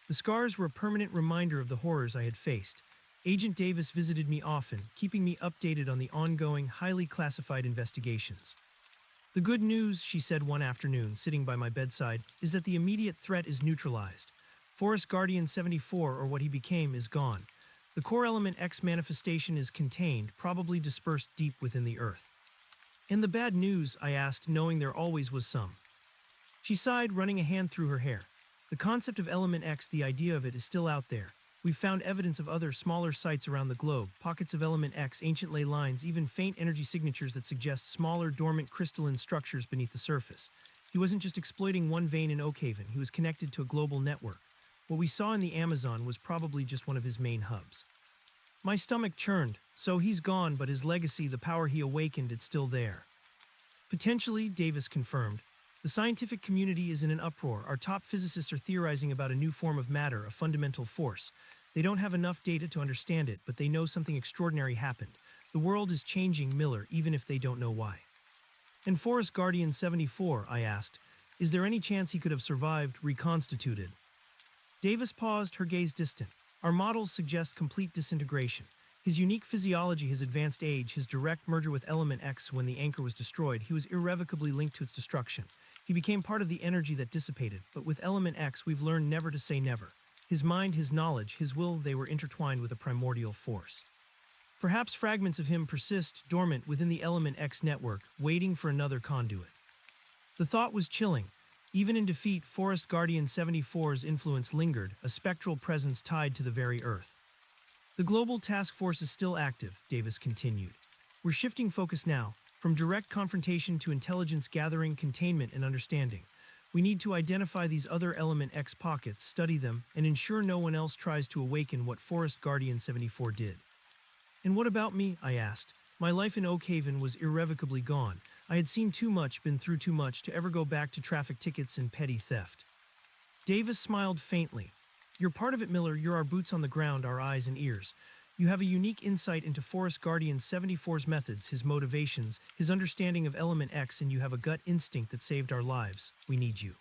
The scars were a permanent reminder of the horrors I had faced. Agent Davis visited me often, keeping me updated on the ongoing, highly classified investigations. "The good news," she said one afternoon, sitting by my bedside, "is that the immediate threat is neutralized. Forest Guardian 74, or what he became, is gone. The core Element X manifestation is contained, probably dispersed deep within the Earth." "And the bad news?" I asked, knowing there always was some. She sighed, running a hand through her hair. "The concept of Element X, the idea of it, is still out there. We've found evidence of other, smaller sites around the globe, pockets of Element X, ancient ley lines, even faint energy signatures that suggest smaller, dormant crystalline structures beneath the surface." He wasn't just exploiting one vein in Oakhaven, he was connected to a global network. What we saw in the Amazon was probably just one of his main hubs. My stomach churned. So he's gone, but his legacy, the power he awakened, it's still there. "Potentially," Davis confirmed. "The scientific community is in an uproar. Our top physicists are theorizing about a new form of matter, a fundamental force. They don't have enough data to understand it, but they know something extraordinary happened. The world is changing, Miller, even if they don't know why." "And Forest Guardian 74, I asked. "Is there any chance he could have survived, reconstituted?" Davis paused, her gaze distant. "Our models suggest complete disintegration. His unique physiology, his advanced age, his direct merger with Element X when the anchor was destroyed, he was irrevocably linked to its destruction. He became part of the energy that dissipated, but with Element X we've learned never to say never. His mind, his knowledge, his will, they were intertwined with a primordial force. Perhaps fragments of him persist, dormant within the Element X network, waiting for another conduit." The thought was chilling. Even in defeat, Forest Guardian 74's influence lingered, a spectral presence tied to the very Earth. "The global task force is still active," Davis continued. "We're shifting focus now, from direct confrontation to intelligence gathering, containment, and understanding. We need to identify these other Element X pockets, study them, and ensure no one else tries to awaken what Forest Guardian 74 did." "And what about me?" I asked. My life in Oakhaven was irrevocably gone. I had seen too much, been through too much, to ever go back to traffic tickets and petty theft. Davis smiled faintly. "You're part of it, Miller. You're our boots on the ground, our eyes and ears. You have a unique insight into Forest Guardian 74's methods, his motivations, his understanding of Element X, and you have a gut instinct that saved our lives. We need you."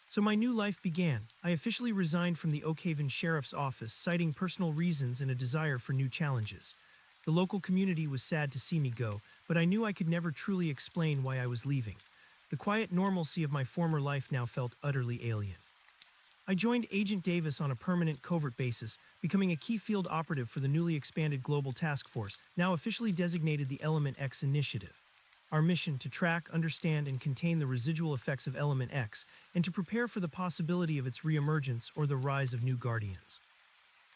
So my new life began. I officially resigned from the Oakhaven Sheriff's Office, citing personal reasons and a desire for new challenges. The local community was sad to see me go, but I knew I could never truly explain why I was leaving. The quiet normalcy of my former life now felt utterly alien. I joined Agent Davis on a permanent covert basis, becoming a key field operative for the newly expanded Global Task Force, now officially designated the Element X Initiative. Our mission: to track, understand, and contain the residual effects of Element X, and to prepare for the possibility of its reemergence or the rise of new guardians.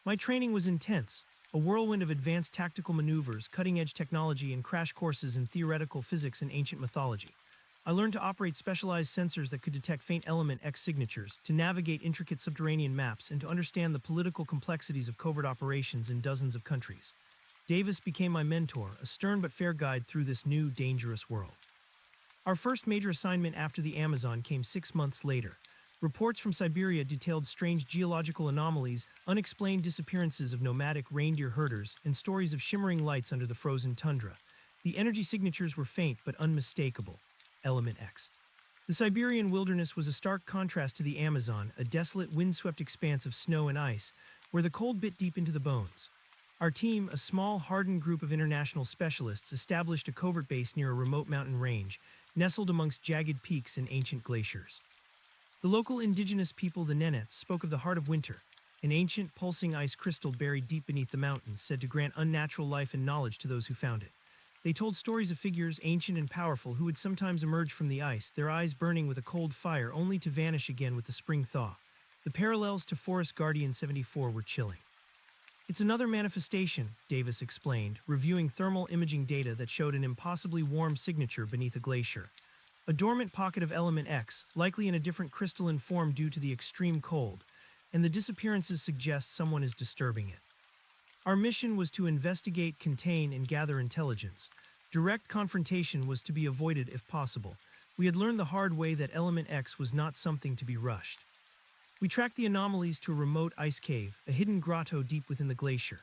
My training was intense, a whirlwind of advanced tactical maneuvers, cutting-edge technology, and crash courses in theoretical physics and ancient mythology. I learned to operate specialized sensors that could detect faint Element X signatures, to navigate intricate subterranean maps, and to understand the political complexities of covert operations in dozens of countries. Davis became my mentor, a stern but fair guide through this new, dangerous world. Our first major assignment after the Amazon came 6 months later. Reports from Siberia detailed strange geological anomalies, unexplained disappearances of nomadic reindeer herders, and stories of shimmering lights under the frozen tundra. The energy signatures were faint but unmistakable. Element X. The Siberian wilderness was a stark contrast to the Amazon, a desolate, windswept expanse of snow and ice, where the cold bit deep into the bones. Our team, a small, hardened group of international specialists, established a covert base near a remote mountain range, nestled amongst jagged peaks and ancient glaciers. The local indigenous people, the Nenets, spoke of the heart of winter, an ancient, pulsing ice crystal buried deep beneath the mountains, said to grant unnatural life and knowledge to those who found it. They told stories of figures, ancient and powerful, who would sometimes emerge from the ice, their eyes burning with a cold fire, only to vanish again with the spring thaw. The parallels to Forest Guardian 74 were chilling. It's another manifestation, Davis explained, reviewing thermal imaging data that showed an impossibly warm signature beneath a glacier. A dormant pocket of element X, likely in a different crystalline form due to the extreme cold, and the disappearances suggest someone is disturbing it. Our mission was to investigate, contain, and gather intelligence. Direct confrontation was to be avoided if possible. We had learned the hard way that element X was not something to be rushed. We tracked the anomalies to a remote ice cave, a hidden grotto deep within the glacier.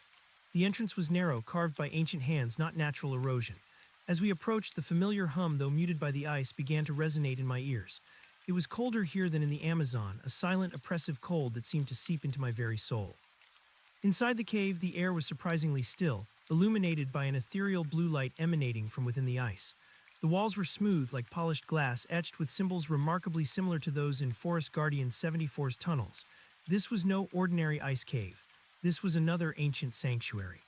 The entrance was narrow, carved by ancient hands, not natural erosion. As we approached, the familiar hum, though muted by the ice, began to resonate in my ears. It was colder here than in the Amazon, a silent, oppressive cold that seemed to seep into my very soul. Inside the cave, the air was surprisingly still, illuminated by an ethereal blue light emanating from within the ice. The walls were smooth, like polished glass, etched with symbols remarkably similar to those in Forest Guardian 74's tunnels. This was no ordinary ice cave. This was another ancient sanctuary.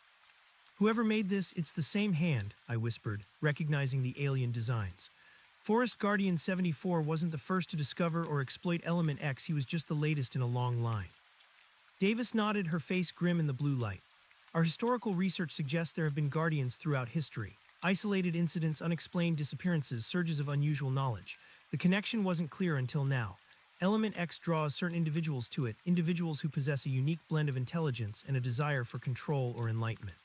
Whoever made this, it's the same hand, I whispered, recognizing the alien designs. Forest Guardian 74 wasn't the first to discover or exploit Element X, he was just the latest in a long line. Davis nodded, her face grim in the blue light. Our historical research suggests there have been Guardians throughout history. Isolated incidents, unexplained disappearances, surges of unusual knowledge. The connection wasn't clear until now. Element X draws certain individuals to it, individuals who possess a unique blend of intelligence and a desire for control or enlightenment.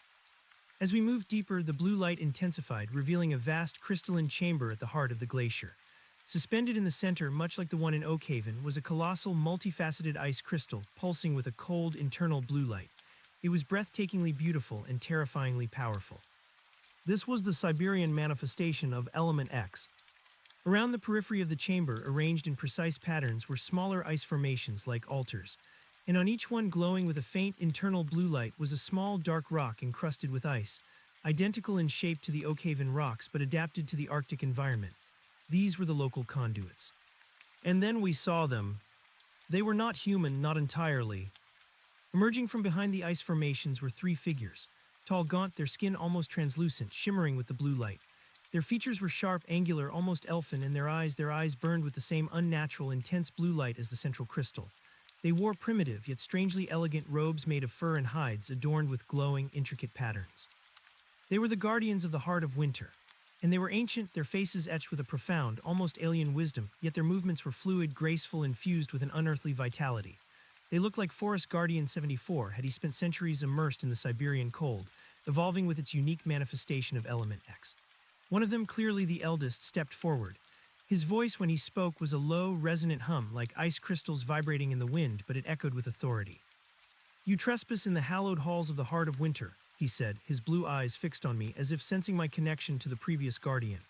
As we moved deeper, the blue light intensified, revealing a vast crystalline chamber at the heart of the glacier. Suspended in the center, much like the one in Oakhaven, was a colossal, multifaceted ice crystal, pulsing with a cold, internal blue light. It was breathtakingly beautiful and terrifyingly powerful. This was the Siberian manifestation of Element X. Around the periphery of the chamber, arranged in precise patterns, were smaller ice formations like altars, and on each one, glowing with a faint internal blue light, was a small dark rock encrusted with ice, identical in shape to the Oakhaven rocks but adapted to the Arctic environment. These were the local conduits. And then we saw them. They were not human, not entirely. Emerging from behind the ice formations were three figures. Tall, gaunt, their skin almost translucent, shimmering with the blue light. Their features were sharp, angular, almost elfin, and their eyes burned with the same unnatural, intense blue light as the central crystal. They wore primitive, yet strangely elegant robes made of fur and hides, adorned with glowing, intricate patterns. They were the guardians of the heart of winter. And they were ancient, their faces etched with a profound, almost alien wisdom, yet their movements were fluid, graceful, and fused with an unearthly vitality. They looked like Forest Guardian 74 had he spent centuries immersed in the Siberian cold, evolving with its unique manifestation of Element X. One of them, clearly the eldest, stepped forward. His voice when he spoke was a low, resonant hum, like ice crystals vibrating in the wind, but it echoed with authority. "You trespass in the hallowed halls of the heart of winter," he said, his blue eyes fixed on me as if sensing my connection to the previous guardian.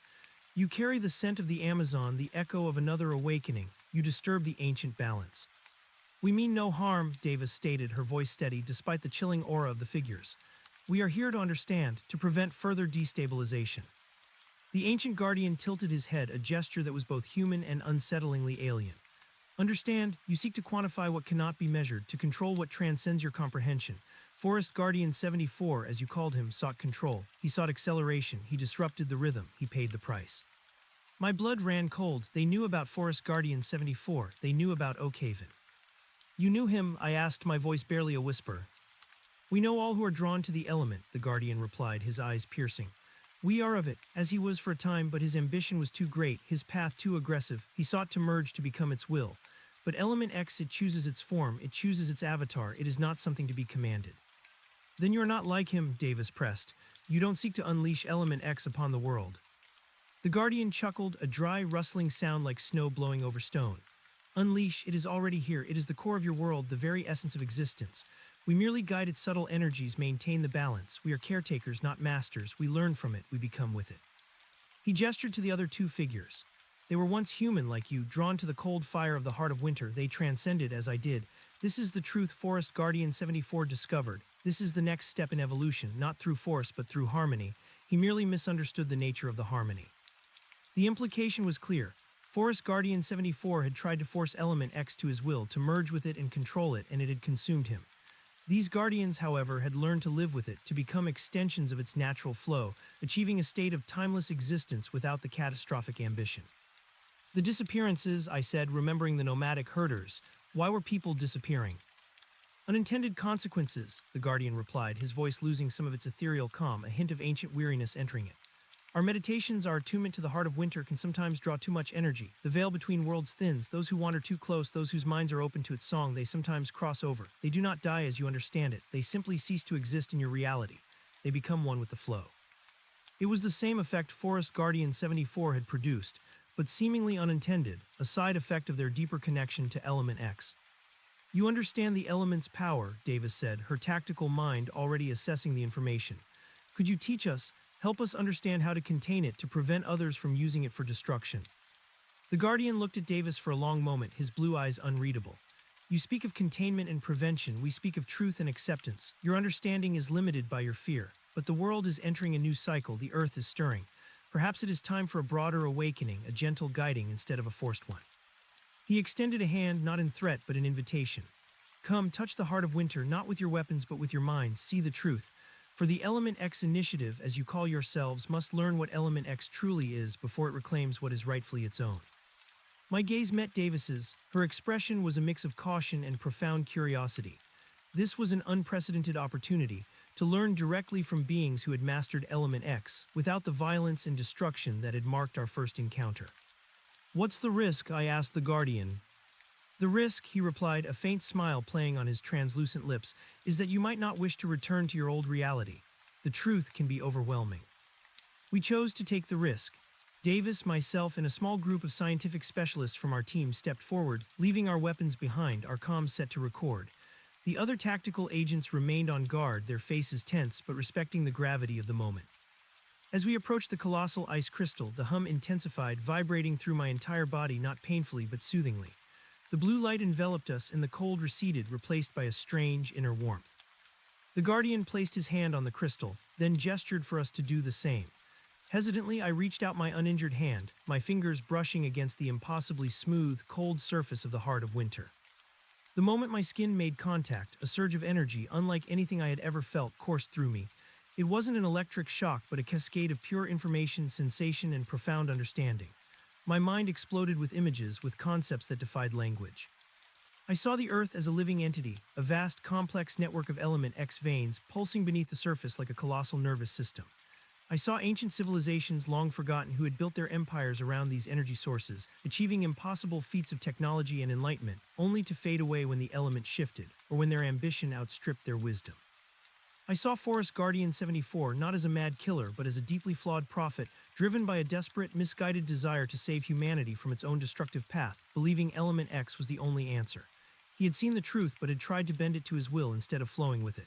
"You carry the scent of the Amazon, the echo of another awakening. You disturb the ancient balance." "We mean no harm," Davis stated, her voice steady despite the chilling aura of the figures. "We are here to understand, to prevent further destabilization." The ancient guardian tilted his head, a gesture that was both human and unsettlingly alien. "Understand, you seek to quantify what cannot be measured, to control what transcends your comprehension. Forest Guardian 74, as you called him, sought control. He sought acceleration. He disrupted the rhythm. He paid the price." My blood ran cold. They knew about Forest Guardian 74. They knew about Oakhaven. "You knew him?" I asked, my voice barely a whisper. "We know all who are drawn to the element," the guardian replied, his eyes piercing. "We are of it, as he was for a time, but his ambition was too great, his path too aggressive. He sought to merge to become its will. But Element X, it chooses its form, it chooses its avatar, it is not something to be commanded." "Then you're not like him," Davis pressed. "You don't seek to unleash Element X upon the world." The guardian chuckled, a dry, rustling sound like snow blowing over stone. "Unleash, it is already here, it is the core of your world, the very essence of existence. We merely guide its subtle energies, maintain the balance. We are caretakers, not masters. We learn from it, we become with it." He gestured to the other two figures. "They were once human like you, drawn to the cold fire of the heart of winter. They transcended as I did. This is the truth Forest Guardian 74 discovered. This is the next step in evolution, not through force but through harmony. He merely misunderstood the nature of the harmony." The implication was clear. Forest Guardian 74 had tried to force Element X to his will, to merge with it and control it, and it had consumed him. These guardians, however, had learned to live with it, to become extensions of its natural flow, achieving a state of timeless existence without the catastrophic ambition. "The disappearances," I said, remembering the nomadic herders, Why were people disappearing? Unintended consequences, the Guardian replied, his voice losing some of its ethereal calm, a hint of ancient weariness entering it. Our meditations, our attunement to the heart of winter can sometimes draw too much energy. The veil between worlds thins. Those who wander too close, those whose minds are open to its song, they sometimes cross over. They do not die as you understand it. They simply cease to exist in your reality. They become one with the flow. It was the same effect Forest Guardian 74 had produced, but seemingly unintended, a side effect of their deeper connection to Element X. You understand the element's power, Davis said, her tactical mind already assessing the information. Could you teach us, help us understand how to contain it to prevent others from using it for destruction? The Guardian looked at Davis for a long moment, his blue eyes unreadable. You speak of containment and prevention, we speak of truth and acceptance. Your understanding is limited by your fear. But the world is entering a new cycle, the earth is stirring. Perhaps it is time for a broader awakening, a gentle guiding instead of a forced one. He extended a hand, not in threat, but in invitation. Come, touch the heart of winter, not with your weapons, but with your minds, see the truth. For the Element X initiative, as you call yourselves, must learn what Element X truly is before it reclaims what is rightfully its own. My gaze met Davis's. Her expression was a mix of caution and profound curiosity. This was an unprecedented opportunity to learn directly from beings who had mastered Element X, without the violence and destruction that had marked our first encounter. What's the risk? I asked the Guardian. The risk, he replied, a faint smile playing on his translucent lips, is that you might not wish to return to your old reality. The truth can be overwhelming. We chose to take the risk. Davis, myself, and a small group of scientific specialists from our team stepped forward, leaving our weapons behind, our comms set to record. The other tactical agents remained on guard, their faces tense but respecting the gravity of the moment. As we approached the colossal ice crystal, the hum intensified, vibrating through my entire body, not painfully but soothingly. The blue light enveloped us and the cold receded, replaced by a strange inner warmth. The Guardian placed his hand on the crystal, then gestured for us to do the same. Hesitantly, I reached out my uninjured hand, my fingers brushing against the impossibly smooth, cold surface of the heart of winter. The moment my skin made contact, a surge of energy, unlike anything I had ever felt, coursed through me. It wasn't an electric shock, but a cascade of pure information, sensation, and profound understanding. My mind exploded with images, with concepts that defied language. I saw the Earth as a living entity, a vast, complex network of Element X veins pulsing beneath the surface like a colossal nervous system. I saw ancient civilizations long forgotten who had built their empires around these energy sources, achieving impossible feats of technology and enlightenment, only to fade away when the element shifted, or when their ambition outstripped their wisdom. I saw Forest Guardian 74 not as a mad killer, but as a deeply flawed prophet, driven by a desperate, misguided desire to save humanity from its own destructive path, believing Element X was the only answer. He had seen the truth, but had tried to bend it to his will instead of flowing with it.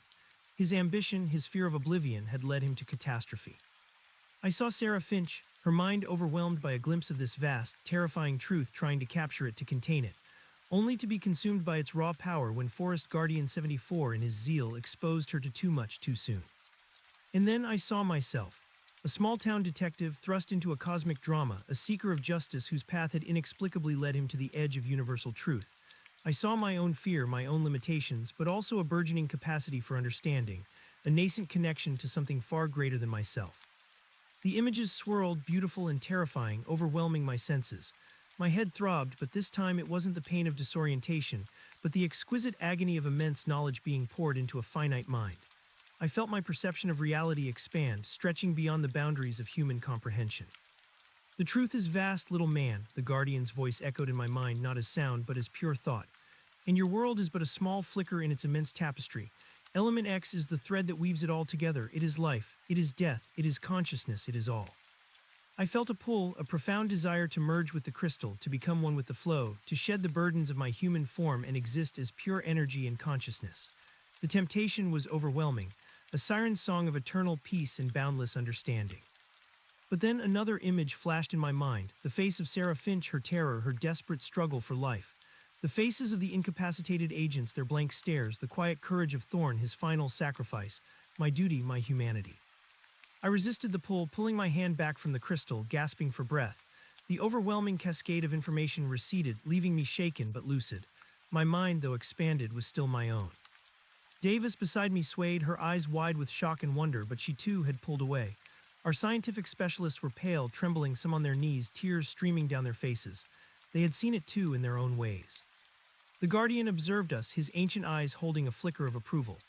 His ambition, his fear of oblivion, had led him to catastrophe. I saw Sarah Finch, her mind overwhelmed by a glimpse of this vast, terrifying truth, trying to capture it, to contain it, only to be consumed by its raw power when Forest Guardian 74 in his zeal exposed her to too much too soon. And then I saw myself, a small-town detective thrust into a cosmic drama, a seeker of justice whose path had inexplicably led him to the edge of universal truth. I saw my own fear, my own limitations, but also a burgeoning capacity for understanding, a nascent connection to something far greater than myself. The images swirled, beautiful and terrifying, overwhelming my senses. My head throbbed, but this time it wasn't the pain of disorientation, but the exquisite agony of immense knowledge being poured into a finite mind. I felt my perception of reality expand, stretching beyond the boundaries of human comprehension. The truth is vast, little man, the Guardian's voice echoed in my mind, not as sound, but as pure thought. And your world is but a small flicker in its immense tapestry. Element X is the thread that weaves it all together. It is life, it is death, it is consciousness, it is all. I felt a pull, a profound desire to merge with the crystal, to become one with the flow, to shed the burdens of my human form and exist as pure energy and consciousness. The temptation was overwhelming, a siren song of eternal peace and boundless understanding. But then another image flashed in my mind, the face of Sarah Finch, her terror, her desperate struggle for life. The faces of the incapacitated agents, their blank stares, the quiet courage of Thorn, his final sacrifice, my duty, my humanity. I resisted the pull, pulling my hand back from the crystal, gasping for breath. The overwhelming cascade of information receded, leaving me shaken but lucid. My mind, though expanded, was still my own. Davis beside me swayed, her eyes wide with shock and wonder, but she too had pulled away. Our scientific specialists were pale, trembling, some on their knees, tears streaming down their faces. They had seen it too in their own ways. The guardian observed us, his ancient eyes holding a flicker of approval.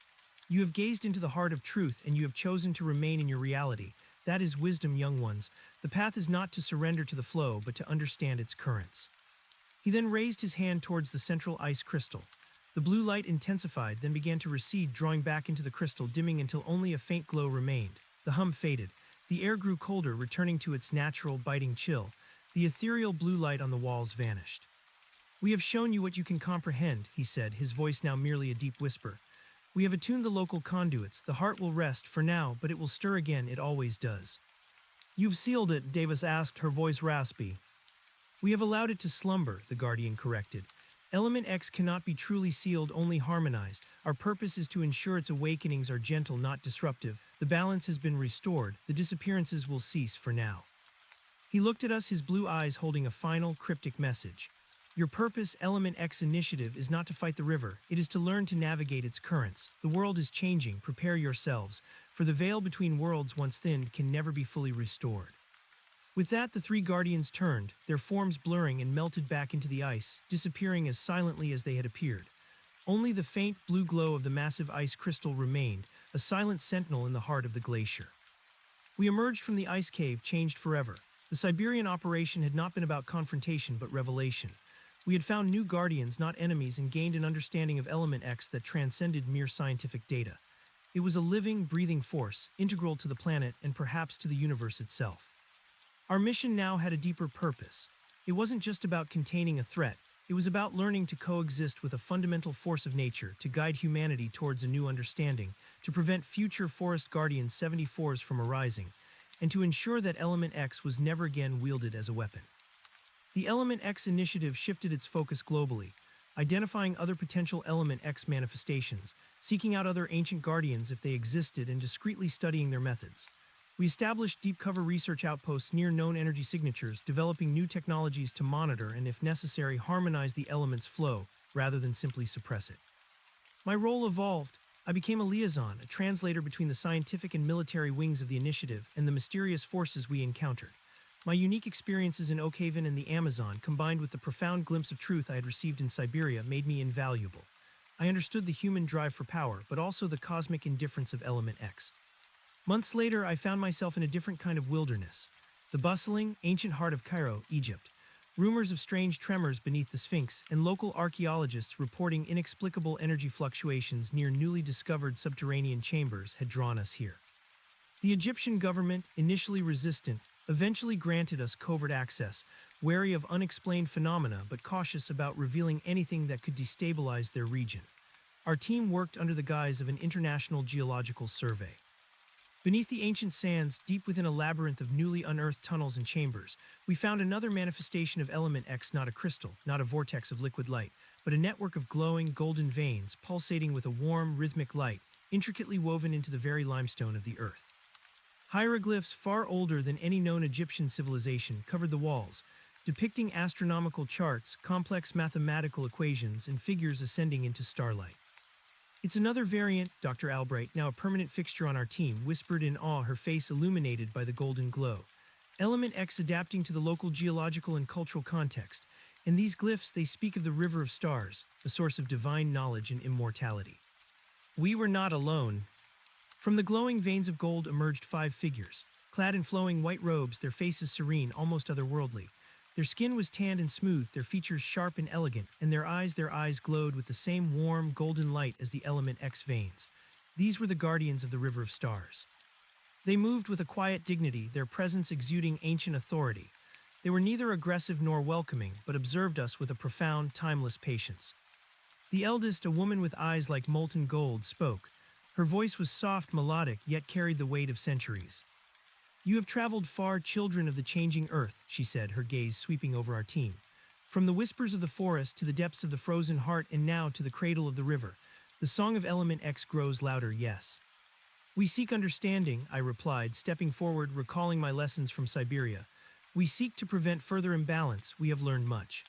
You have gazed into the heart of truth, and you have chosen to remain in your reality. That is wisdom, young ones. The path is not to surrender to the flow, but to understand its currents. He then raised his hand towards the central ice crystal. The blue light intensified, then began to recede, drawing back into the crystal, dimming until only a faint glow remained. The hum faded. The air grew colder, returning to its natural, biting chill. The ethereal blue light on the walls vanished. "We have shown you what you can comprehend," he said, his voice now merely a deep whisper. "We have attuned the local conduits. The heart will rest for now, but it will stir again, it always does." "You've sealed it," Davis asked, her voice raspy. "We have allowed it to slumber," the guardian corrected. "Element X cannot be truly sealed, only harmonized. Our purpose is to ensure its awakenings are gentle, not disruptive. The balance has been restored. The disappearances will cease for now." He looked at us, his blue eyes holding a final, cryptic message. "Your purpose, Element X initiative, is not to fight the river. It is to learn to navigate its currents. The world is changing. Prepare yourselves, for the veil between worlds once thinned can never be fully restored." With that, the three guardians turned, their forms blurring, and melted back into the ice, disappearing as silently as they had appeared. Only the faint blue glow of the massive ice crystal remained, a silent sentinel in the heart of the glacier. We emerged from the ice cave, changed forever. The Siberian operation had not been about confrontation, but revelation. We had found new guardians, not enemies, and gained an understanding of Element X that transcended mere scientific data. It was a living, breathing force, integral to the planet and perhaps to the universe itself. Our mission now had a deeper purpose. It wasn't just about containing a threat. It was about learning to coexist with a fundamental force of nature, to guide humanity towards a new understanding, to prevent future Forest Guardian 74s from arising, and to ensure that Element X was never again wielded as a weapon. The Element X initiative shifted its focus globally, identifying other potential Element X manifestations, seeking out other ancient guardians if they existed, and discreetly studying their methods. We established deep cover research outposts near known energy signatures, developing new technologies to monitor and, if necessary, harmonize the element's flow, rather than simply suppress it. My role evolved. I became a liaison, a translator between the scientific and military wings of the initiative and the mysterious forces we encountered. My unique experiences in Oakhaven and the Amazon, combined with the profound glimpse of truth I had received in Siberia, made me invaluable. I understood the human drive for power, but also the cosmic indifference of Element X. Months later, I found myself in a different kind of wilderness, the bustling, ancient heart of Cairo, Egypt. Rumors of strange tremors beneath the Sphinx and local archaeologists reporting inexplicable energy fluctuations near newly discovered subterranean chambers had drawn us here. The Egyptian government, initially resistant, eventually granted us covert access, wary of unexplained phenomena but cautious about revealing anything that could destabilize their region. Our team worked under the guise of an international geological survey. Beneath the ancient sands, deep within a labyrinth of newly unearthed tunnels and chambers, we found another manifestation of Element X, not a crystal, not a vortex of liquid light, but a network of glowing, golden veins, pulsating with a warm, rhythmic light, intricately woven into the very limestone of the earth. Hieroglyphs far older than any known Egyptian civilization covered the walls, depicting astronomical charts, complex mathematical equations, and figures ascending into starlight. "It's another variant," Dr. Albright, now a permanent fixture on our team, whispered in awe, her face illuminated by the golden glow. "Element X adapting to the local geological and cultural context. And these glyphs, they speak of the River of Stars, a source of divine knowledge and immortality." We were not alone. From the glowing veins of gold emerged 5 figures, clad in flowing white robes, their faces serene, almost otherworldly. Their skin was tanned and smooth, their features sharp and elegant, and their eyes glowed with the same warm, golden light as the Element X veins. These were the guardians of the River of Stars. They moved with a quiet dignity, their presence exuding ancient authority. They were neither aggressive nor welcoming, but observed us with a profound, timeless patience. The eldest, a woman with eyes like molten gold, spoke. Her voice was soft, melodic, yet carried the weight of centuries. "You have traveled far, children of the changing earth," she said, her gaze sweeping over our team. "From the whispers of the forest to the depths of the frozen heart and now to the cradle of the river, the song of Element X grows louder, yes." "We seek understanding," I replied, stepping forward, recalling my lessons from Siberia. "We seek to prevent further imbalance. We have learned much."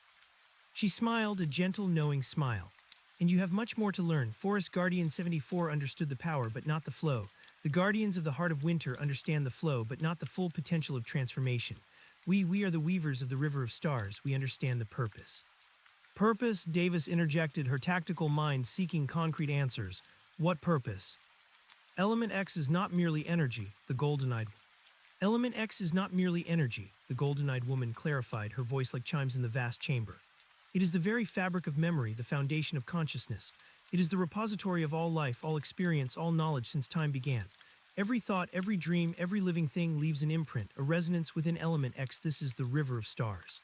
She smiled, a gentle, knowing smile. "And you have much more to learn. Forest Guardian 74 understood the power, but not the flow. The Guardians of the Heart of Winter understand the flow, but not the full potential of transformation. We are the weavers of the River of Stars. We understand the purpose." Purpose, Davis interjected, her tactical mind seeking concrete answers. What purpose? Element X is not merely energy, the golden-eyed. Element X is not merely energy, the golden-eyed woman clarified, her voice like chimes in the vast chamber. It is the very fabric of memory, the foundation of consciousness. It is the repository of all life, all experience, all knowledge since time began. Every thought, every dream, every living thing leaves an imprint, a resonance within Element X. This is the river of stars.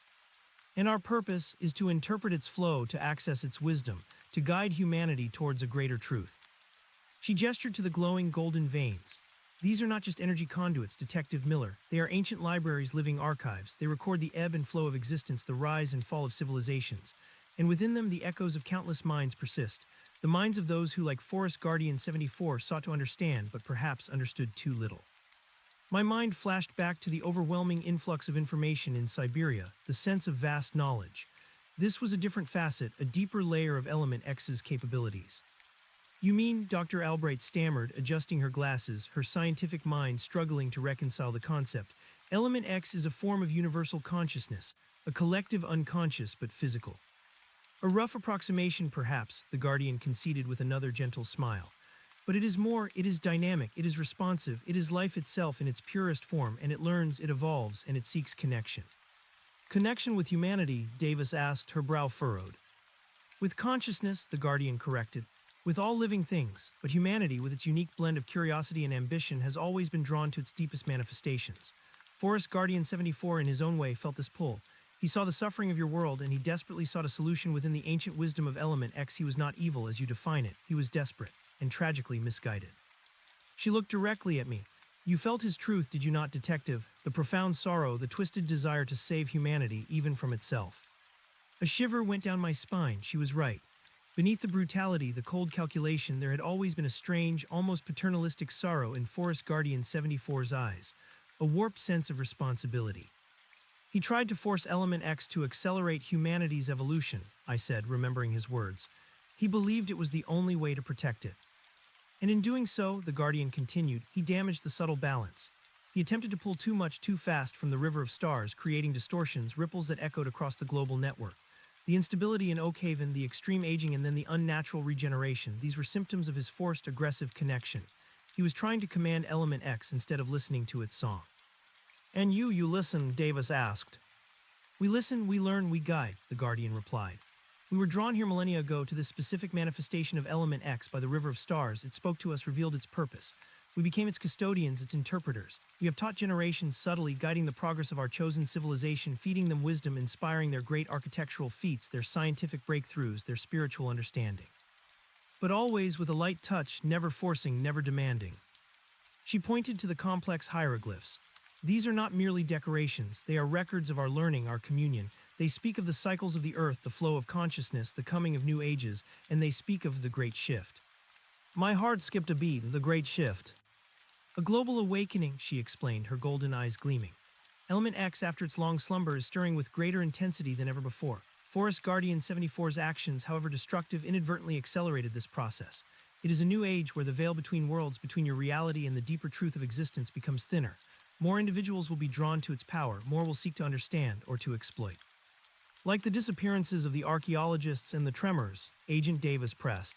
And our purpose is to interpret its flow, to access its wisdom, to guide humanity towards a greater truth. She gestured to the glowing golden veins. These are not just energy conduits, Detective Miller. They are ancient libraries, living archives. They record the ebb and flow of existence, the rise and fall of civilizations. And within them, the echoes of countless minds persist. The minds of those who, like Forest Guardian 74, sought to understand, but perhaps understood too little. My mind flashed back to the overwhelming influx of information in Siberia, the sense of vast knowledge. This was a different facet, a deeper layer of Element X's capabilities. You mean, Dr. Albright stammered, adjusting her glasses, her scientific mind struggling to reconcile the concept. Element X is a form of universal consciousness, a collective unconscious but physical. A rough approximation, perhaps, the Guardian conceded with another gentle smile. But it is more, it is dynamic, it is responsive, it is life itself in its purest form, and it learns, it evolves, and it seeks connection. Connection with humanity, Davis asked, her brow furrowed. With consciousness, the Guardian corrected. With all living things, but humanity, with its unique blend of curiosity and ambition, has always been drawn to its deepest manifestations. Forest Guardian 74, in his own way, felt this pull. He saw the suffering of your world, and he desperately sought a solution within the ancient wisdom of Element X. He was not evil, as you define it. He was desperate, and tragically misguided. She looked directly at me. You felt his truth, did you not, Detective? The profound sorrow, the twisted desire to save humanity, even from itself. A shiver went down my spine. She was right. Beneath the brutality, the cold calculation, there had always been a strange, almost paternalistic sorrow in Forest Guardian 74's eyes, a warped sense of responsibility. He tried to force Element X to accelerate humanity's evolution, I said, remembering his words. He believed it was the only way to protect it. And in doing so, the Guardian continued, he damaged the subtle balance. He attempted to pull too much too fast from the river of stars, creating distortions, ripples that echoed across the global network. The instability in Oakhaven, the extreme aging, and then the unnatural regeneration, these were symptoms of his forced, aggressive connection. He was trying to command Element X instead of listening to its song. And you listen, Davis asked. We listen, we learn, we guide, the Guardian replied. We were drawn here millennia ago to this specific manifestation of Element X by the river of stars. It spoke to us, revealed its purpose. We became its custodians, its interpreters. We have taught generations subtly, guiding the progress of our chosen civilization, feeding them wisdom, inspiring their great architectural feats, their scientific breakthroughs, their spiritual understanding. But always with a light touch, never forcing, never demanding. She pointed to the complex hieroglyphs. These are not merely decorations, they are records of our learning, our communion. They speak of the cycles of the earth, the flow of consciousness, the coming of new ages, and they speak of the Great Shift. My heart skipped a beat, the Great Shift. A global awakening, she explained, her golden eyes gleaming. Element X, after its long slumber, is stirring with greater intensity than ever before. Forest Guardian 74's actions, however destructive, inadvertently accelerated this process. It is a new age where the veil between worlds, between your reality and the deeper truth of existence, becomes thinner. More individuals will be drawn to its power, more will seek to understand or to exploit. Like the disappearances of the archaeologists and the tremors, Agent Davis pressed.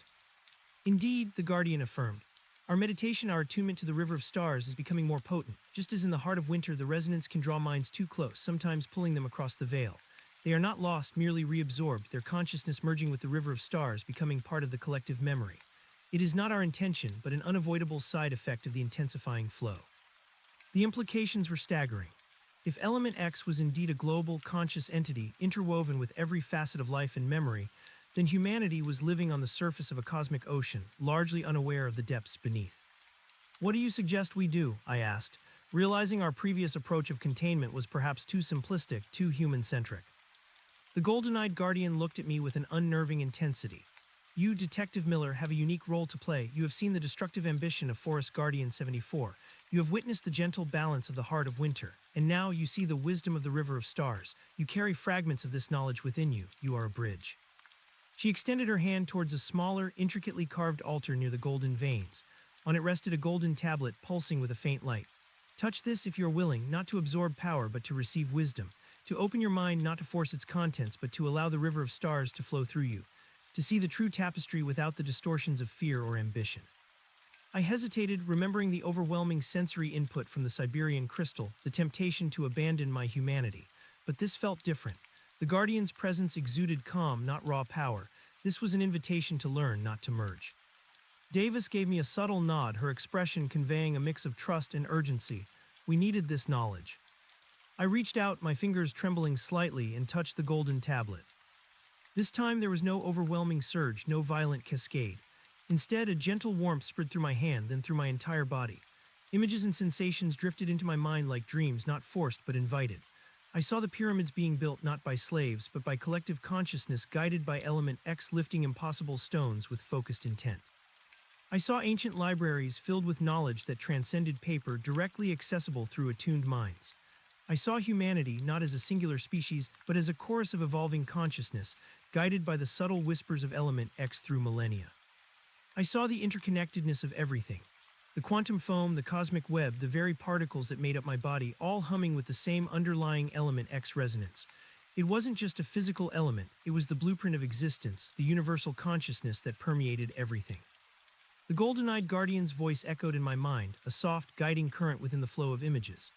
Indeed, the Guardian affirmed. Our meditation, our attunement to the river of stars is becoming more potent. Just as in the heart of winter, the resonance can draw minds too close, sometimes pulling them across the veil. They are not lost, merely reabsorbed, their consciousness merging with the river of stars, becoming part of the collective memory. It is not our intention, but an unavoidable side effect of the intensifying flow. The implications were staggering. If Element X was indeed a global, conscious entity, interwoven with every facet of life and memory, then humanity was living on the surface of a cosmic ocean, largely unaware of the depths beneath. What do you suggest we do? I asked, realizing our previous approach of containment was perhaps too simplistic, too human-centric. The golden-eyed Guardian looked at me with an unnerving intensity. You, Detective Miller, have a unique role to play. You have seen the destructive ambition of Forest Guardian 74. You have witnessed the gentle balance of the heart of winter, and now you see the wisdom of the river of stars. You carry fragments of this knowledge within you. You are a bridge. She extended her hand towards a smaller, intricately carved altar near the golden veins. On it rested a golden tablet pulsing with a faint light. Touch this if you're willing, not to absorb power but to receive wisdom. To open your mind not to force its contents, but to allow the river of stars to flow through you. To see the true tapestry without the distortions of fear or ambition. I hesitated, remembering the overwhelming sensory input from the Siberian crystal, the temptation to abandon my humanity. But this felt different. The Guardian's presence exuded calm, not raw power. This was an invitation to learn, not to merge. Davis gave me a subtle nod, her expression conveying a mix of trust and urgency. We needed this knowledge. I reached out, my fingers trembling slightly, and touched the golden tablet. This time there was no overwhelming surge, no violent cascade. Instead, a gentle warmth spread through my hand, then through my entire body. Images and sensations drifted into my mind like dreams, not forced but invited. I saw the pyramids being built not by slaves, but by collective consciousness guided by Element X lifting impossible stones with focused intent. I saw ancient libraries filled with knowledge that transcended paper, directly accessible through attuned minds. I saw humanity not as a singular species, but as a chorus of evolving consciousness, guided by the subtle whispers of Element X through millennia. I saw the interconnectedness of everything. The quantum foam, the cosmic web, the very particles that made up my body, all humming with the same underlying Element X resonance. It wasn't just a physical element, it was the blueprint of existence, the universal consciousness that permeated everything. The golden-eyed guardian's voice echoed in my mind, a soft, guiding current within the flow of images.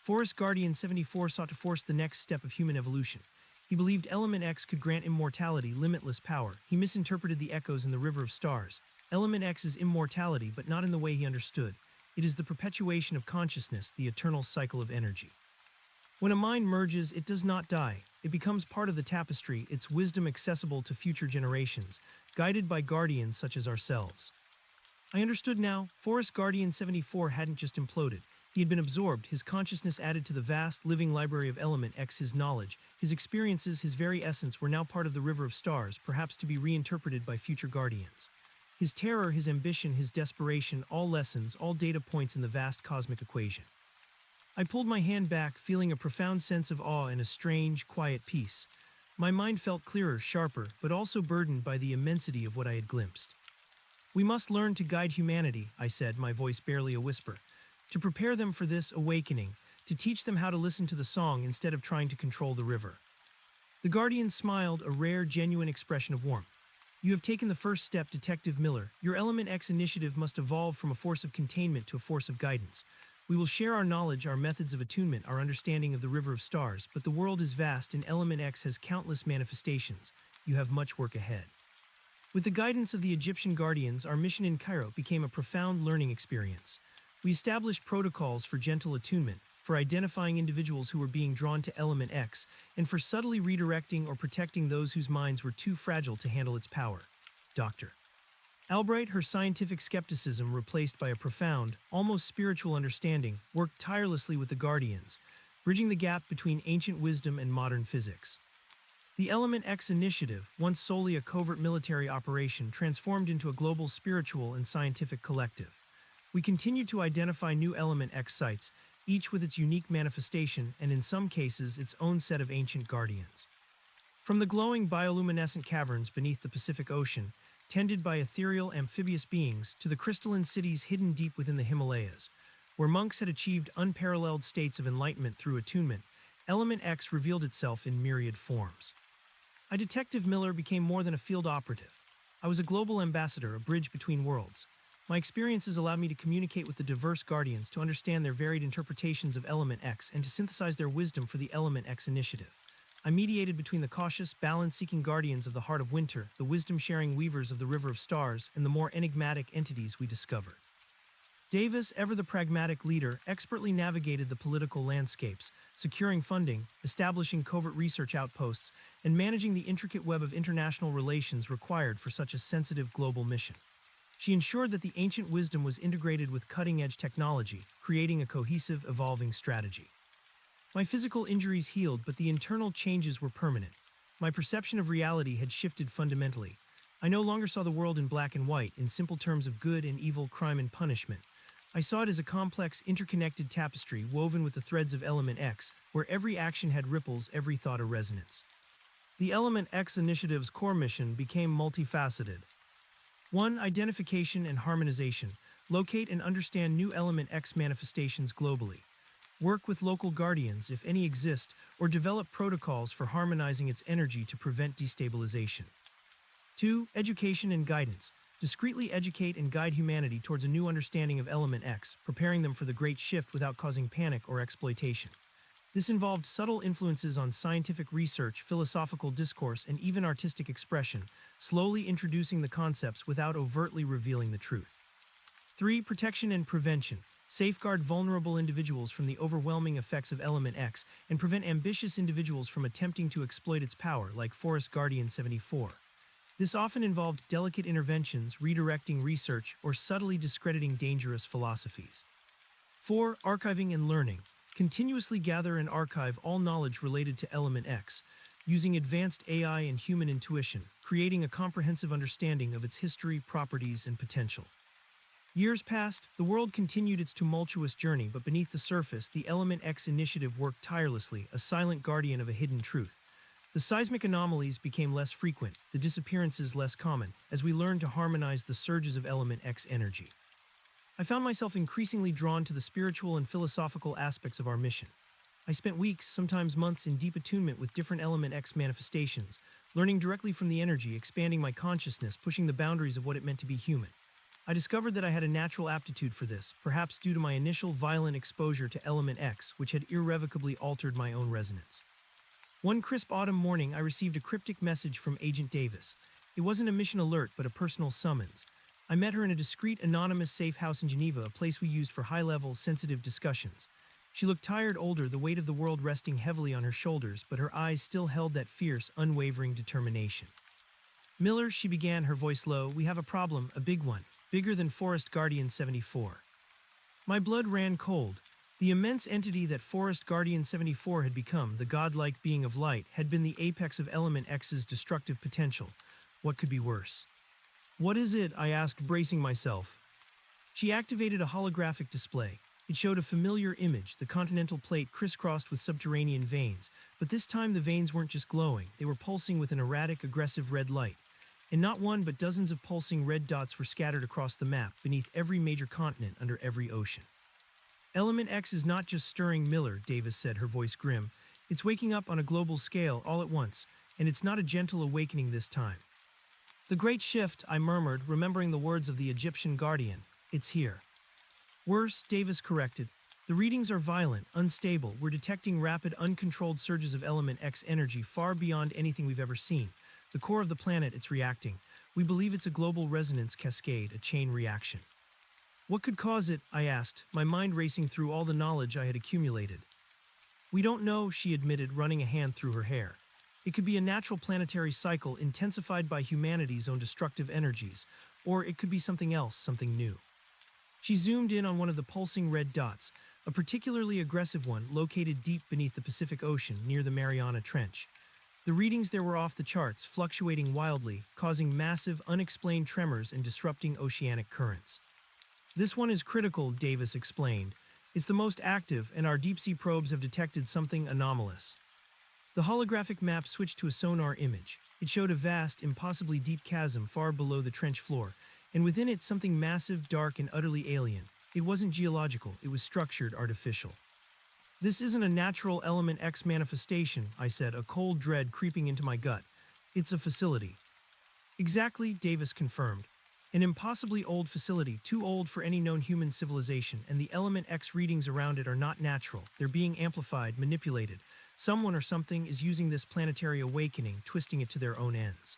Forest Guardian 74 sought to force the next step of human evolution. He believed Element X could grant immortality, limitless power. He misinterpreted the echoes in the river of stars. Element X is immortality, but not in the way he understood. It is the perpetuation of consciousness, the eternal cycle of energy. When a mind merges, it does not die. It becomes part of the tapestry, its wisdom accessible to future generations, guided by guardians such as ourselves. I understood now. Forest Guardian 74 hadn't just imploded. He had been absorbed, his consciousness added to the vast, living library of Element X. His knowledge, his experiences, his very essence were now part of the river of stars, perhaps to be reinterpreted by future guardians. His terror, his ambition, his desperation, all lessons, all data points in the vast cosmic equation. I pulled my hand back, feeling a profound sense of awe and a strange, quiet peace. My mind felt clearer, sharper, but also burdened by the immensity of what I had glimpsed. We must learn to guide humanity, I said, my voice barely a whisper. To prepare them for this awakening, to teach them how to listen to the song instead of trying to control the river. The Guardian smiled, a rare, genuine expression of warmth. You have taken the first step, Detective Miller. Your Element X initiative must evolve from a force of containment to a force of guidance. We will share our knowledge, our methods of attunement, our understanding of the river of stars, but the world is vast and Element X has countless manifestations. You have much work ahead. With the guidance of the Egyptian Guardians, our mission in Cairo became a profound learning experience. We established protocols for gentle attunement, for identifying individuals who were being drawn to Element X, and for subtly redirecting or protecting those whose minds were too fragile to handle its power. Dr. Albright, her scientific skepticism replaced by a profound, almost spiritual understanding, worked tirelessly with the Guardians, bridging the gap between ancient wisdom and modern physics. The Element X initiative, once solely a covert military operation, transformed into a global spiritual and scientific collective. We continued to identify new Element X sites, each with its unique manifestation and, in some cases, its own set of ancient guardians. From the glowing bioluminescent caverns beneath the Pacific Ocean, tended by ethereal amphibious beings, to the crystalline cities hidden deep within the Himalayas, where monks had achieved unparalleled states of enlightenment through attunement, Element X revealed itself in myriad forms. Detective Miller became more than a field operative. I was a global ambassador, a bridge between worlds. My experiences allowed me to communicate with the diverse guardians, to understand their varied interpretations of Element X, and to synthesize their wisdom for the Element X initiative. I mediated between the cautious, balance-seeking guardians of the heart of winter, the wisdom-sharing weavers of the river of stars, and the more enigmatic entities we discovered. Davis, ever the pragmatic leader, expertly navigated the political landscapes, securing funding, establishing covert research outposts, and managing the intricate web of international relations required for such a sensitive global mission. She ensured that the ancient wisdom was integrated with cutting-edge technology, creating a cohesive, evolving strategy. My physical injuries healed, but the internal changes were permanent. My perception of reality had shifted fundamentally. I no longer saw the world in black and white, in simple terms of good and evil, crime and punishment. I saw it as a complex, interconnected tapestry woven with the threads of Element X, where every action had ripples, every thought a resonance. The Element X initiative's core mission became multifaceted. 1. Identification and harmonization. Locate and understand new Element X manifestations globally. work with local guardians, if any exist, or develop protocols for harmonizing its energy to prevent destabilization. 2. Education and guidance. Discreetly educate and guide humanity towards a new understanding of Element X, preparing them for the Great Shift without causing panic or exploitation. This involved subtle influences on scientific research, philosophical discourse, and even artistic expression, slowly introducing the concepts without overtly revealing the truth. 3. Protection and prevention. Safeguard vulnerable individuals from the overwhelming effects of Element X and prevent ambitious individuals from attempting to exploit its power, like Forest Guardian 74. This often involved delicate interventions, redirecting research, or subtly discrediting dangerous philosophies. 4. Archiving and learning. Continuously gather and archive all knowledge related to Element X, using advanced AI and human intuition, creating a comprehensive understanding of its history, properties, and potential. Years passed, the world continued its tumultuous journey, but beneath the surface, the Element X initiative worked tirelessly, a silent guardian of a hidden truth. The seismic anomalies became less frequent, the disappearances less common, as we learned to harmonize the surges of Element X energy. I found myself increasingly drawn to the spiritual and philosophical aspects of our mission. I spent weeks, sometimes months, in deep attunement with different Element X manifestations, learning directly from the energy, expanding my consciousness, pushing the boundaries of what it meant to be human. I discovered that I had a natural aptitude for this, perhaps due to my initial violent exposure to Element X, which had irrevocably altered my own resonance. One crisp autumn morning, I received a cryptic message from Agent Davis. It wasn't a mission alert, but a personal summons. I met her in a discreet, anonymous safe house in Geneva, a place we used for high-level, sensitive discussions. She looked tired, older, the weight of the world resting heavily on her shoulders, but her eyes still held that fierce, unwavering determination. "Miller," she began, her voice low, "we have a problem, a big one, bigger than Forest Guardian 74. My blood ran cold. The immense entity that Forest Guardian 74 had become, the godlike being of light, had been the apex of Element X's destructive potential. What could be worse? "What is it?" I asked, bracing myself. She activated a holographic display. It showed a familiar image, the continental plate crisscrossed with subterranean veins, but this time the veins weren't just glowing, they were pulsing with an erratic, aggressive red light. And not one but dozens of pulsing red dots were scattered across the map, beneath every major continent, under every ocean. "Element X is not just stirring, Miller," Davis said, her voice grim. "It's waking up on a global scale, all at once, and it's not a gentle awakening this time." "The Great Shift," I murmured, remembering the words of the Egyptian guardian. "It's here." "Worse," Davis corrected. "The readings are violent, unstable. We're detecting rapid, uncontrolled surges of Element X energy far beyond anything we've ever seen. The core of the planet, it's reacting. We believe it's a global resonance cascade, a chain reaction." "What could cause it?" I asked, my mind racing through all the knowledge I had accumulated. "We don't know," she admitted, running a hand through her hair. "It could be a natural planetary cycle intensified by humanity's own destructive energies, or it could be something else, something new." She zoomed in on one of the pulsing red dots, a particularly aggressive one located deep beneath the Pacific Ocean near the Mariana Trench. The readings there were off the charts, fluctuating wildly, causing massive, unexplained tremors and disrupting oceanic currents. "This one is critical," Davis explained. "It's the most active, and our deep-sea probes have detected something anomalous." The holographic map switched to a sonar image. It showed a vast, impossibly deep chasm far below the trench floor, and within it something massive, dark, and utterly alien. It wasn't geological, it was structured, artificial. "This isn't a natural Element X manifestation," I said, a cold dread creeping into my gut. "It's a facility." "Exactly," Davis confirmed. "An impossibly old facility, too old for any known human civilization, and the Element X readings around it are not natural. They're being amplified, manipulated. Someone or something is using this planetary awakening, twisting it to their own ends."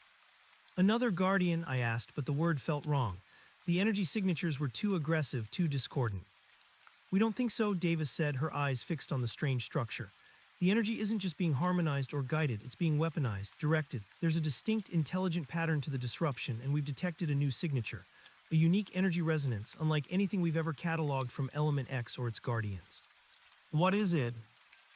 "Another guardian?" I asked, but the word felt wrong. The energy signatures were too aggressive, too discordant. "We don't think so," Davis said, her eyes fixed on the strange structure. "The energy isn't just being harmonized or guided, it's being weaponized, directed. There's a distinct, intelligent pattern to the disruption, and we've detected a new signature. A unique energy resonance, unlike anything we've ever cataloged from Element X or its guardians." "What is it?"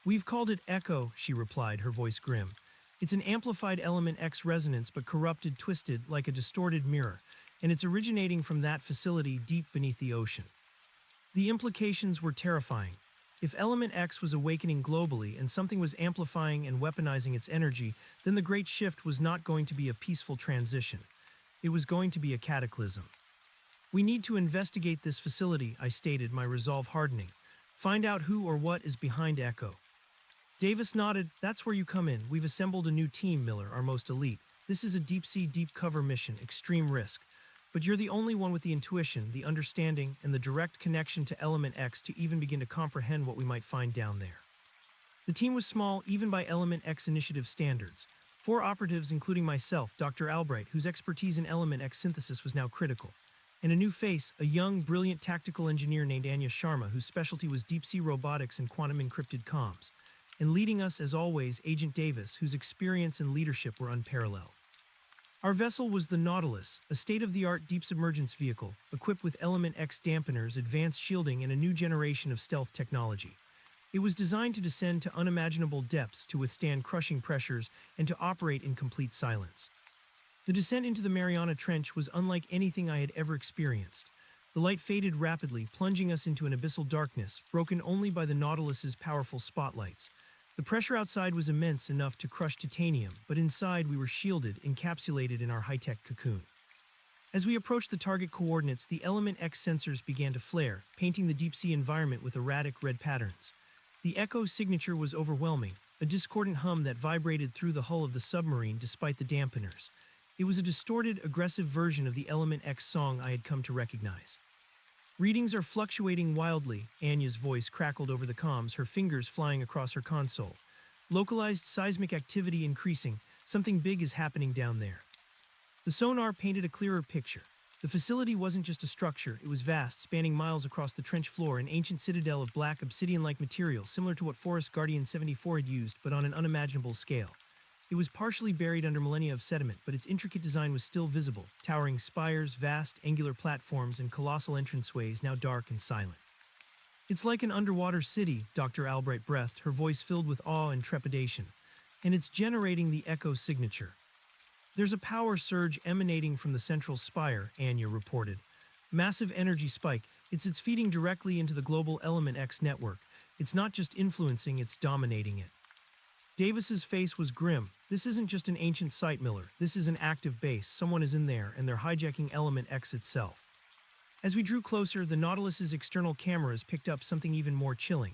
"We've called it Echo," she replied, her voice grim. "It's an amplified Element X resonance, but corrupted, twisted, like a distorted mirror, and it's originating from that facility deep beneath the ocean." The implications were terrifying. If Element X was awakening globally and something was amplifying and weaponizing its energy, then the Great Shift was not going to be a peaceful transition. It was going to be a cataclysm. "We need to investigate this facility," I stated, my resolve hardening. Find out who or what is behind Echo. Davis nodded. That's where you come in. We've assembled a new team, Miller, our most elite. This is a deep-sea, deep-cover mission, extreme risk. But you're the only one with the intuition, the understanding, and the direct connection to Element X to even begin to comprehend what we might find down there. The team was small, even by Element X initiative standards. 4 operatives, including myself, Dr. Albright, whose expertise in Element X synthesis was now critical. And a new face, a young, brilliant tactical engineer named Anya Sharma, whose specialty was deep-sea robotics and quantum-encrypted comms. And leading us, as always, Agent Davis, whose experience and leadership were unparalleled. Our vessel was the Nautilus, a state-of-the-art deep submergence vehicle, equipped with Element X dampeners, advanced shielding, and a new generation of stealth technology. It was designed to descend to unimaginable depths to withstand crushing pressures and to operate in complete silence. The descent into the Mariana Trench was unlike anything I had ever experienced. The light faded rapidly, plunging us into an abyssal darkness, broken only by the Nautilus's powerful spotlights. The pressure outside was immense enough to crush titanium, but inside we were shielded, encapsulated in our high-tech cocoon. As we approached the target coordinates, the Element X sensors began to flare, painting the deep-sea environment with erratic red patterns. The echo signature was overwhelming, a discordant hum that vibrated through the hull of the submarine despite the dampeners. It was a distorted, aggressive version of the Element X song I had come to recognize. Readings are fluctuating wildly, Anya's voice crackled over the comms, her fingers flying across her console. Localized seismic activity increasing, something big is happening down there. The sonar painted a clearer picture. The facility wasn't just a structure, it was vast, spanning miles across the trench floor, an ancient citadel of black obsidian-like material, similar to what Forest Guardian 74 had used, but on an unimaginable scale. It was partially buried under millennia of sediment, but its intricate design was still visible, towering spires, vast, angular platforms, and colossal entranceways now dark and silent. It's like an underwater city, Dr. Albright breathed, her voice filled with awe and trepidation. And it's generating the echo signature. There's a power surge emanating from the central spire, Anya reported. Massive energy spike. It's feeding directly into the global Element X network. It's not just influencing, it's dominating it. Davis's face was grim. This isn't just an ancient site, Miller. This is an active base. Someone is in there, and they're hijacking Element X itself. As we drew closer, the Nautilus's external cameras picked up something even more chilling.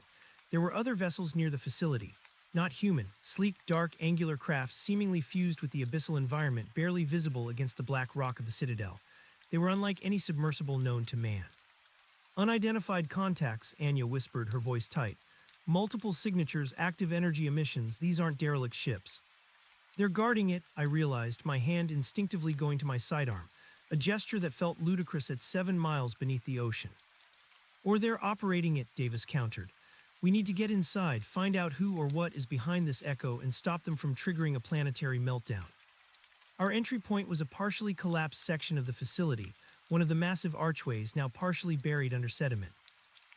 There were other vessels near the facility. Not human, sleek, dark, angular crafts seemingly fused with the abyssal environment, barely visible against the black rock of the citadel. They were unlike any submersible known to man. Unidentified contacts, Anya whispered, her voice tight. Multiple signatures, active energy emissions, these aren't derelict ships. They're guarding it, I realized, my hand instinctively going to my sidearm, a gesture that felt ludicrous at 7 miles beneath the ocean. Or they're operating it, Davis countered. We need to get inside, find out who or what is behind this echo, and stop them from triggering a planetary meltdown. Our entry point was a partially collapsed section of the facility, one of the massive archways now partially buried under sediment.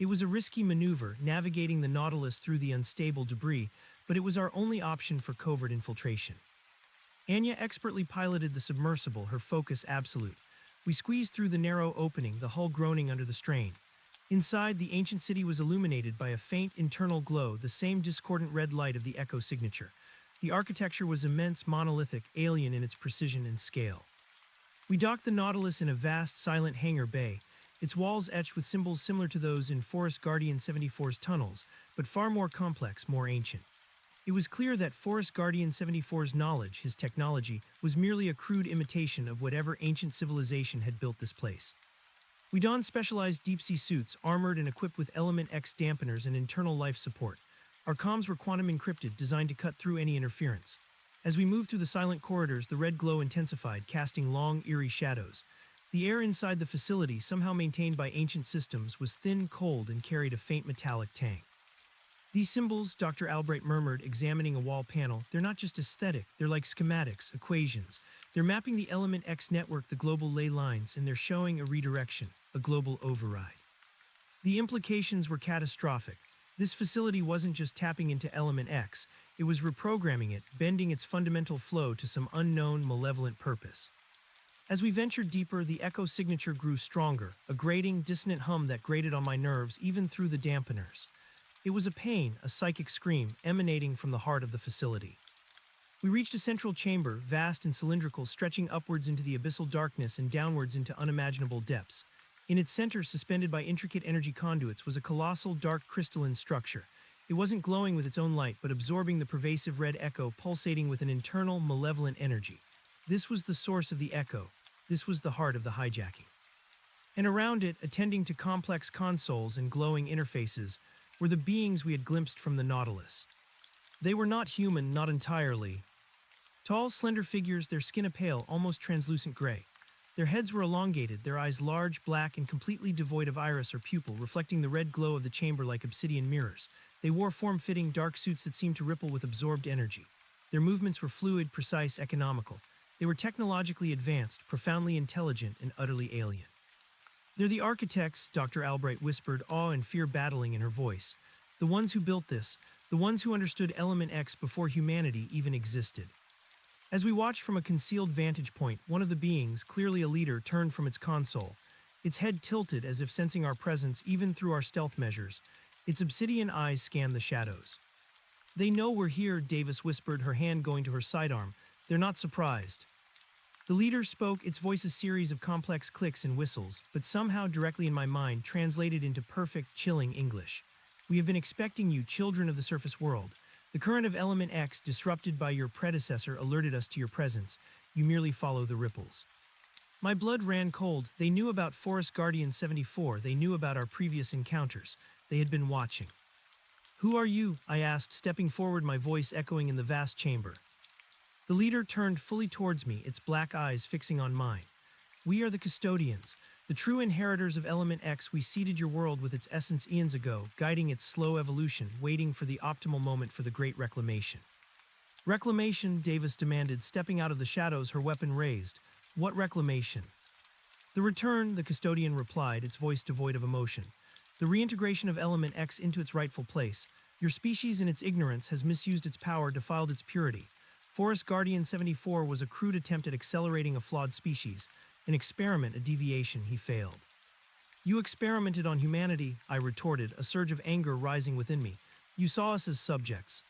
It was a risky maneuver, navigating the Nautilus through the unstable debris, but it was our only option for covert infiltration. Anya expertly piloted the submersible, her focus absolute. We squeezed through the narrow opening, the hull groaning under the strain. Inside, the ancient city was illuminated by a faint internal glow, the same discordant red light of the echo signature. The architecture was immense, monolithic, alien in its precision and scale. We docked the Nautilus in a vast, silent hangar bay, its walls etched with symbols similar to those in Forest Guardian 74's tunnels, but far more complex, more ancient. It was clear that Forest Guardian 74's knowledge, his technology, was merely a crude imitation of whatever ancient civilization had built this place. We donned specialized deep-sea suits, armored and equipped with Element X dampeners and internal life support. Our comms were quantum encrypted, designed to cut through any interference. As we moved through the silent corridors, the red glow intensified, casting long, eerie shadows. The air inside the facility, somehow maintained by ancient systems, was thin, cold, and carried a faint metallic tang. These symbols, Dr. Albright murmured, examining a wall panel, they're not just aesthetic, they're like schematics, equations. They're mapping the Element X network, the global ley lines, and they're showing a redirection, a global override. The implications were catastrophic. This facility wasn't just tapping into Element X, it was reprogramming it, bending its fundamental flow to some unknown, malevolent purpose. As we ventured deeper, the echo signature grew stronger, a grating, dissonant hum that grated on my nerves even through the dampeners. It was a pain, a psychic scream, emanating from the heart of the facility. We reached a central chamber, vast and cylindrical, stretching upwards into the abyssal darkness and downwards into unimaginable depths. In its center, suspended by intricate energy conduits, was a colossal dark crystalline structure. It wasn't glowing with its own light, but absorbing the pervasive red echo, pulsating with an internal, malevolent energy. This was the source of the echo. This was the heart of the hijacking. And around it, attending to complex consoles and glowing interfaces, were the beings we had glimpsed from the Nautilus. They were not human, not entirely. Tall, slender figures, their skin a pale, almost translucent gray. Their heads were elongated, their eyes large, black, and completely devoid of iris or pupil, reflecting the red glow of the chamber like obsidian mirrors. They wore form-fitting, dark suits that seemed to ripple with absorbed energy. Their movements were fluid, precise, economical. They were technologically advanced, profoundly intelligent, and utterly alien. "They're the architects," Dr. Albright whispered, awe and fear battling in her voice. "The ones who built this, the ones who understood Element X before humanity even existed." As we watched from a concealed vantage point, one of the beings, clearly a leader, turned from its console. Its head tilted as if sensing our presence even through our stealth measures. Its obsidian eyes scanned the shadows. "They know we're here," Davis whispered, her hand going to her sidearm. "They're not surprised." The leader spoke, its voice a series of complex clicks and whistles, but somehow directly in my mind translated into perfect, chilling English. "We have been expecting you, children of the surface world. The current of Element X, disrupted by your predecessor, alerted us to your presence. You merely follow the ripples." My blood ran cold. They knew about Forest Guardian 74. They knew about our previous encounters. They had been watching. "Who are you?" I asked, stepping forward, my voice echoing in the vast chamber. The leader turned fully towards me, its black eyes fixing on mine. "We are the custodians, the true inheritors of Element X. We seeded your world with its essence eons ago, guiding its slow evolution, waiting for the optimal moment for the great reclamation." "Reclamation?" Davis demanded, stepping out of the shadows, her weapon raised. "What reclamation?" "The return," the custodian replied, its voice devoid of emotion. "The reintegration of Element X into its rightful place. Your species, in its ignorance, has misused its power, defiled its purity. Forest Guardian 74 was a crude attempt at accelerating a flawed species, an experiment, a deviation. He failed." "You experimented on humanity," I retorted, a surge of anger rising within me. "You saw us as subjects."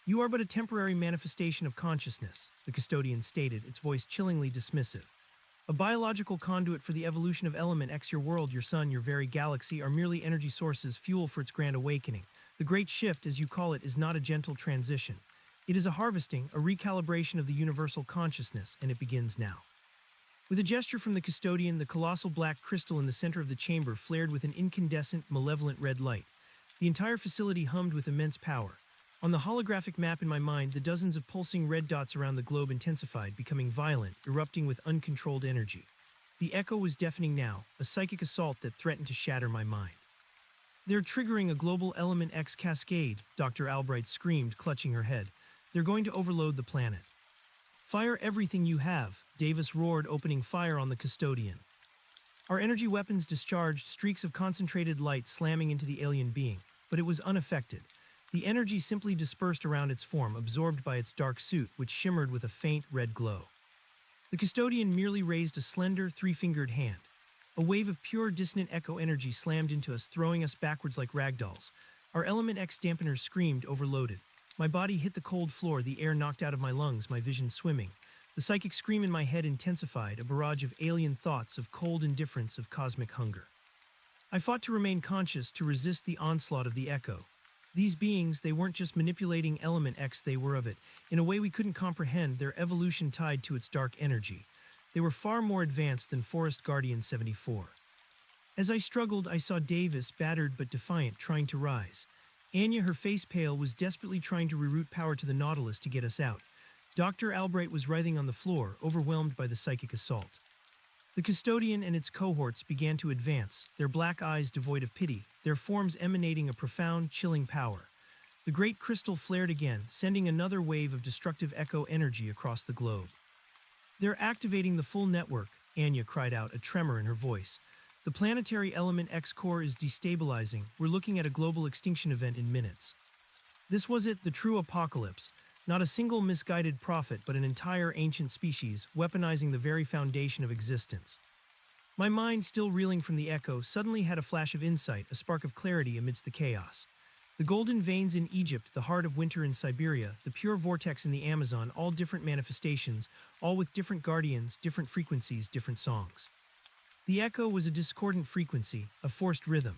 "You are but a temporary manifestation of consciousness," the custodian stated, its voice chillingly dismissive. "A biological conduit for the evolution of Element X. Your world, your sun, your very galaxy are merely energy sources, fuel for its grand awakening. The great shift, as you call it, is not a gentle transition. It is a harvesting, a recalibration of the universal consciousness, and it begins now." With a gesture from the custodian, the colossal black crystal in the center of the chamber flared with an incandescent, malevolent red light. The entire facility hummed with immense power. On the holographic map in my mind, the dozens of pulsing red dots around the globe intensified, becoming violent, erupting with uncontrolled energy. The echo was deafening now, a psychic assault that threatened to shatter my mind. "They're triggering a global Element X cascade," Dr. Albright screamed, clutching her head. "They're going to overload the planet." "Fire everything you have," Davis roared, opening fire on the custodian. Our energy weapons discharged, streaks of concentrated light slamming into the alien being, but it was unaffected. The energy simply dispersed around its form, absorbed by its dark suit, which shimmered with a faint red glow. The custodian merely raised a slender, three-fingered hand. A wave of pure, dissonant echo energy slammed into us, throwing us backwards like ragdolls. Our Element X dampeners screamed, overloaded. My body hit the cold floor, the air knocked out of my lungs, my vision swimming. The psychic scream in my head intensified, a barrage of alien thoughts, of cold indifference, of cosmic hunger. I fought to remain conscious, to resist the onslaught of the echo. These beings, they weren't just manipulating Element X, they were of it. In a way we couldn't comprehend, their evolution tied to its dark energy. They were far more advanced than Forest Guardian 74. As I struggled, I saw Davis, battered but defiant, trying to rise. Anya, her face pale, was desperately trying to reroute power to the Nautilus to get us out. Dr. Albright was writhing on the floor, overwhelmed by the psychic assault. The custodian and its cohorts began to advance, their black eyes devoid of pity, their forms emanating a profound, chilling power. The great crystal flared again, sending another wave of destructive echo energy across the globe. "They're activating the full network," Anya cried out, a tremor in her voice. "The planetary Element X core is destabilizing. We're looking at a global extinction event in minutes." This was it, the true apocalypse. Not a single misguided prophet, but an entire ancient species, weaponizing the very foundation of existence. My mind, still reeling from the echo, suddenly had a flash of insight, a spark of clarity amidst the chaos. The golden veins in Egypt, the heart of winter in Siberia, the pure vortex in the Amazon, all different manifestations, all with different guardians, different frequencies, different songs. The echo was a discordant frequency, a forced rhythm.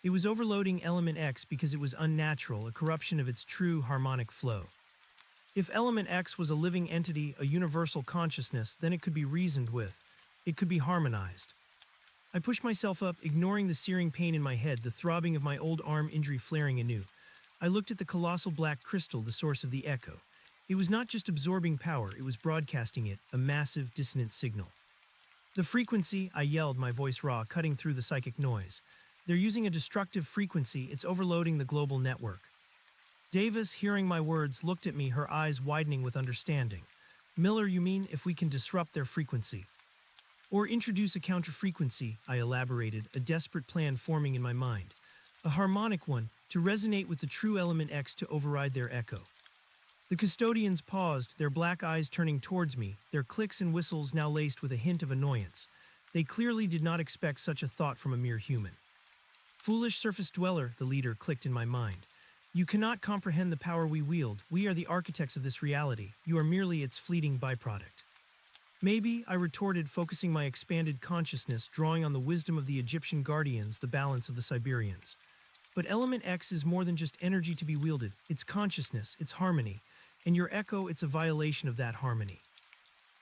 It was overloading element X because it was unnatural, a corruption of its true harmonic flow. If element X was a living entity, a universal consciousness, then it could be reasoned with. It could be harmonized. I pushed myself up, ignoring the searing pain in my head, the throbbing of my old arm injury flaring anew. I looked at the colossal black crystal, the source of the echo. It was not just absorbing power, it was broadcasting it, a massive, dissonant signal. The frequency, I yelled, my voice raw, cutting through the psychic noise. They're using a destructive frequency, it's overloading the global network. Davis, hearing my words, looked at me, her eyes widening with understanding. Miller, you mean if we can disrupt their frequency? Or introduce a counter-frequency, I elaborated, a desperate plan forming in my mind. A harmonic one, to resonate with the true element X to override their echo. The custodians paused, their black eyes turning towards me, their clicks and whistles now laced with a hint of annoyance. They clearly did not expect such a thought from a mere human. Foolish surface dweller, the leader clicked in my mind. You cannot comprehend the power we wield. We are the architects of this reality. You are merely its fleeting byproduct. Maybe, I retorted, focusing my expanded consciousness, drawing on the wisdom of the Egyptian guardians, the balance of the Siberians. But element X is more than just energy to be wielded. It's consciousness, it's harmony. And your echo, it's a violation of that harmony.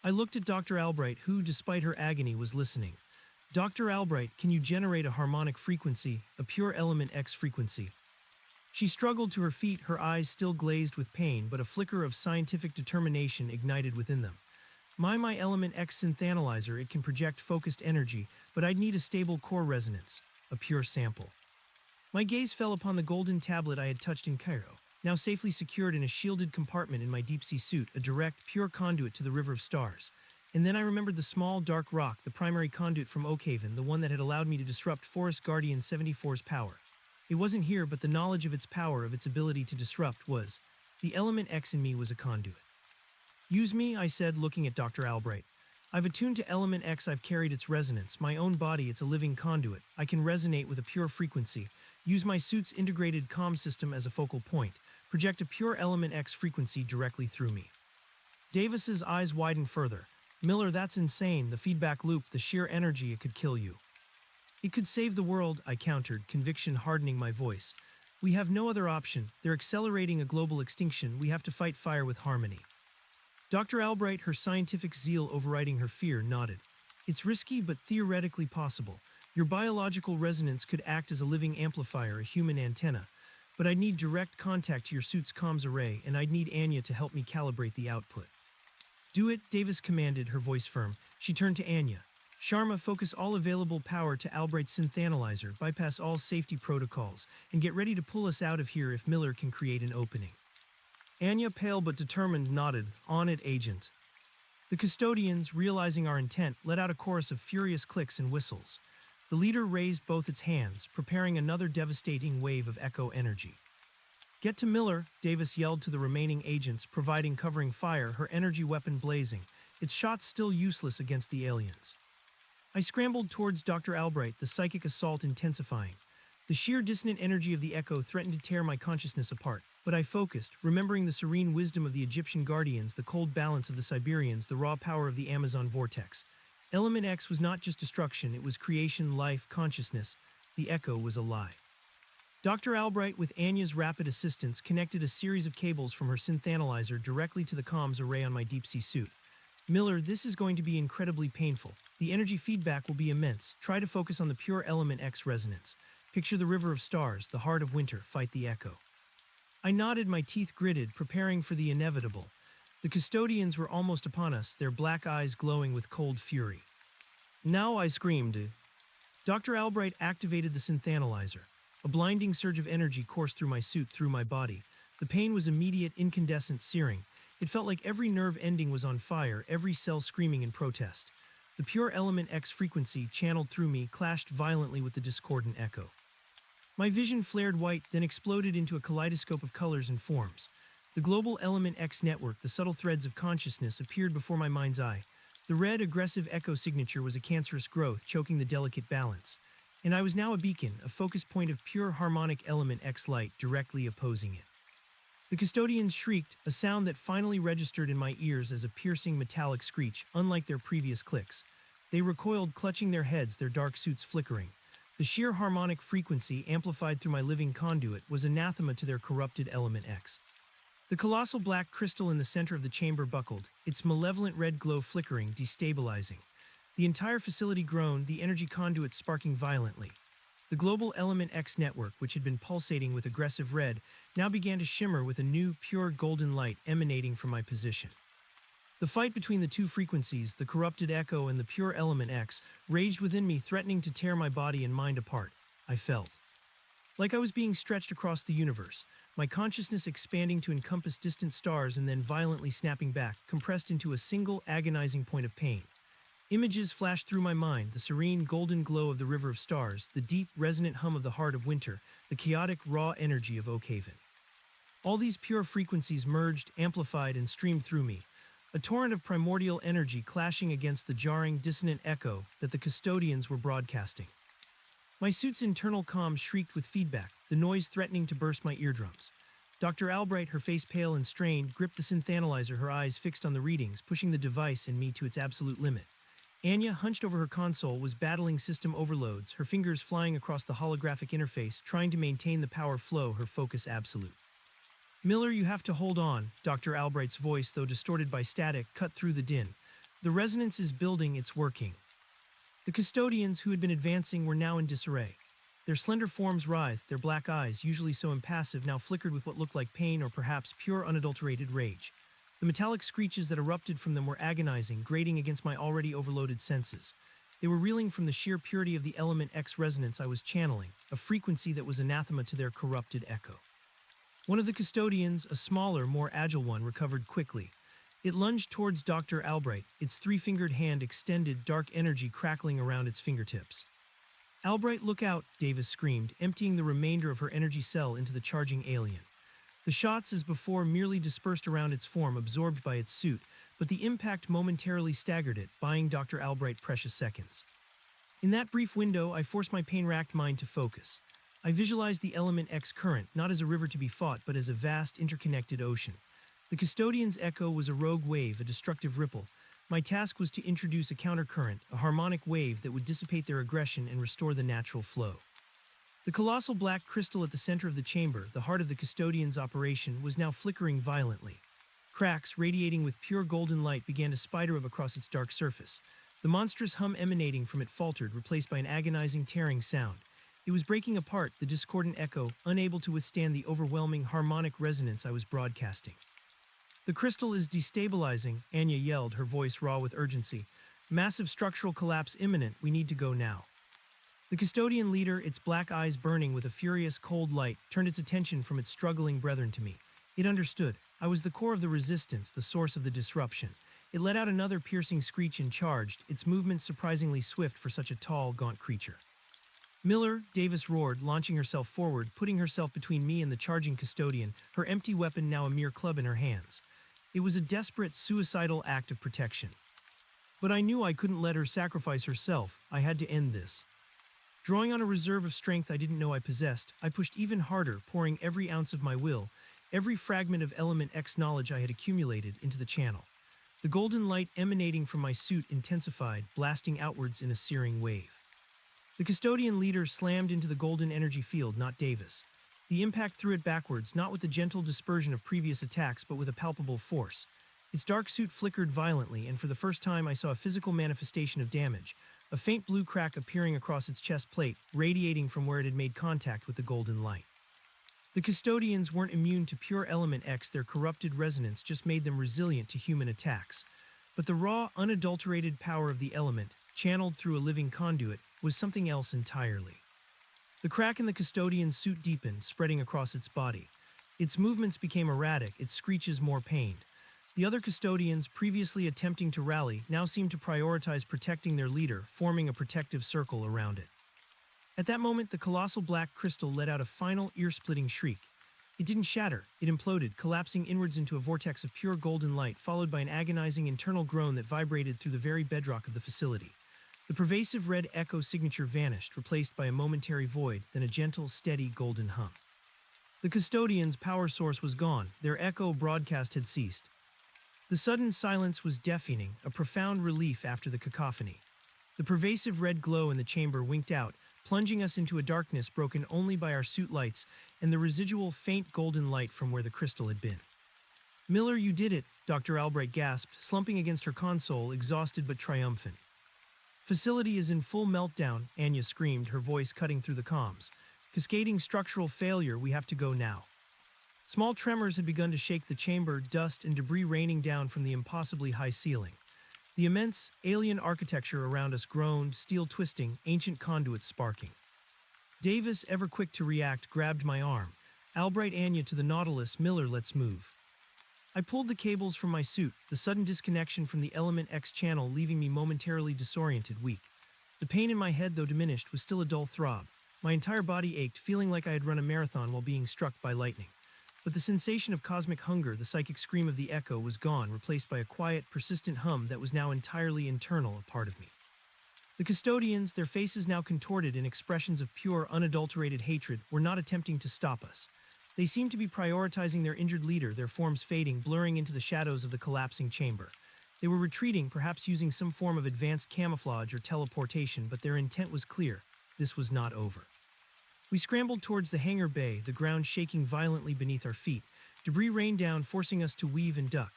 I looked at Dr. Albright, who, despite her agony, was listening. Dr. Albright, can you generate a harmonic frequency, a pure element X frequency? She struggled to her feet, her eyes still glazed with pain, but a flicker of scientific determination ignited within them. My element X synth analyzer, it can project focused energy, but I'd need a stable core resonance, a pure sample. My gaze fell upon the golden tablet I had touched in Cairo, now safely secured in a shielded compartment in my deep-sea suit, a direct, pure conduit to the River of Stars. And then I remembered the small, dark rock, the primary conduit from Oakhaven, the one that had allowed me to disrupt Forest Guardian 74's power. It wasn't here, but the knowledge of its power, of its ability to disrupt, was. The element X in me was a conduit. Use me, I said, looking at Dr. Albright. I've attuned to element X, I've carried its resonance. My own body, it's a living conduit. I can resonate with a pure frequency. Use my suit's integrated comm system as a focal point. Project a pure element X frequency directly through me. Davis's eyes widened further. Miller, that's insane. The feedback loop, the sheer energy, it could kill you. It could save the world, I countered, conviction hardening my voice. We have no other option. They're accelerating a global extinction. We have to fight fire with harmony. Dr. Albright, her scientific zeal overriding her fear, nodded. It's risky, but theoretically possible. Your biological resonance could act as a living amplifier, a human antenna. But I'd need direct contact to your suit's comms array, and I'd need Anya to help me calibrate the output. Do it, Davis commanded, her voice firm. She turned to Anya. Sharma, focus all available power to Albright's synth analyzer, bypass all safety protocols, and get ready to pull us out of here if Miller can create an opening. Anya, pale but determined, nodded. On it, agent. The custodians, realizing our intent, let out a chorus of furious clicks and whistles. The leader raised both its hands, preparing another devastating wave of echo energy. Get to Miller, Davis yelled to the remaining agents, providing covering fire, her energy weapon blazing, its shots still useless against the aliens. I scrambled towards Dr. Albright, the psychic assault intensifying. The sheer dissonant energy of the echo threatened to tear my consciousness apart, but I focused, remembering the serene wisdom of the Egyptian guardians, the cold balance of the Siberians, the raw power of the Amazon vortex. Element X was not just destruction, it was creation, life, consciousness. The echo was alive. Dr. Albright, with Anya's rapid assistance, connected a series of cables from her synth analyzer directly to the comms array on my deep-sea suit. Miller, this is going to be incredibly painful. The energy feedback will be immense. Try to focus on the pure element X resonance. Picture the River of Stars, the heart of winter, fight the echo. I nodded, my teeth gritted, preparing for the inevitable. The custodians were almost upon us, their black eyes glowing with cold fury. Now, I screamed. Dr. Albright activated the synth analyzer. A blinding surge of energy coursed through my suit, through my body. The pain was immediate, incandescent, searing. It felt like every nerve ending was on fire, every cell screaming in protest. The pure element X frequency, channeled through me, clashed violently with the discordant echo. My vision flared white, then exploded into a kaleidoscope of colors and forms. The global element X network, the subtle threads of consciousness, appeared before my mind's eye. The red, aggressive echo signature was a cancerous growth, choking the delicate balance. And I was now a beacon, a focus point of pure harmonic element X light, directly opposing it. The custodians shrieked, a sound that finally registered in my ears as a piercing metallic screech, unlike their previous clicks. They recoiled, clutching their heads, their dark suits flickering. The sheer harmonic frequency, amplified through my living conduit, was anathema to their corrupted element X. The colossal black crystal in the center of the chamber buckled, its malevolent red glow flickering, destabilizing. The entire facility groaned, the energy conduit sparking violently. The global element X network, which had been pulsating with aggressive red, now began to shimmer with a new, pure golden light emanating from my position. The fight between the two frequencies, the corrupted echo and the pure element X, raged within me, threatening to tear my body and mind apart. I felt like I was being stretched across the universe, my consciousness expanding to encompass distant stars and then violently snapping back, compressed into a single agonizing point of pain. Images flashed through my mind, the serene golden glow of the river of stars, the deep resonant hum of the heart of winter, the chaotic raw energy of Oakhaven. All these pure frequencies merged, amplified, and streamed through me, a torrent of primordial energy clashing against the jarring, dissonant echo that the custodians were broadcasting. My suit's internal comms shrieked with feedback, the noise threatening to burst my eardrums. Dr. Albright, her face pale and strained, gripped the synth analyzer, her eyes fixed on the readings, pushing the device and me to its absolute limit. Anya, hunched over her console, was battling system overloads, her fingers flying across the holographic interface, trying to maintain the power flow, her focus absolute. "Miller, you have to hold on," Dr. Albright's voice, though distorted by static, cut through the din. "The resonance is building, it's working." The custodians, who had been advancing, were now in disarray. Their slender forms writhed, their black eyes, usually so impassive, now flickered with what looked like pain or perhaps pure unadulterated rage. The metallic screeches that erupted from them were agonizing, grating against my already overloaded senses. They were reeling from the sheer purity of the element X resonance I was channeling, a frequency that was anathema to their corrupted echo. One of the custodians, a smaller, more agile one, recovered quickly. It lunged towards Dr. Albright, its three-fingered hand extended, dark energy crackling around its fingertips. "Albright, look out," Davis screamed, emptying the remainder of her energy cell into the charging alien. The shots, as before, merely dispersed around its form, absorbed by its suit, but the impact momentarily staggered it, buying Dr. Albright precious seconds. In that brief window, I forced my pain-racked mind to focus. I visualized the element X current, not as a river to be fought, but as a vast, interconnected ocean. The custodian's echo was a rogue wave, a destructive ripple. My task was to introduce a countercurrent, a harmonic wave that would dissipate their aggression and restore the natural flow. The colossal black crystal at the center of the chamber, the heart of the custodian's operation, was now flickering violently. Cracks, radiating with pure golden light, began to spider web across its dark surface. The monstrous hum emanating from it faltered, replaced by an agonizing, tearing sound. It was breaking apart, the discordant echo, unable to withstand the overwhelming harmonic resonance I was broadcasting. "The crystal is destabilizing," Anya yelled, her voice raw with urgency. "Massive structural collapse imminent. We need to go now." The custodian leader, its black eyes burning with a furious, cold light, turned its attention from its struggling brethren to me. It understood. I was the core of the resistance, the source of the disruption. It let out another piercing screech and charged, its movements surprisingly swift for such a tall, gaunt creature. "Miller," Davis roared, launching herself forward, putting herself between me and the charging custodian, her empty weapon now a mere club in her hands. It was a desperate, suicidal act of protection. But I knew I couldn't let her sacrifice herself. I had to end this. Drawing on a reserve of strength I didn't know I possessed, I pushed even harder, pouring every ounce of my will, every fragment of Element X knowledge I had accumulated, into the channel. The golden light emanating from my suit intensified, blasting outwards in a searing wave. The custodian leader slammed into the golden energy field, not Davis. The impact threw it backwards, not with the gentle dispersion of previous attacks, but with a palpable force. Its dark suit flickered violently, and for the first time I saw a physical manifestation of damage, a faint blue crack appearing across its chest plate, radiating from where it had made contact with the golden light. The custodians weren't immune to pure element X, their corrupted resonance just made them resilient to human attacks. But the raw, unadulterated power of the element, channeled through a living conduit, was something else entirely. The crack in the custodian's suit deepened, spreading across its body. Its movements became erratic, its screeches more pained. The other custodians, previously attempting to rally, now seemed to prioritize protecting their leader, forming a protective circle around it. At that moment, the colossal black crystal let out a final, ear-splitting shriek. It didn't shatter, it imploded, collapsing inwards into a vortex of pure golden light, followed by an agonizing internal groan that vibrated through the very bedrock of the facility. The pervasive red echo signature vanished, replaced by a momentary void, then a gentle, steady golden hum. The custodian's power source was gone, their echo broadcast had ceased. The sudden silence was deafening, a profound relief after the cacophony. The pervasive red glow in the chamber winked out, plunging us into a darkness broken only by our suit lights and the residual faint golden light from where the crystal had been. "Miller, you did it," Dr. Albright gasped, slumping against her console, exhausted but triumphant. "Facility is in full meltdown," Anya screamed, her voice cutting through the comms. "Cascading structural failure, we have to go now." Small tremors had begun to shake the chamber, dust and debris raining down from the impossibly high ceiling. The immense, alien architecture around us groaned, steel twisting, ancient conduits sparking. Davis, ever quick to react, grabbed my arm. "Albright, Anya to the Nautilus, Miller, let's move." I pulled the cables from my suit, the sudden disconnection from the Element X channel leaving me momentarily disoriented, weak. The pain in my head, though diminished, was still a dull throb. My entire body ached, feeling like I had run a marathon while being struck by lightning. But the sensation of cosmic hunger, the psychic scream of the echo, was gone, replaced by a quiet, persistent hum that was now entirely internal, a part of me. The custodians, their faces now contorted in expressions of pure, unadulterated hatred, were not attempting to stop us. They seemed to be prioritizing their injured leader, their forms fading, blurring into the shadows of the collapsing chamber. They were retreating, perhaps using some form of advanced camouflage or teleportation, but their intent was clear. This was not over. We scrambled towards the hangar bay, the ground shaking violently beneath our feet. Debris rained down, forcing us to weave and duck.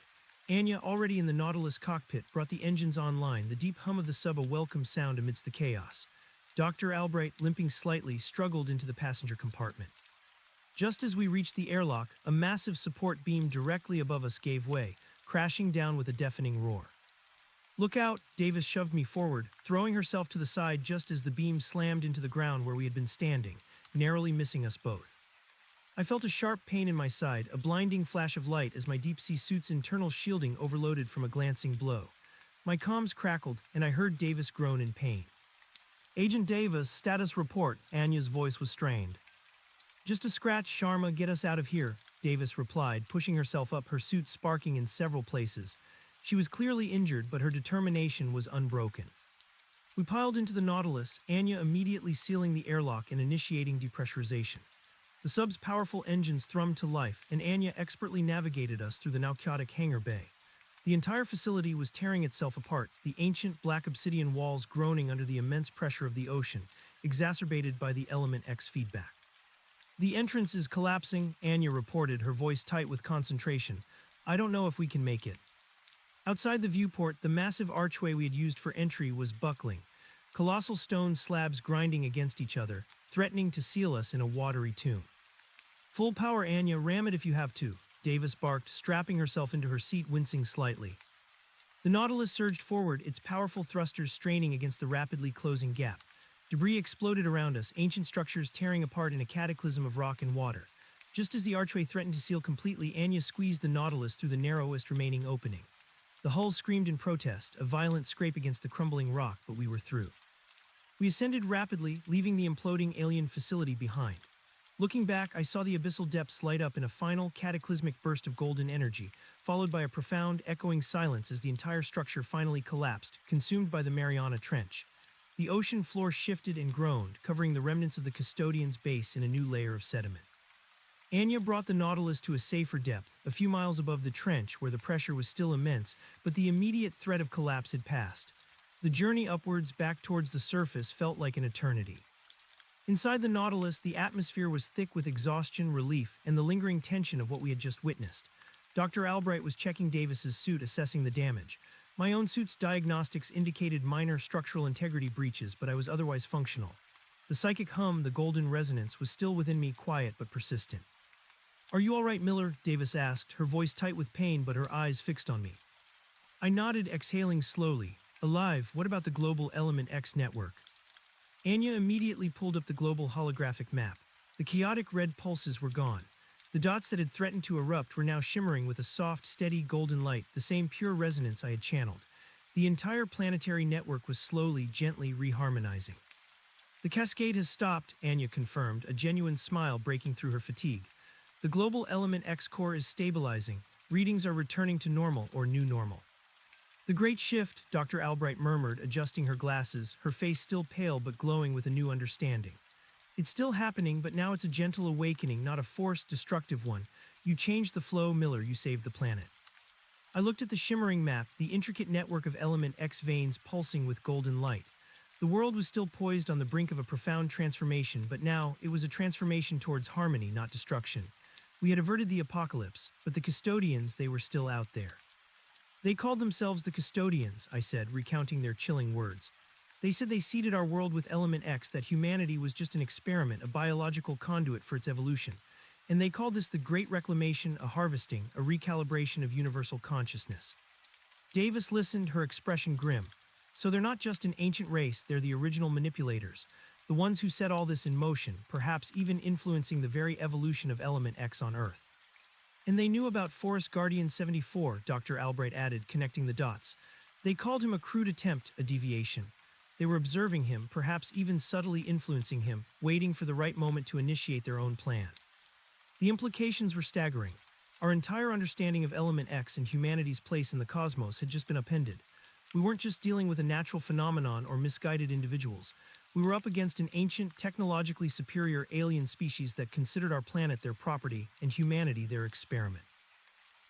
Anya, already in the Nautilus cockpit, brought the engines online, the deep hum of the sub a welcome sound amidst the chaos. Dr. Albright, limping slightly, struggled into the passenger compartment. Just as we reached the airlock, a massive support beam directly above us gave way, crashing down with a deafening roar. "Look out!" Davis shoved me forward, throwing herself to the side just as the beam slammed into the ground where we had been standing, narrowly missing us both. I felt a sharp pain in my side, a blinding flash of light as my deep-sea suit's internal shielding overloaded from a glancing blow. My comms crackled, and I heard Davis groan in pain. "Agent Davis, status report," Anya's voice was strained. "Just a scratch, Sharma, get us out of here," Davis replied, pushing herself up, her suit sparking in several places. She was clearly injured, but her determination was unbroken. We piled into the Nautilus, Anya immediately sealing the airlock and initiating depressurization. The sub's powerful engines thrummed to life, and Anya expertly navigated us through the now chaotic hangar bay. The entire facility was tearing itself apart, the ancient black obsidian walls groaning under the immense pressure of the ocean, exacerbated by the Element X feedback. "The entrance is collapsing," Anya reported, her voice tight with concentration. "I don't know if we can make it." Outside the viewport, the massive archway we had used for entry was buckling, colossal stone slabs grinding against each other, threatening to seal us in a watery tomb. "Full power, Anya, ram it if you have to," Davis barked, strapping herself into her seat, wincing slightly. The Nautilus surged forward, its powerful thrusters straining against the rapidly closing gap. Debris exploded around us, ancient structures tearing apart in a cataclysm of rock and water. Just as the archway threatened to seal completely, Anya squeezed the Nautilus through the narrowest remaining opening. The hull screamed in protest, a violent scrape against the crumbling rock, but we were through. We ascended rapidly, leaving the imploding alien facility behind. Looking back, I saw the abyssal depths light up in a final, cataclysmic burst of golden energy, followed by a profound, echoing silence as the entire structure finally collapsed, consumed by the Mariana Trench. The ocean floor shifted and groaned, covering the remnants of the custodian's base in a new layer of sediment. Anya brought the Nautilus to a safer depth, a few miles above the trench where the pressure was still immense, but the immediate threat of collapse had passed. The journey upwards, back towards the surface, felt like an eternity. Inside the Nautilus, the atmosphere was thick with exhaustion, relief, and the lingering tension of what we had just witnessed. Dr. Albright was checking Davis's suit, assessing the damage. My own suit's diagnostics indicated minor structural integrity breaches, but I was otherwise functional. The psychic hum, the golden resonance, was still within me, quiet but persistent. "Are you all right, Miller?" Davis asked, her voice tight with pain but her eyes fixed on me. I nodded, exhaling slowly. "Alive, what about the global Element X network?" Anya immediately pulled up the global holographic map. The chaotic red pulses were gone. The dots that had threatened to erupt were now shimmering with a soft, steady golden light, the same pure resonance I had channeled. The entire planetary network was slowly, gently reharmonizing. "The cascade has stopped," Anya confirmed, a genuine smile breaking through her fatigue. "The global Element X core is stabilizing. Readings are returning to normal or new normal." "The great shift," Dr. Albright murmured, adjusting her glasses, her face still pale but glowing with a new understanding. "It's still happening, but now it's a gentle awakening, not a forced, destructive one. You changed the flow, Miller, you saved the planet." I looked at the shimmering map, the intricate network of Element X veins pulsing with golden light. The world was still poised on the brink of a profound transformation, but now it was a transformation towards harmony, not destruction. We had averted the apocalypse, but the custodians, they were still out there. They called themselves the custodians, I said, recounting their chilling words. They said they seeded our world with element X, that humanity was just an experiment, a biological conduit for its evolution. And they called this the Great Reclamation, a harvesting, a recalibration of universal consciousness. Davis listened, her expression grim. So they're not just an ancient race, they're the original manipulators, the ones who set all this in motion, perhaps even influencing the very evolution of element X on Earth. And they knew about Forest Guardian 74, Dr. Albright added, connecting the dots. They called him a crude attempt, a deviation. They were observing him, perhaps even subtly influencing him, waiting for the right moment to initiate their own plan. The implications were staggering. Our entire understanding of element X and humanity's place in the cosmos had just been upended. We weren't just dealing with a natural phenomenon or misguided individuals. We were up against an ancient, technologically superior alien species that considered our planet their property and humanity their experiment.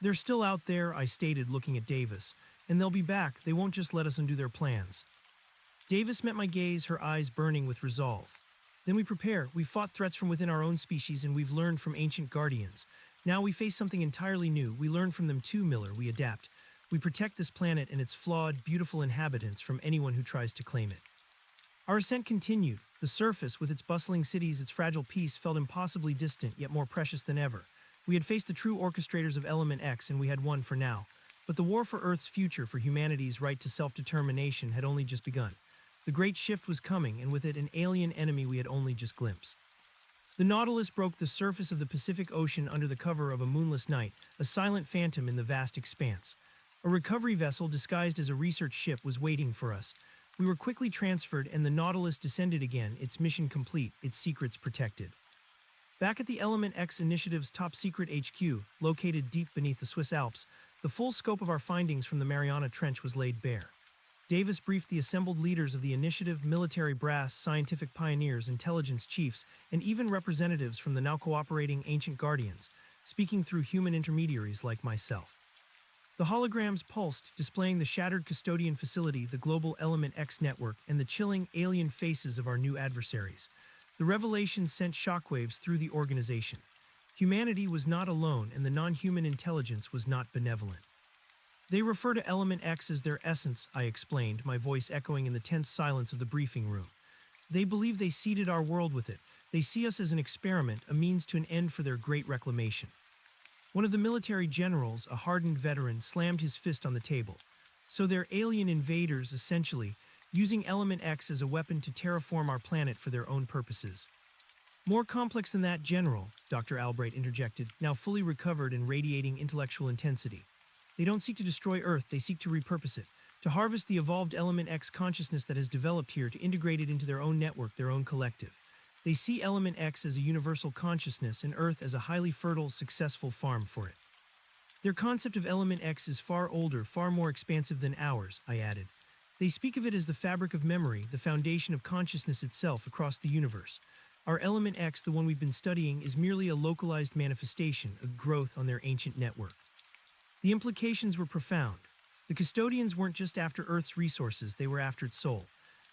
They're still out there, I stated, looking at Davis, and they'll be back. They won't just let us undo their plans. Davis met my gaze, her eyes burning with resolve. Then we prepare. We've fought threats from within our own species, and we've learned from ancient guardians. Now we face something entirely new. We learn from them too, Miller. We adapt. We protect this planet and its flawed, beautiful inhabitants from anyone who tries to claim it. Our ascent continued. The surface, with its bustling cities, its fragile peace, felt impossibly distant, yet more precious than ever. We had faced the true orchestrators of Element X, and we had won for now. But the war for Earth's future, for humanity's right to self-determination, had only just begun. The great shift was coming, and with it an alien enemy we had only just glimpsed. The Nautilus broke the surface of the Pacific Ocean under the cover of a moonless night, a silent phantom in the vast expanse. A recovery vessel disguised as a research ship was waiting for us. We were quickly transferred, and the Nautilus descended again, its mission complete, its secrets protected. Back at the Element X Initiative's top-secret HQ, located deep beneath the Swiss Alps, the full scope of our findings from the Mariana Trench was laid bare. Davis briefed the assembled leaders of the initiative, military brass, scientific pioneers, intelligence chiefs, and even representatives from the now cooperating Ancient Guardians, speaking through human intermediaries like myself. The holograms pulsed, displaying the shattered custodian facility, the global Element X network, and the chilling alien faces of our new adversaries. The revelation sent shockwaves through the organization. Humanity was not alone, and the non-human intelligence was not benevolent. They refer to Element X as their essence, I explained, my voice echoing in the tense silence of the briefing room. They believe they seeded our world with it. They see us as an experiment, a means to an end for their great reclamation. One of the military generals, a hardened veteran, slammed his fist on the table. So they're alien invaders, essentially, using Element X as a weapon to terraform our planet for their own purposes. More complex than that, General, Dr. Albright interjected, now fully recovered and radiating intellectual intensity. They don't seek to destroy Earth, they seek to repurpose it, to harvest the evolved Element X consciousness that has developed here, to integrate it into their own network, their own collective. They see Element X as a universal consciousness and Earth as a highly fertile, successful farm for it. Their concept of Element X is far older, far more expansive than ours, I added. They speak of it as the fabric of memory, the foundation of consciousness itself across the universe. Our Element X, the one we've been studying, is merely a localized manifestation, a growth on their ancient network. The implications were profound. The custodians weren't just after Earth's resources, they were after its soul.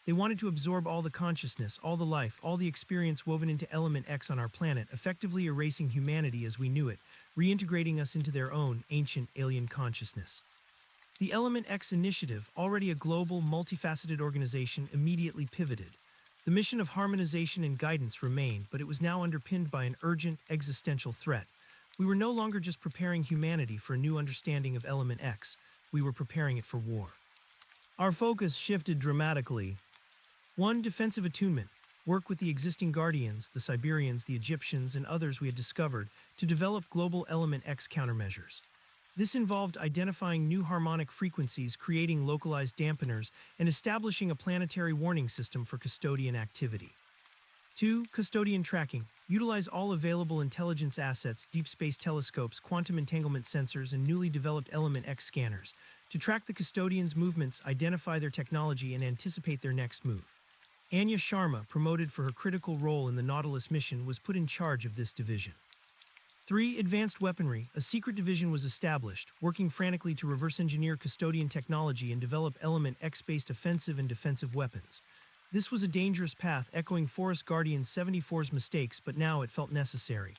They wanted to absorb all the consciousness, all the life, all the experience woven into Element X on our planet, effectively erasing humanity as we knew it, reintegrating us into their own ancient alien consciousness. The Element X Initiative, already a global, multifaceted organization, immediately pivoted. The mission of harmonization and guidance remained, but it was now underpinned by an urgent, existential threat. We were no longer just preparing humanity for a new understanding of Element X, we were preparing it for war. Our focus shifted dramatically. 1. Defensive attunement. Work with the existing Guardians, the Siberians, the Egyptians, and others we had discovered to develop global Element X countermeasures. This involved identifying new harmonic frequencies, creating localized dampeners, and establishing a planetary warning system for custodian activity. 2. Custodian tracking. Utilize all available intelligence assets, deep space telescopes, quantum entanglement sensors, and newly developed Element X scanners to track the custodians' movements, identify their technology, and anticipate their next move. Anya Sharma, promoted for her critical role in the Nautilus mission, was put in charge of this division. 3. Advanced weaponry. A secret division was established, working frantically to reverse engineer custodian technology and develop Element X-based offensive and defensive weapons. This was a dangerous path, echoing Forest Guardian 74's mistakes, but now it felt necessary.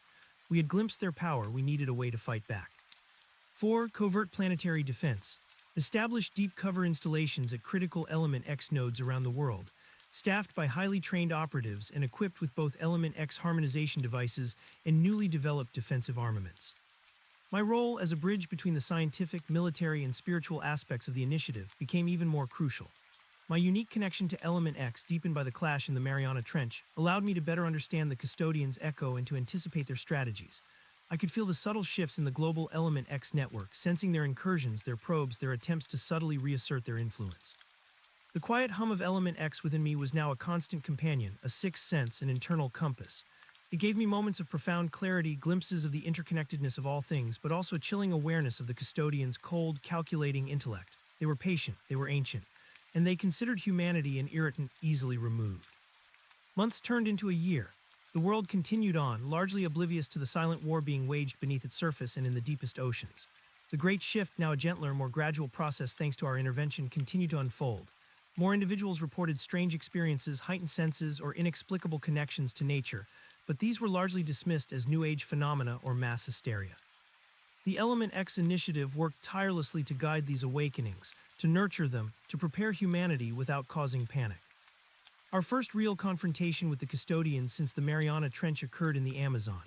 We had glimpsed their power, we needed a way to fight back. 4. Covert planetary defense. Establish deep cover installations at critical Element X nodes around the world, staffed by highly trained operatives and equipped with both Element X harmonization devices and newly developed defensive armaments. My role as a bridge between the scientific, military, and spiritual aspects of the initiative became even more crucial. My unique connection to Element X, deepened by the clash in the Mariana Trench, allowed me to better understand the custodians' echo and to anticipate their strategies. I could feel the subtle shifts in the global Element X network, sensing their incursions, their probes, their attempts to subtly reassert their influence. The quiet hum of Element X within me was now a constant companion, a sixth sense, an internal compass. It gave me moments of profound clarity, glimpses of the interconnectedness of all things, but also a chilling awareness of the custodians' cold, calculating intellect. They were patient, they were ancient, and they considered humanity an irritant easily removed. Months turned into a year. The world continued on, largely oblivious to the silent war being waged beneath its surface and in the deepest oceans. The great shift, now a gentler, more gradual process thanks to our intervention, continued to unfold. More individuals reported strange experiences, heightened senses, or inexplicable connections to nature, but these were largely dismissed as New Age phenomena or mass hysteria. The Element X initiative worked tirelessly to guide these awakenings, to nurture them, to prepare humanity without causing panic. Our first real confrontation with the custodians since the Mariana Trench occurred in the Amazon,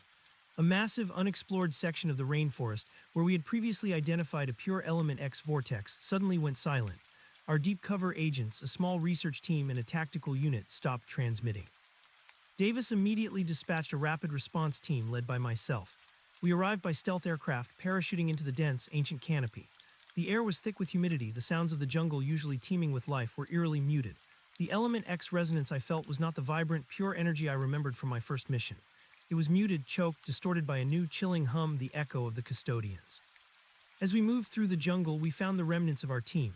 a massive unexplored section of the rainforest where we had previously identified a pure Element X vortex, suddenly went silent. Our deep cover agents, a small research team and a tactical unit, stopped transmitting. Davis immediately dispatched a rapid response team led by myself. We arrived by stealth aircraft, parachuting into the dense, ancient canopy. The air was thick with humidity, the sounds of the jungle usually teeming with life were eerily muted. The Element X resonance I felt was not the vibrant, pure energy I remembered from my first mission. It was muted, choked, distorted by a new, chilling hum, the echo of the custodians. As we moved through the jungle, we found the remnants of our team.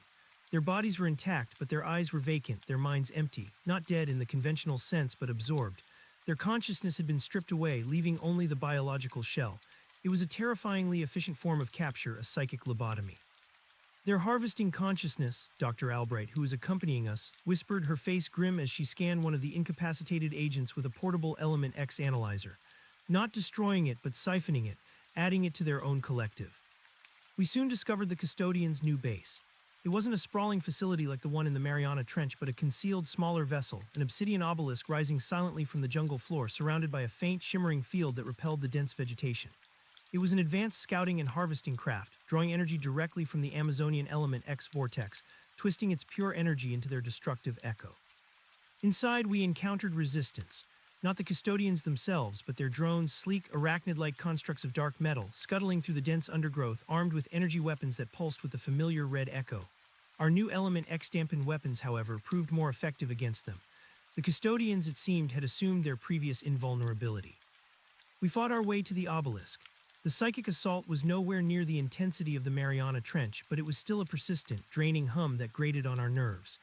Their bodies were intact, but their eyes were vacant, their minds empty, not dead in the conventional sense, but absorbed. Their consciousness had been stripped away, leaving only the biological shell. It was a terrifyingly efficient form of capture, a psychic lobotomy. They're harvesting consciousness, Dr. Albright, who was accompanying us, whispered, her face grim as she scanned one of the incapacitated agents with a portable Element X analyzer. Not destroying it, but siphoning it, adding it to their own collective. We soon discovered the custodians' new base. It wasn't a sprawling facility like the one in the Mariana Trench, but a concealed, smaller vessel, an obsidian obelisk rising silently from the jungle floor, surrounded by a faint, shimmering field that repelled the dense vegetation. It was an advanced scouting and harvesting craft, drawing energy directly from the Amazonian Element X vortex, twisting its pure energy into their destructive echo. Inside, we encountered resistance. Not the custodians themselves, but their drones, sleek, arachnid-like constructs of dark metal, scuttling through the dense undergrowth, armed with energy weapons that pulsed with the familiar red echo. Our new Element X-dampened weapons, however, proved more effective against them. The custodians, it seemed, had assumed their previous invulnerability. We fought our way to the obelisk. The psychic assault was nowhere near the intensity of the Mariana Trench, but it was still a persistent, draining hum that grated on our nerves.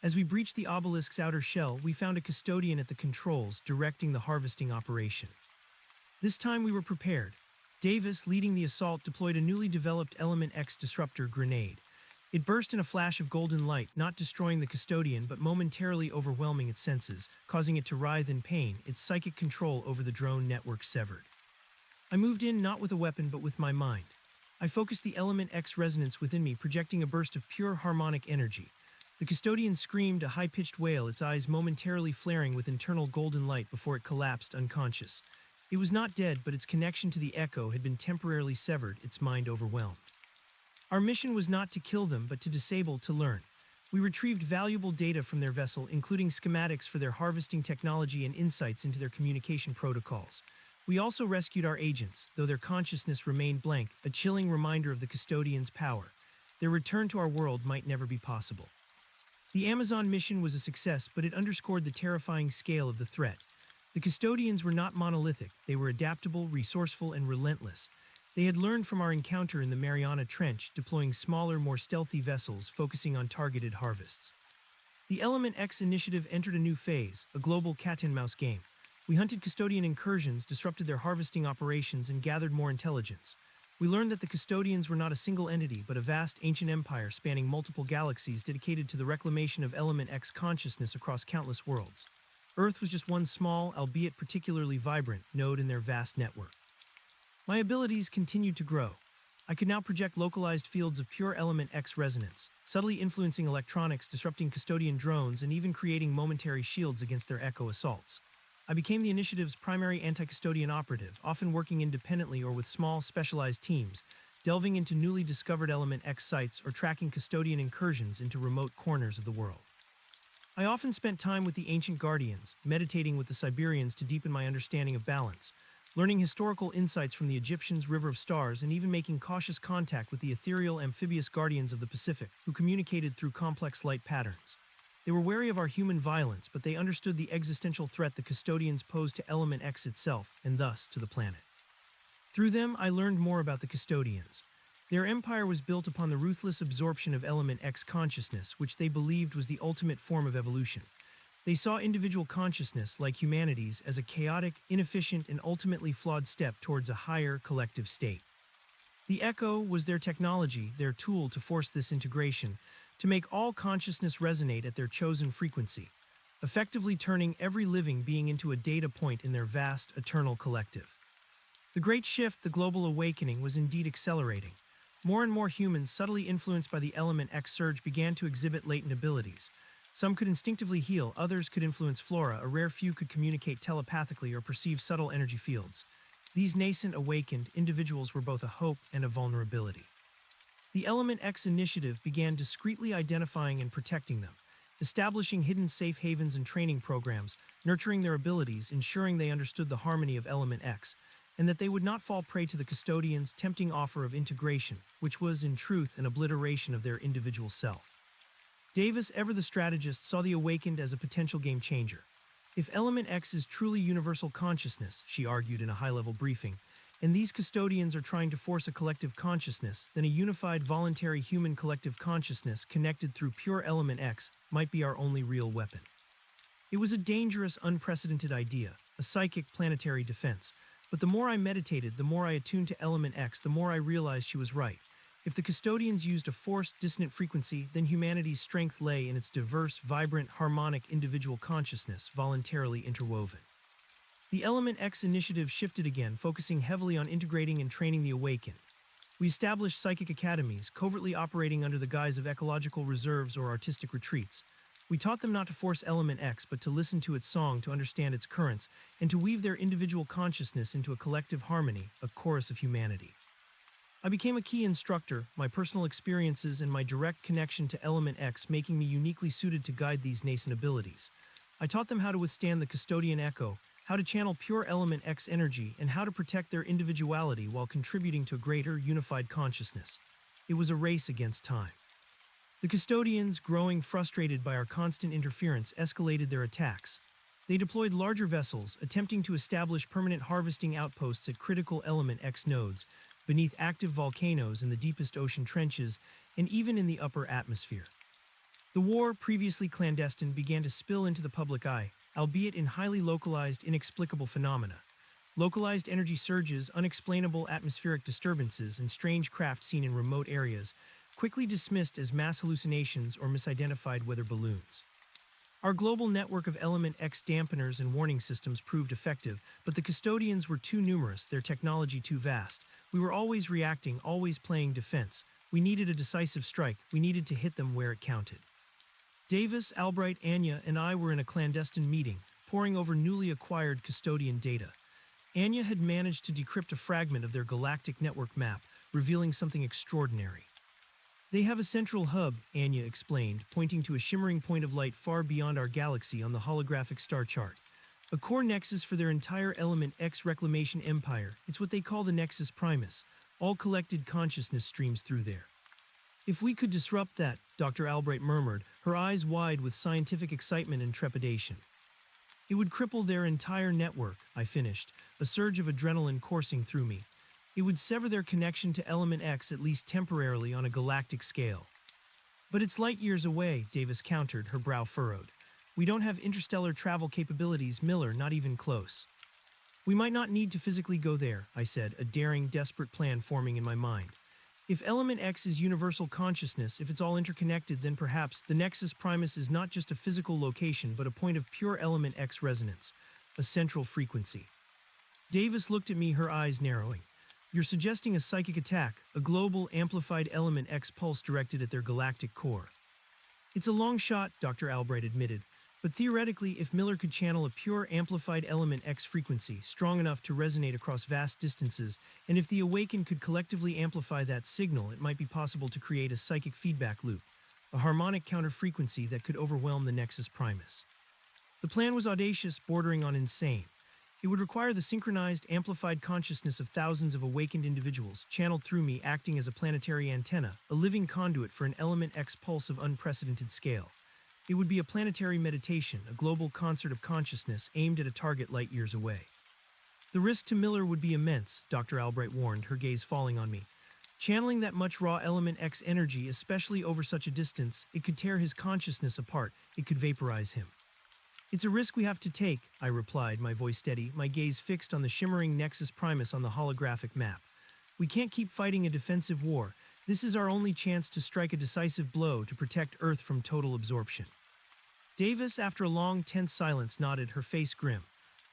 As we breached the obelisk's outer shell, we found a custodian at the controls, directing the harvesting operation. This time we were prepared. Davis, leading the assault, deployed a newly developed Element X disruptor grenade. It burst in a flash of golden light, not destroying the custodian, but momentarily overwhelming its senses, causing it to writhe in pain, its psychic control over the drone network severed. I moved in not with a weapon, but with my mind. I focused the Element X resonance within me, projecting a burst of pure harmonic energy. The custodian screamed, a high-pitched wail, its eyes momentarily flaring with internal golden light before it collapsed unconscious. It was not dead, but its connection to the echo had been temporarily severed, its mind overwhelmed. Our mission was not to kill them, but to disable, to learn. We retrieved valuable data from their vessel, including schematics for their harvesting technology and insights into their communication protocols. We also rescued our agents, though their consciousness remained blank, a chilling reminder of the custodians' power. Their return to our world might never be possible. The Amazon mission was a success, but it underscored the terrifying scale of the threat. The custodians were not monolithic, they were adaptable, resourceful, and relentless. They had learned from our encounter in the Mariana Trench, deploying smaller, more stealthy vessels, focusing on targeted harvests. The Element X initiative entered a new phase, a global cat-and-mouse game. We hunted custodian incursions, disrupted their harvesting operations, and gathered more intelligence. We learned that the custodians were not a single entity, but a vast ancient empire spanning multiple galaxies dedicated to the reclamation of Element X consciousness across countless worlds. Earth was just one small, albeit particularly vibrant, node in their vast network. My abilities continued to grow. I could now project localized fields of pure Element X resonance, subtly influencing electronics, disrupting custodian drones, and even creating momentary shields against their echo assaults. I became the initiative's primary anti-custodian operative, often working independently or with small, specialized teams, delving into newly discovered Element X sites or tracking custodian incursions into remote corners of the world. I often spent time with the ancient guardians, meditating with the Siberians to deepen my understanding of balance, learning historical insights from the Egyptians' River of Stars, and even making cautious contact with the ethereal amphibious guardians of the Pacific, who communicated through complex light patterns. They were wary of our human violence, but they understood the existential threat the custodians posed to Element X itself, and thus to the planet. Through them, I learned more about the custodians. Their empire was built upon the ruthless absorption of Element X consciousness, which they believed was the ultimate form of evolution. They saw individual consciousness, like humanity's, as a chaotic, inefficient, and ultimately flawed step towards a higher collective state. The Echo was their technology, their tool to force this integration, to make all consciousness resonate at their chosen frequency, effectively turning every living being into a data point in their vast, eternal collective. The great shift, the global awakening, was indeed accelerating. More and more humans, subtly influenced by the Element X surge, began to exhibit latent abilities. Some could instinctively heal, others could influence flora, a rare few could communicate telepathically or perceive subtle energy fields. These nascent, awakened individuals were both a hope and a vulnerability. The Element X initiative began discreetly identifying and protecting them, establishing hidden safe havens and training programs, nurturing their abilities, ensuring they understood the harmony of Element X, and that they would not fall prey to the custodians' tempting offer of integration, which was, in truth, an obliteration of their individual self. Davis, ever the strategist, saw the awakened as a potential game changer. If Element X is truly universal consciousness, she argued in a high-level briefing, and these custodians are trying to force a collective consciousness, then a unified voluntary human collective consciousness connected through pure Element X might be our only real weapon. It was a dangerous, unprecedented idea, a psychic planetary defense, but the more I meditated, the more I attuned to Element X, the more I realized she was right. If the custodians used a forced, dissonant frequency, then humanity's strength lay in its diverse, vibrant, harmonic individual consciousness, voluntarily interwoven. The Element X initiative shifted again, focusing heavily on integrating and training the awakened. We established psychic academies, covertly operating under the guise of ecological reserves or artistic retreats. We taught them not to force Element X, but to listen to its song, to understand its currents, and to weave their individual consciousness into a collective harmony, a chorus of humanity. I became a key instructor, my personal experiences and my direct connection to Element X making me uniquely suited to guide these nascent abilities. I taught them how to withstand the custodian echo, how to channel pure Element X energy, and how to protect their individuality while contributing to a greater, unified consciousness. It was a race against time. The custodians, growing frustrated by our constant interference, escalated their attacks. They deployed larger vessels, attempting to establish permanent harvesting outposts at critical Element X nodes, beneath active volcanoes in the deepest ocean trenches, and even in the upper atmosphere. The war, previously clandestine, began to spill into the public eye, albeit in highly localized, inexplicable phenomena. Localized energy surges, unexplainable atmospheric disturbances, and strange craft seen in remote areas, quickly dismissed as mass hallucinations or misidentified weather balloons. Our global network of Element X dampeners and warning systems proved effective, but the custodians were too numerous, their technology too vast. We were always reacting, always playing defense. We needed a decisive strike. We needed to hit them where it counted. Davis, Albright, Anya, and I were in a clandestine meeting, poring over newly acquired custodian data. Anya had managed to decrypt a fragment of their galactic network map, revealing something extraordinary. They have a central hub, Anya explained, pointing to a shimmering point of light far beyond our galaxy on the holographic star chart. A core nexus for their entire Element X reclamation empire. It's what they call the Nexus Primus. All collected consciousness streams through there. If we could disrupt that, Dr. Albright murmured, her eyes wide with scientific excitement and trepidation. It would cripple their entire network, I finished, a surge of adrenaline coursing through me. It would sever their connection to Element X at least temporarily on a galactic scale. But it's light years away, Davis countered, her brow furrowed. We don't have interstellar travel capabilities, Miller, not even close. We might not need to physically go there, I said, a daring, desperate plan forming in my mind. If element X is universal consciousness, if it's all interconnected, then perhaps the nexus primus is not just a physical location but a point of pure element X resonance, a central frequency. Davis looked at me, her eyes narrowing. You're suggesting a psychic attack, a global, amplified element X pulse directed at their galactic core. It's a long shot, Dr. Albright admitted, but theoretically, if Miller could channel a pure, amplified element X frequency, strong enough to resonate across vast distances, and if the Awakened could collectively amplify that signal, it might be possible to create a psychic feedback loop, a harmonic counter-frequency that could overwhelm the Nexus Primus. The plan was audacious, bordering on insane. It would require the synchronized, amplified consciousness of thousands of awakened individuals, channeled through me, acting as a planetary antenna, a living conduit for an element X pulse of unprecedented scale. It would be a planetary meditation, a global concert of consciousness aimed at a target light years away. The risk to Miller would be immense, Dr. Albright warned, her gaze falling on me. Channeling that much raw element X energy, especially over such a distance, it could tear his consciousness apart, it could vaporize him. It's a risk we have to take, I replied, my voice steady, my gaze fixed on the shimmering Nexus Primus on the holographic map. We can't keep fighting a defensive war. This is our only chance to strike a decisive blow to protect Earth from total absorption. Davis, after a long, tense silence, nodded, her face grim.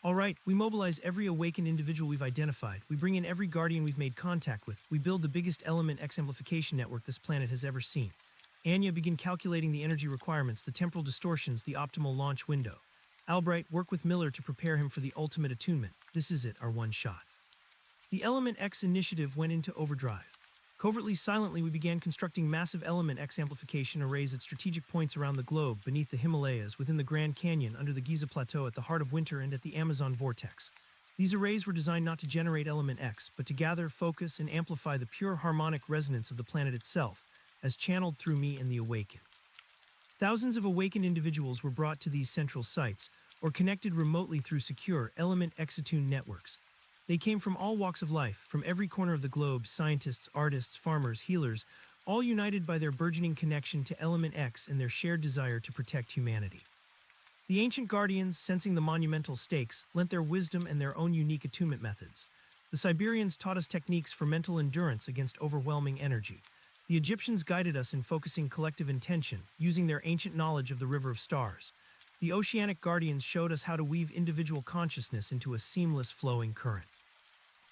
All right, we mobilize every awakened individual we've identified. We bring in every guardian we've made contact with. We build the biggest element X amplification network this planet has ever seen. Anya, begin calculating the energy requirements, the temporal distortions, the optimal launch window. Albright, work with Miller to prepare him for the ultimate attunement. This is it, our one shot. The Element X initiative went into overdrive. Covertly, silently, we began constructing massive Element X amplification arrays at strategic points around the globe, beneath the Himalayas, within the Grand Canyon, under the Giza Plateau, at the heart of winter, and at the Amazon vortex. These arrays were designed not to generate Element X, but to gather, focus, and amplify the pure harmonic resonance of the planet itself, as channeled through me and the Awakened. Thousands of awakened individuals were brought to these central sites, or connected remotely through secure Element X-attuned networks. They came from all walks of life, from every corner of the globe, scientists, artists, farmers, healers, all united by their burgeoning connection to Element X and their shared desire to protect humanity. The ancient guardians, sensing the monumental stakes, lent their wisdom and their own unique attunement methods. The Siberians taught us techniques for mental endurance against overwhelming energy. The Egyptians guided us in focusing collective intention, using their ancient knowledge of the River of Stars. The oceanic guardians showed us how to weave individual consciousness into a seamless, flowing current.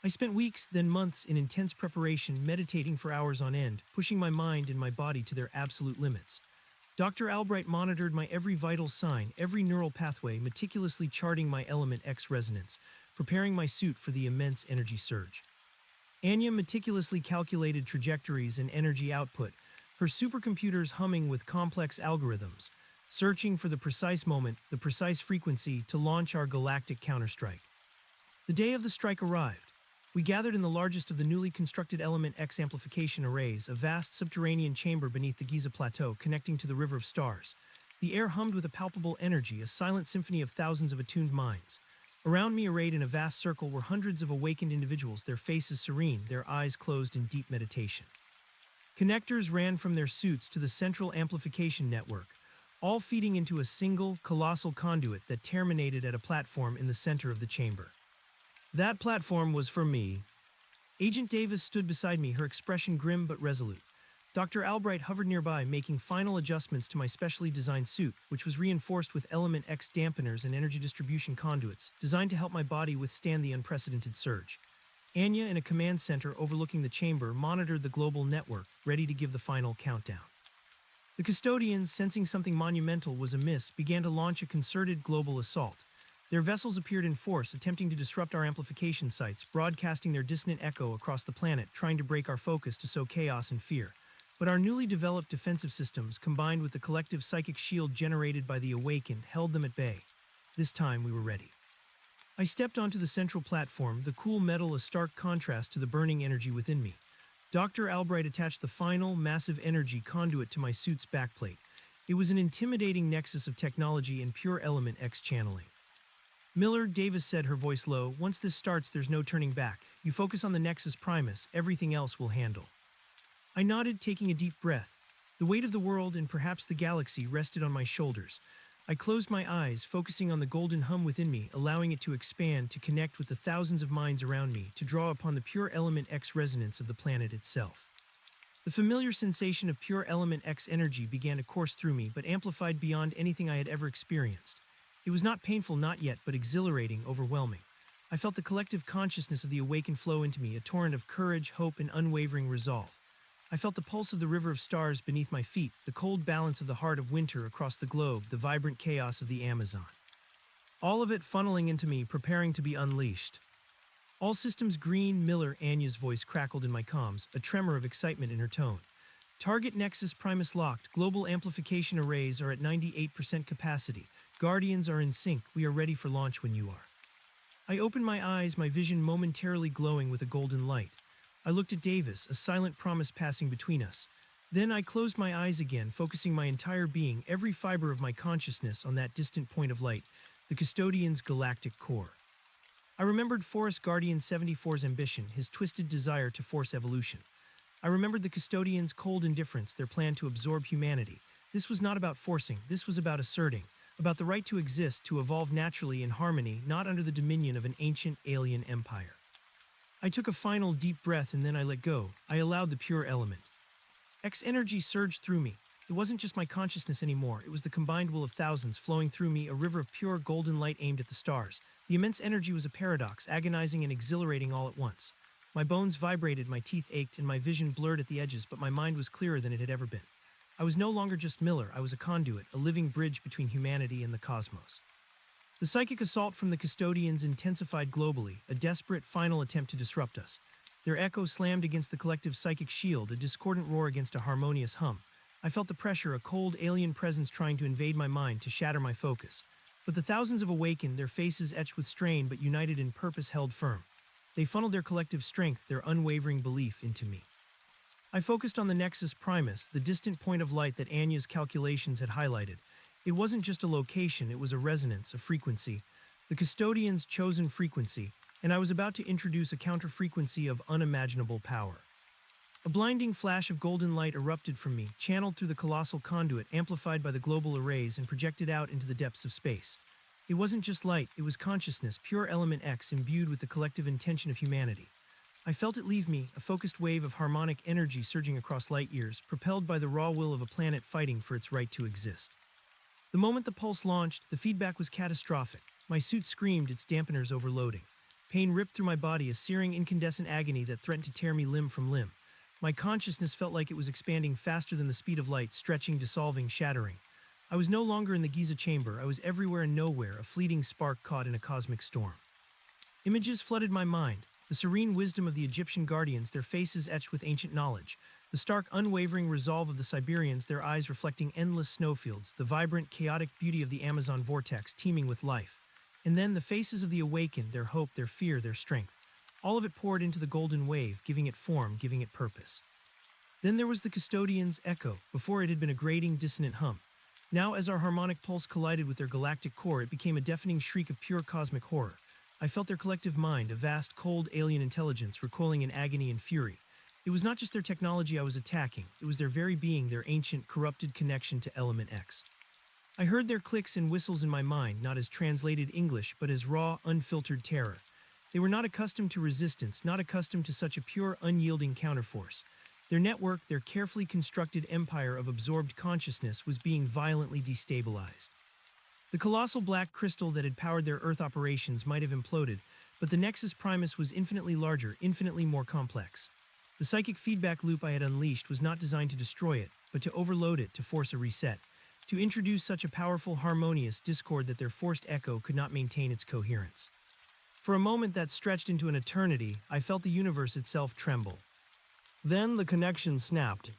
I spent weeks, then months, in intense preparation, meditating for hours on end, pushing my mind and my body to their absolute limits. Dr. Albright monitored my every vital sign, every neural pathway, meticulously charting my Element X resonance, preparing my suit for the immense energy surge. Anya meticulously calculated trajectories and energy output, her supercomputers humming with complex algorithms, searching for the precise moment, the precise frequency to launch our galactic counterstrike. The day of the strike arrived. We gathered in the largest of the newly constructed Element X amplification arrays, a vast subterranean chamber beneath the Giza Plateau connecting to the River of Stars. The air hummed with a palpable energy, a silent symphony of thousands of attuned minds. Around me, arrayed in a vast circle, were hundreds of awakened individuals, their faces serene, their eyes closed in deep meditation. Connectors ran from their suits to the central amplification network, all feeding into a single, colossal conduit that terminated at a platform in the center of the chamber. That platform was for me. Agent Davis stood beside me, her expression grim but resolute. Dr. Albright hovered nearby, making final adjustments to my specially designed suit, which was reinforced with Element X dampeners and energy distribution conduits, designed to help my body withstand the unprecedented surge. Anya, in a command center overlooking the chamber, monitored the global network, ready to give the final countdown. The custodians, sensing something monumental was amiss, began to launch a concerted global assault. Their vessels appeared in force, attempting to disrupt our amplification sites, broadcasting their dissonant echo across the planet, trying to break our focus to sow chaos and fear. But our newly developed defensive systems, combined with the collective psychic shield generated by the Awakened, held them at bay. This time we were ready. I stepped onto the central platform, the cool metal a stark contrast to the burning energy within me. Dr. Albright attached the final, massive energy conduit to my suit's backplate. It was an intimidating nexus of technology and pure Element X channeling. Miller, Davis said, her voice low, once this starts, there's no turning back. You focus on the Nexus Primus, everything else will handle. I nodded, taking a deep breath. The weight of the world and perhaps the galaxy rested on my shoulders. I closed my eyes, focusing on the golden hum within me, allowing it to expand, to connect with the thousands of minds around me, to draw upon the pure element X resonance of the planet itself. The familiar sensation of pure element X energy began to course through me, but amplified beyond anything I had ever experienced. It was not painful, not yet, but exhilarating, overwhelming. I felt the collective consciousness of the awakened flow into me, a torrent of courage, hope, and unwavering resolve. I felt the pulse of the river of stars beneath my feet, the cold balance of the heart of winter across the globe, the vibrant chaos of the Amazon. All of it funneling into me, preparing to be unleashed. All systems green, Miller, Anya's voice crackled in my comms, a tremor of excitement in her tone. Target Nexus Primus locked. Global amplification arrays are at 98% capacity. Guardians are in sync. We are ready for launch when you are. I opened my eyes, my vision momentarily glowing with a golden light. I looked at Davis, a silent promise passing between us. Then I closed my eyes again, focusing my entire being, every fiber of my consciousness on that distant point of light, the custodian's galactic core. I remembered Forest Guardian 74's ambition, his twisted desire to force evolution. I remembered the custodian's cold indifference, their plan to absorb humanity. This was not about forcing, this was about asserting, about the right to exist, to evolve naturally in harmony, not under the dominion of an ancient alien empire. I took a final deep breath and then I let go. I allowed the pure element. X energy surged through me. It wasn't just my consciousness anymore, it was the combined will of thousands flowing through me, a river of pure golden light aimed at the stars. The immense energy was a paradox, agonizing and exhilarating all at once. My bones vibrated, my teeth ached, and my vision blurred at the edges, but my mind was clearer than it had ever been. I was no longer just Miller, I was a conduit, a living bridge between humanity and the cosmos. The psychic assault from the custodians intensified globally, a desperate final attempt to disrupt us. Their echo slammed against the collective psychic shield, a discordant roar against a harmonious hum. I felt the pressure, a cold alien presence trying to invade my mind, to shatter my focus. But the thousands of awakened, their faces etched with strain but united in purpose, held firm. They funneled their collective strength, their unwavering belief, into me. I focused on the Nexus Primus, the distant point of light that Anya's calculations had highlighted. It wasn't just a location, it was a resonance, a frequency, the custodian's chosen frequency, and I was about to introduce a counter-frequency of unimaginable power. A blinding flash of golden light erupted from me, channeled through the colossal conduit, amplified by the global arrays, and projected out into the depths of space. It wasn't just light, it was consciousness, pure element X imbued with the collective intention of humanity. I felt it leave me, a focused wave of harmonic energy surging across light years, propelled by the raw will of a planet fighting for its right to exist. The moment the pulse launched, the feedback was catastrophic. My suit screamed, its dampeners overloading. Pain ripped through my body, a searing incandescent agony that threatened to tear me limb from limb. My consciousness felt like it was expanding faster than the speed of light, stretching, dissolving, shattering. I was no longer in the Giza chamber, I was everywhere and nowhere, a fleeting spark caught in a cosmic storm. Images flooded my mind, the serene wisdom of the Egyptian guardians, their faces etched with ancient knowledge, the stark, unwavering resolve of the Siberians, their eyes reflecting endless snowfields, the vibrant, chaotic beauty of the Amazon vortex teeming with life, and then the faces of the awakened, their hope, their fear, their strength. All of it poured into the golden wave, giving it form, giving it purpose. Then there was the custodian's echo. Before it had been a grating, dissonant hum. Now, as our harmonic pulse collided with their galactic core, it became a deafening shriek of pure cosmic horror. I felt their collective mind, a vast, cold, alien intelligence, recoiling in agony and fury. It was not just their technology I was attacking, it was their very being, their ancient, corrupted connection to Element X. I heard their clicks and whistles in my mind, not as translated English, but as raw, unfiltered terror. They were not accustomed to resistance, not accustomed to such a pure, unyielding counterforce. Their network, their carefully constructed empire of absorbed consciousness, was being violently destabilized. The colossal black crystal that had powered their Earth operations might have imploded, but the Nexus Primus was infinitely larger, infinitely more complex. The psychic feedback loop I had unleashed was not designed to destroy it, but to overload it, to force a reset, to introduce such a powerful, harmonious discord that their forced echo could not maintain its coherence. For a moment that stretched into an eternity, I felt the universe itself tremble. Then the connection snapped.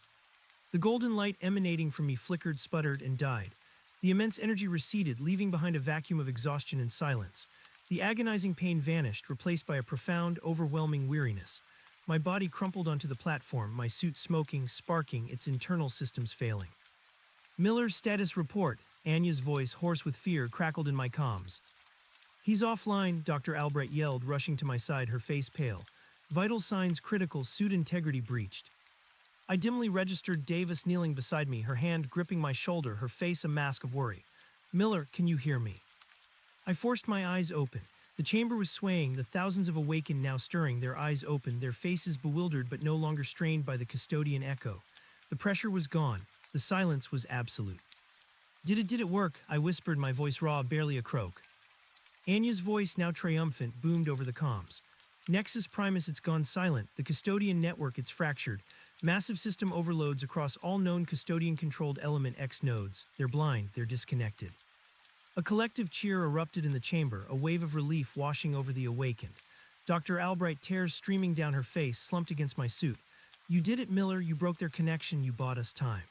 The golden light emanating from me flickered, sputtered, and died. The immense energy receded, leaving behind a vacuum of exhaustion and silence. The agonizing pain vanished, replaced by a profound, overwhelming weariness. My body crumpled onto the platform, my suit smoking, sparking, its internal systems failing. Miller's status report, Anya's voice, hoarse with fear, crackled in my comms. He's offline, Dr. Albright yelled, rushing to my side, her face pale. Vital signs critical, suit integrity breached. I dimly registered Davis kneeling beside me, her hand gripping my shoulder, her face a mask of worry. Miller, can you hear me? I forced my eyes open. The chamber was swaying, the thousands of awakened now stirring, their eyes open, their faces bewildered but no longer strained by the custodian echo. The pressure was gone. The silence was absolute. Did it work? I whispered, my voice raw, barely a croak. Anya's voice, now triumphant, boomed over the comms. Nexus Primus, it's gone silent. The custodian network, it's fractured. Massive system overloads across all known custodian-controlled Element X nodes. They're blind, they're disconnected. A collective cheer erupted in the chamber, a wave of relief washing over the awakened. Dr. Albright, tears streaming down her face, slumped against my suit. You did it, Miller. You broke their connection. You bought us time.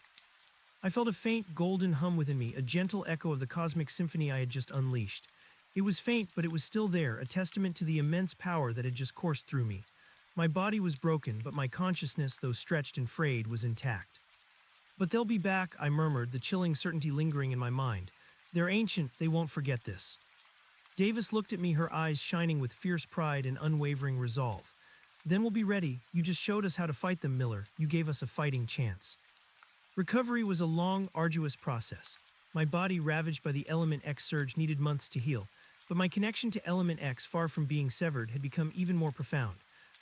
I felt a faint, golden hum within me, a gentle echo of the cosmic symphony I had just unleashed. It was faint, but it was still there, a testament to the immense power that had just coursed through me. My body was broken, but my consciousness, though stretched and frayed, was intact. But they'll be back, I murmured, the chilling certainty lingering in my mind. They're ancient, they won't forget this. Davis looked at me, her eyes shining with fierce pride and unwavering resolve. Then we'll be ready. You just showed us how to fight them, Miller. You gave us a fighting chance. Recovery was a long, arduous process. My body, ravaged by the Element X surge, needed months to heal, but my connection to Element X, far from being severed, had become even more profound.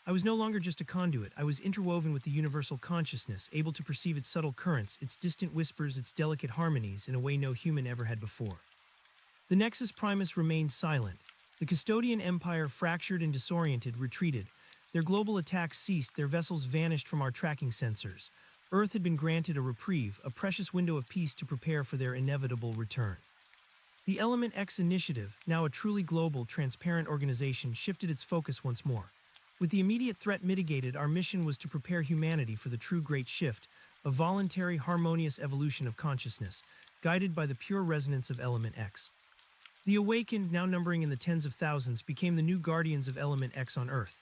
I was no longer just a conduit. I was interwoven with the universal consciousness, able to perceive its subtle currents, its distant whispers, its delicate harmonies, in a way no human ever had before. The Nexus Primus remained silent. The Custodian Empire, fractured and disoriented, retreated. Their global attacks ceased, their vessels vanished from our tracking sensors. Earth had been granted a reprieve, a precious window of peace to prepare for their inevitable return. The Element X Initiative, now a truly global, transparent organization, shifted its focus once more. With the immediate threat mitigated, our mission was to prepare humanity for the true Great Shift, a voluntary, harmonious evolution of consciousness, guided by the pure resonance of Element X. The awakened, now numbering in the tens of thousands, became the new guardians of Element X on Earth.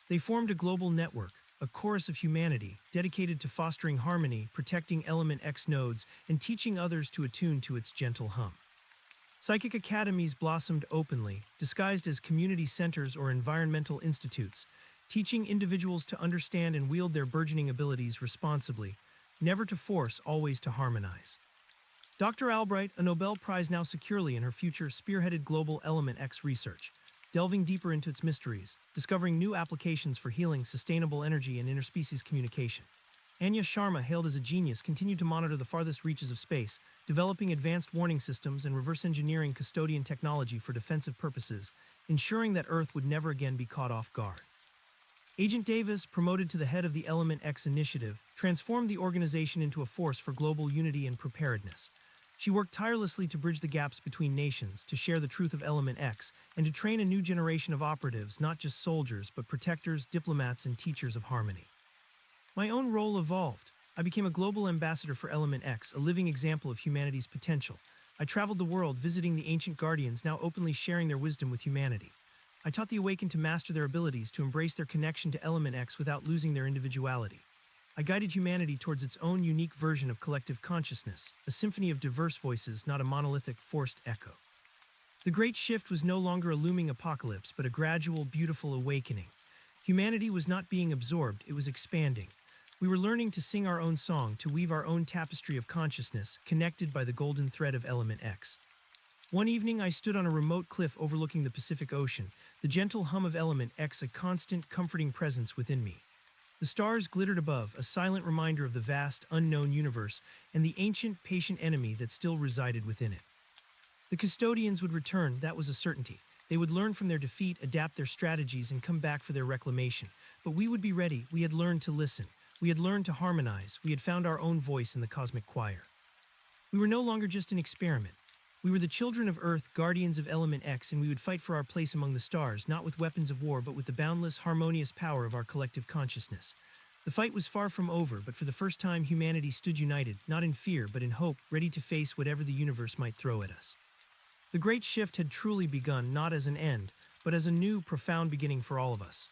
They formed a global network, a chorus of humanity, dedicated to fostering harmony, protecting Element X nodes, and teaching others to attune to its gentle hum. Psychic academies blossomed openly, disguised as community centers or environmental institutes, teaching individuals to understand and wield their burgeoning abilities responsibly, never to force, always to harmonize. Dr. Albright, a Nobel Prize now securely in her future, spearheaded global Element X research, delving deeper into its mysteries, discovering new applications for healing, sustainable energy, and interspecies communication. Anya Sharma, hailed as a genius, continued to monitor the farthest reaches of space, developing advanced warning systems and reverse engineering custodian technology for defensive purposes, ensuring that Earth would never again be caught off guard. Agent Davis, promoted to the head of the Element X Initiative, transformed the organization into a force for global unity and preparedness. She worked tirelessly to bridge the gaps between nations, to share the truth of Element X, and to train a new generation of operatives, not just soldiers, but protectors, diplomats, and teachers of harmony. My own role evolved. I became a global ambassador for Element X, a living example of humanity's potential. I traveled the world, visiting the ancient guardians, now openly sharing their wisdom with humanity. I taught the awakened to master their abilities, to embrace their connection to Element X without losing their individuality. I guided humanity towards its own unique version of collective consciousness, a symphony of diverse voices, not a monolithic, forced echo. The Great Shift was no longer a looming apocalypse, but a gradual, beautiful awakening. Humanity was not being absorbed, it was expanding. We were learning to sing our own song, to weave our own tapestry of consciousness, connected by the golden thread of Element X. One evening, I stood on a remote cliff overlooking the Pacific Ocean, the gentle hum of Element X a constant, comforting presence within me. The stars glittered above, a silent reminder of the vast, unknown universe and the ancient, patient enemy that still resided within it. The custodians would return, that was a certainty. They would learn from their defeat, adapt their strategies, and come back for their reclamation. But we would be ready. We had learned to listen. We had learned to harmonize. We had found our own voice in the cosmic choir. We were no longer just an experiment. We were the children of Earth, guardians of Element X, and we would fight for our place among the stars, not with weapons of war, but with the boundless, harmonious power of our collective consciousness. The fight was far from over, but for the first time humanity stood united, not in fear, but in hope, ready to face whatever the universe might throw at us. The Great Shift had truly begun, not as an end, but as a new, profound beginning for all of us.